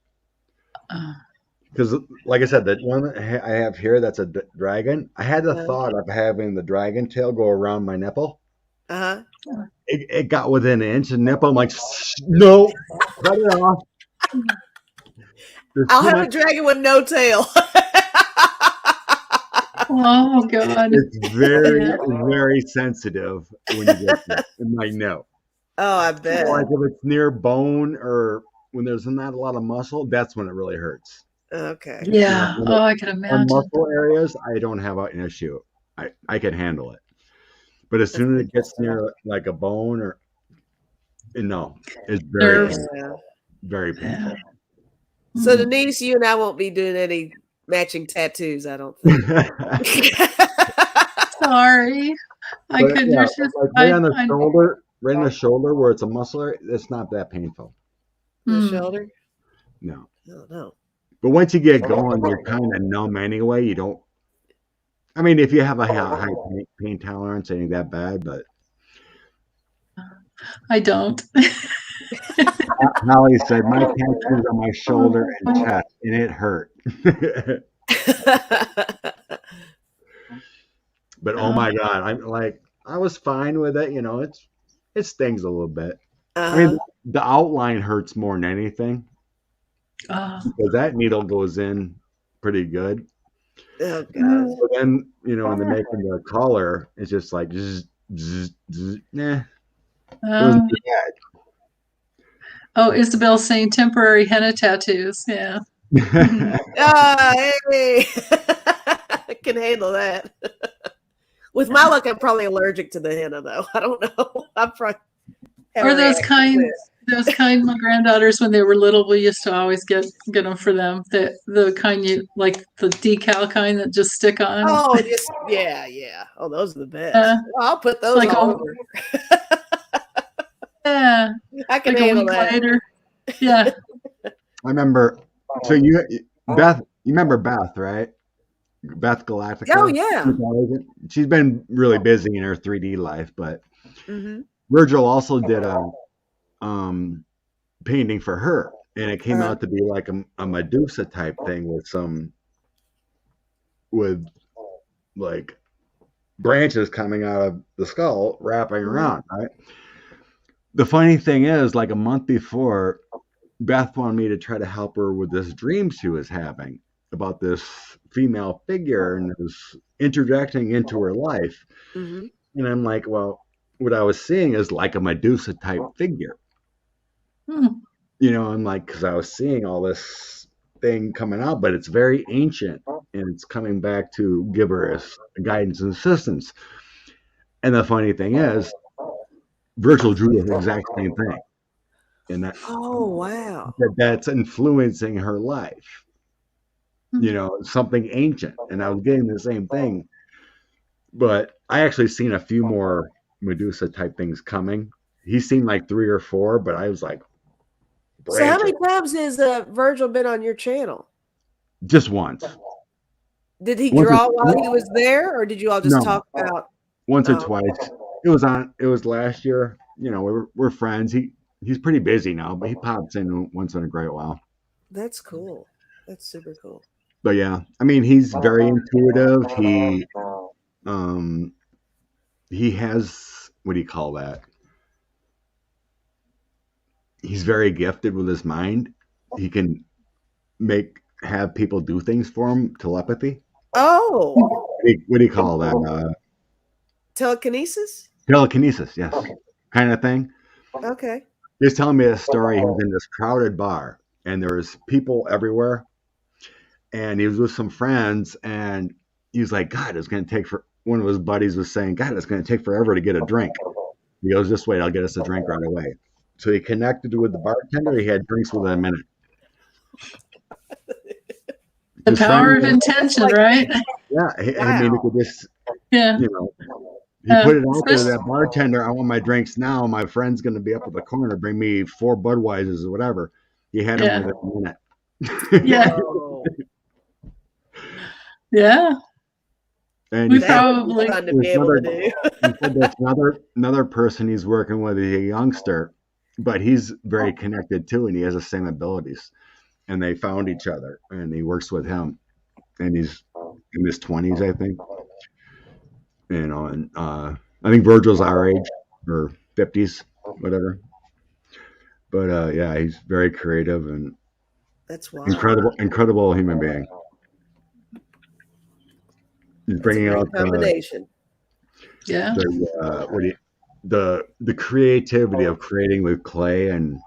Because, like I said, that one I have here, that's a dragon. I had the thought of having the dragon tail go around my nipple. Uh-huh. It got within an inch of nipple. I'm like, no, cut it off. I'll have a dragon with no tail. Oh God! It's very, very sensitive when you get there. I'm like, no. Oh, I bet. Like if it's near bone or when there's not a lot of muscle, that's when it really hurts. Okay. Yeah. You know, Oh, I can on imagine. muscle areas, I don't have an issue. I can handle it. But as soon as it gets near like a bone or no, it's very Nerves. painful. Very painful. So Denise, you and I won't be doing any matching tattoos, I don't think. Sorry, I But, could. yeah, There's just like right on the shoulder, right in the shoulder where it's a muscle area, it's not that painful. The shoulder? No. No. But once you get going, you're kind of numb anyway. You don't. I mean, if you have a high pain tolerance, it ain't that bad, but I don't. Holly said my tattoo's on my shoulder and chest, and it hurt. But oh my God, I was fine with it. You know, it stings a little bit. I mean, the outline hurts more than anything because that needle goes in pretty good. Oh God. So then, you know, when they're making the color, it's just like, nah. Oh, Isabel's saying temporary henna tattoos. Yeah. Hey. I can handle that. With my luck, I'm probably allergic to the henna, though. I don't know. I'm probably Or those kind my granddaughters when they were little, we used to always get them for them. The kind you like, the decal kind that just stick on. Oh, yeah. Oh, those are the best. Well, I'll put those like all over. Yeah, I can like handle a week that. later. Yeah. I remember. So Beth, you remember Beth, right? Beth Galactica. Oh yeah. She's been really busy in her 3D life, but Virgil also did a painting for her, and it came out to be like a Medusa type thing with like branches coming out of the skull wrapping around, right? The funny thing is, like a month before, Beth wanted me to try to help her with this dream she was having about this female figure and it was interjecting into her life. And I'm like, well, what I was seeing is like a Medusa type figure. You know, I'm like, because I was seeing all this thing coming out, but it's very ancient and it's coming back to give her guidance and assistance. And the funny thing is, Virgil drew the exact same thing. And that's influencing her life. You know, something ancient. And I was getting the same thing. But I actually seen a few more Medusa type things coming. He's seen like 3 or 4, but I was like, so how many times has Virgil been on your channel? Just once. Did he draw while he was there, or did you all just talk about once or twice? It was last year. You know, we're friends. He's pretty busy now, but he pops in once in a great while. That's cool. That's super cool. But yeah, I mean, he's very intuitive. He has, what do you call that? he's very gifted with his mind. He can have people do things for him, telepathy. Oh, What do you call that? telekinesis. Telekinesis, yes, kind of thing. Okay. He was telling me a story. He was in this crowded bar, and there was people everywhere. And he was with some friends, and he was like, "God, it's going to take for." One of his buddies was saying, "God, it's going to take forever to get a drink." He goes, "Just wait, I'll get us a drink right away." So he connected with the bartender. He had drinks within a minute. The power of intention, right? Yeah, I mean, it could just, Yeah. you know, he put it out there to that bartender. I want my drinks now. My friend's going to be up at the corner. Bring me 4 Budweisers or whatever. He had them within a minute. Yeah. Yeah. And we probably fun to be able to do. He said there's another person he's working with. He's a youngster, but he's very connected too, and he has the same abilities. And they found each other, and he works with him, and he's in his 20s, I think. You know, and I think Virgil's our age, or 50s, whatever. But yeah, he's very creative and that's wild. incredible human being. He's bringing out combination. The creativity of creating with clay, and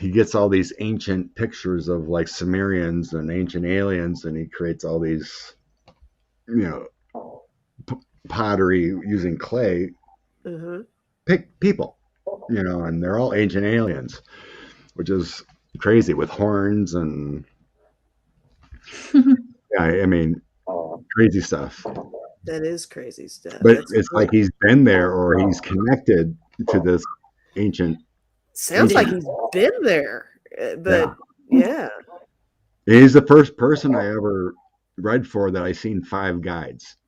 he gets all these ancient pictures of like Sumerians and ancient aliens, and he creates all these, you know, pottery using clay. People, you know, and they're all ancient aliens, which is crazy, with horns and yeah, I mean, crazy stuff. That is crazy stuff. But it's cool. Like he's been there, or he's connected to this ancient. Sounds like he's been there, but yeah. He's the first person I ever read for that I seen 5 guides.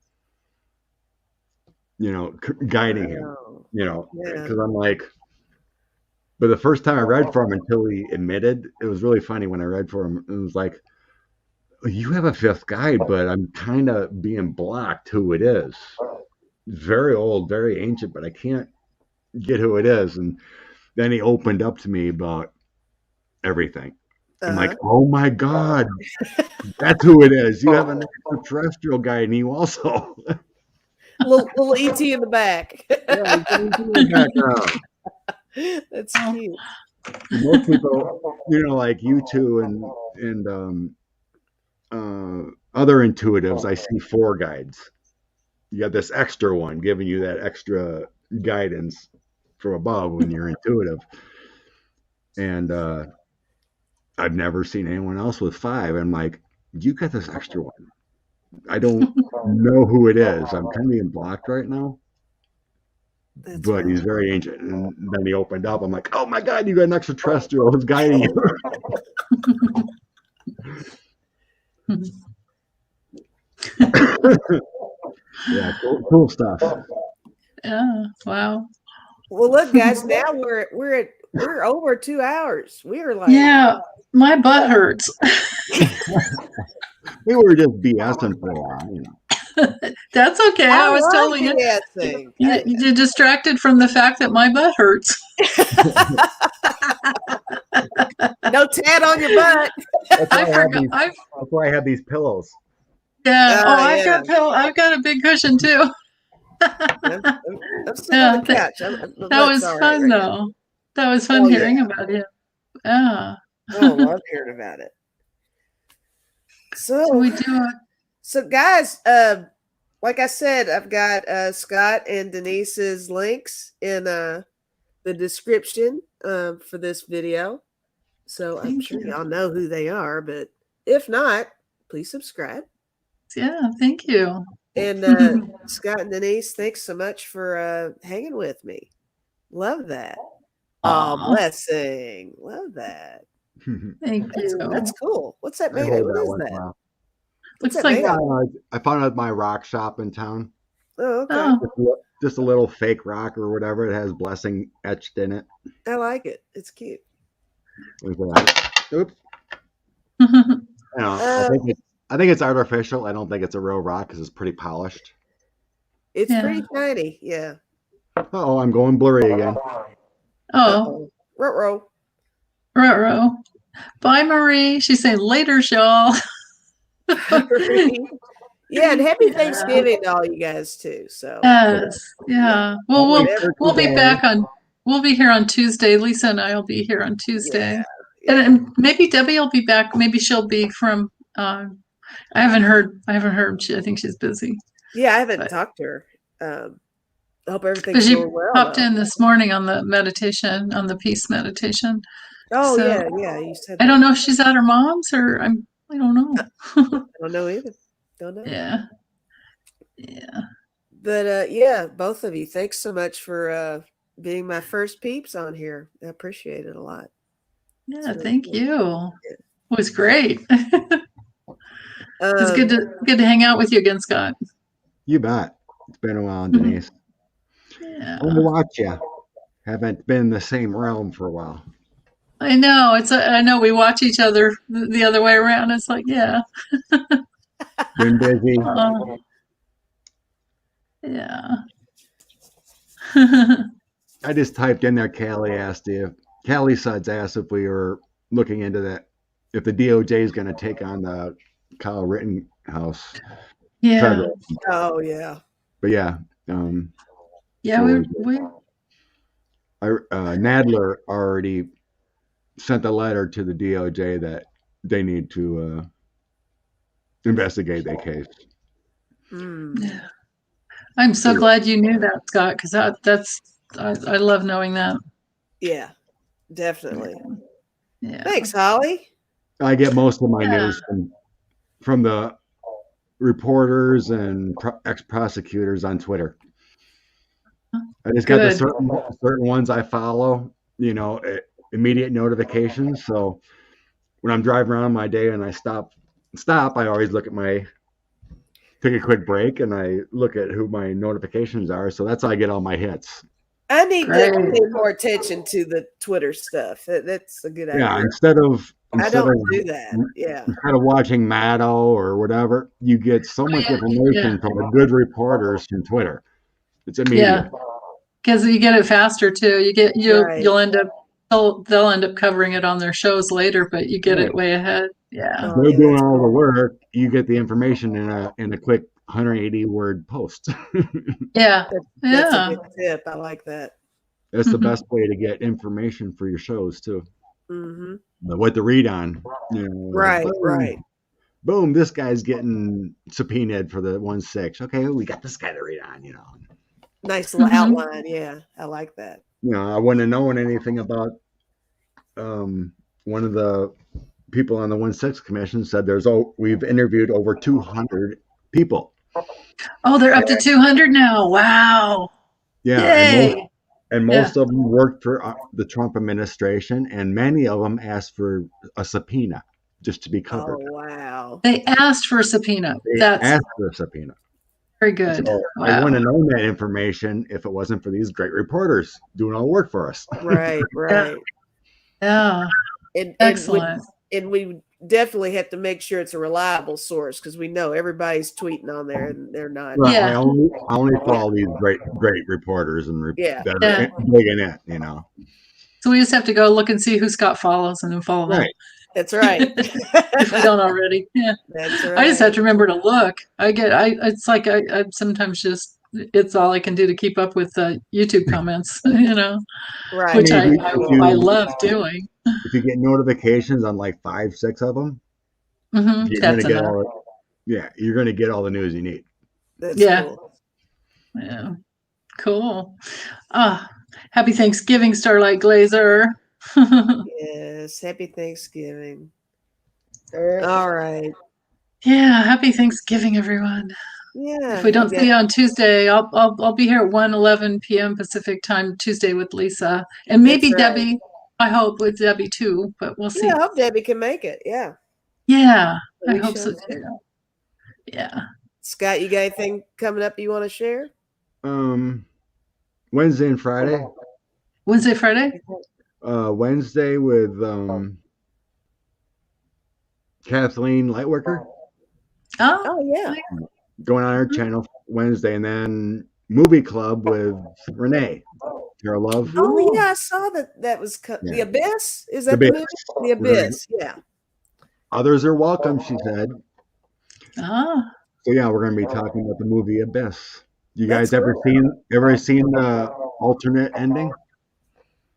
You know, guiding him. You know, because I'm like, but the first time I read for him until he admitted, it was really funny when I read for him. It was like, you have a 5th guide, but I'm kind of being blocked who it is. Very old, very ancient, but I can't get who it is. And then he opened up to me about everything. I'm like, oh my God, that's who it is. You have an extraterrestrial guy, and you also. little ET in the back. Yeah, in the background. That's cute. Most people, you know, like you two and other intuitives, I see 4 guides. You got this extra one giving you that extra guidance from above when you're intuitive. And I've never seen anyone else with 5. I'm like, you got this extra one. I don't know who it is. I'm kind of being blocked right now. But he's very ancient. And then he opened up. I'm like, oh my God, you got an extraterrestrial who's guiding you. Yeah, cool stuff. Yeah, wow. Well, look, guys, now we're over 2 hours. We are like, yeah, my butt hurts. We were just BSing for a while, you know. That's okay. I was telling you. You're distracted from the fact that my butt hurts. No tat on your butt. That's why I have these pillows. Yeah. I've got a big cushion too. I'm still on the couch. That was fun, though. That was fun hearing about it. Yeah. I love hearing about it. So we do it. So guys, like I said, I've got Scott and Denise's links in the description for this video. So I'm sure y'all know who they are, but if not, please subscribe. Yeah, thank you. And Scott and Denise, thanks so much for hanging with me. Love that. Oh, blessing. Love that. Thank you. That's cool. What's that made of? What is that? Wow. Looks like I found it at my rock shop in town. Oh, okay. Just a little fake rock or whatever. It has blessing etched in it. I like it. It's cute. Oops. I think it's artificial. I don't think it's a real rock because it's pretty polished. It's pretty shiny. Yeah. Oh, I'm going blurry again. Oh. Ruh-roh. Ruh-roh. Bye, Marie. She's saying later, y'all. Yeah, and happy Thanksgiving to all you guys too. So Yes, yeah. Well, we'll be Turkey back on. We'll be here on Tuesday. Lisa and I will be here on Tuesday, and maybe Debbie will be back. Maybe she'll be from. I haven't heard. I think she's busy. Yeah, I haven't talked to her. I hope everything's going well. Popped in this morning on the meditation, on the peace meditation. Oh, So, yeah. You said I don't know if she's at her mom's or I don't know. I don't know either. Don't know. Yeah. But yeah, both of you, thanks so much for being my first peeps on here. I appreciate it a lot. Yeah, really thank you. It was great. It's good to hang out with you again, Scott. You bet. It's been a while, Denise. Yeah. I want to watch you. Haven't been in the same realm for a while. I know. I know we watch each other the other way around. It's like, yeah. Been busy. Yeah. I just typed in there. Callie Suds asked if we were looking into that, if the DOJ is going to take on the Kyle Rittenhouse. Yeah. Federal. Oh yeah. But yeah. Yeah, Nadler already sent a letter to the DOJ that they need to investigate that case. Yeah. I'm so glad you knew that, Scott, because I love knowing that. Yeah, definitely. Yeah. Thanks, Holly. I get most of my news from the reporters and ex-prosecutors on Twitter. I just got the certain ones I follow, immediate notifications. So when I'm driving around my day and I stop, I always take a quick break and I look at who my notifications are. So that's how I get all my hits. I need to pay more attention to the Twitter stuff. That's a good idea. Yeah, instead of do that. Yeah. Instead of watching Maddo or whatever, you get so much information from the good reporters from Twitter. It's immediate. Yeah. Because you get it faster too. You'll end up they'll end up covering it on their shows later, but you get it way ahead. Yeah. They're doing all the work. You get the information in a quick 180 word post. Yeah. That's a good tip. I like that. That's the best way to get information for your shows too. Mm-hmm. What to read on. Right. Boom, this guy's getting subpoenaed for the 1-6. Okay, we got this guy to read on, Nice outline. Yeah, I like that. I wouldn't have known anything about one of the people on the 1-6 commission said we've interviewed over 200 people. Oh, they're up to 200 now. Wow. Yeah. And most of them worked for the Trump administration, and many of them asked for a subpoena just to be covered. Oh, wow. They asked for a subpoena. Asked for a subpoena. Very good. So I wouldn't have known that information if it wasn't for these great reporters doing all the work for us. Right. Yeah. Excellent. And we definitely have to make sure it's a reliable source because we know everybody's tweeting on there and they're not. Right. Yeah. I only follow these great reporters and that are big in it, So we just have to go look and see who Scott follows and then follow them. Right. That's right. If we don't already. Yeah. That's right. I just have to remember to look. It's like I sometimes it's all I can do to keep up with YouTube comments, right. Which I love doing. If you get notifications on like 5-6 of them, you're going to get all the news you need. That's cool. Yeah. Cool. Happy Thanksgiving, Starlight Glazer. Yes, happy Thanksgiving. All right. Yeah, happy Thanksgiving, everyone. Yeah. If we don't see you on Tuesday, I'll be here at 1:11 p.m. Pacific time Tuesday with Lisa and maybe Debbie. I hope with Debbie too, but we'll see. Yeah, I hope Debbie can make it. Yeah. Yeah, I hope so too. Yeah. Scott, you got anything coming up you want to share? Wednesday and Friday. Wednesday, Friday. Wednesday with Kathleen Lightworker. Oh yeah. Going on her channel Wednesday, and then movie club with Renee Our love. Oh yeah, I saw that. That was The Yeah. Abyss. Is The that the Abyss. movie? The Abyss. Yeah. Others are welcome, she said. Ah, So yeah, we're going to be talking about the movie Abyss. You That's guys ever cool. seen the alternate ending?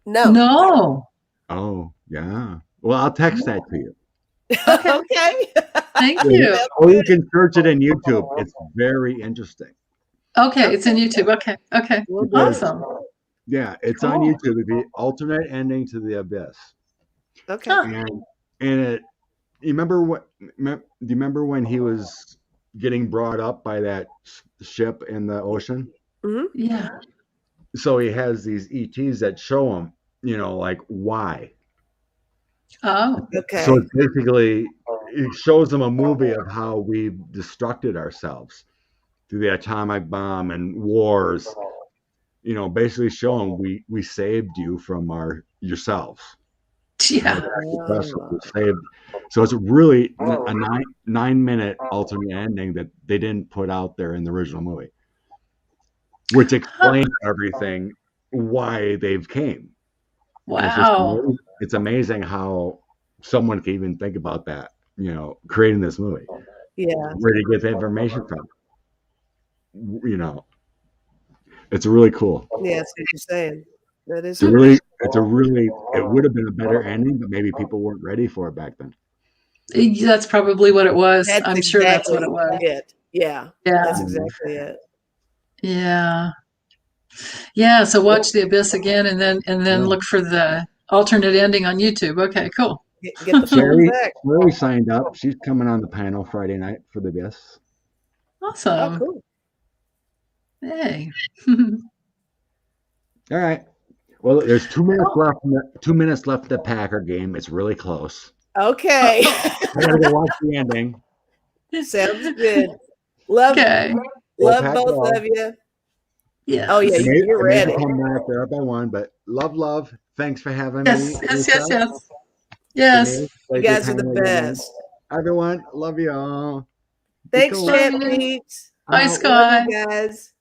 No. no. Oh yeah. Well, I'll text that to you. Okay. Thank Or you. you can search it in YouTube. It's very interesting. Okay, it's in YouTube. Okay, okay, We'll do. awesome. Yeah, it's on Cool. YouTube. The alternate ending to the Abyss. Okay. Huh. And it. You remember what? Do you remember when he was getting brought up by that ship in the ocean? Mhm. Yeah. So he has these ETs that show him, like why. Oh, Okay. So it's basically, it shows them a movie of how we've destructed ourselves through the atomic bomb and wars. Basically showing we saved you from yourselves. yeah. We saved. So it's really a 9-minute alternate ending that they didn't put out there in the original movie, which explains everything why they've came. Wow. It's amazing how someone can even think about that, creating this movie. Yeah. Where to get the information from. It's really cool. Yeah, that's what you're saying. That is It would have been a better ending, but maybe people weren't ready for it back then. That's probably what it was. That's I'm sure that's what exactly it was. it. Yeah. Yeah. That's exactly it. Yeah. Yeah. So watch The Abyss again and then look for the alternate ending on YouTube. Okay, cool. Get the full effect. Sherry signed up. She's coming on the panel Friday night for the Abyss. Awesome. Oh, cool. Hey. All right. Well, there's 2 minutes left. 2 minutes left in the Packer game. It's really close. Okay. I gotta go watch the ending. Sounds good. Love both of you. Yeah. Oh yeah, you're ready. Come back there up by one, but love. Thanks for having Yes, me. Yes. You guys are the best. Everyone, love you all. Thanks, cool. Chat Beats. Bye, Scott. Love you guys.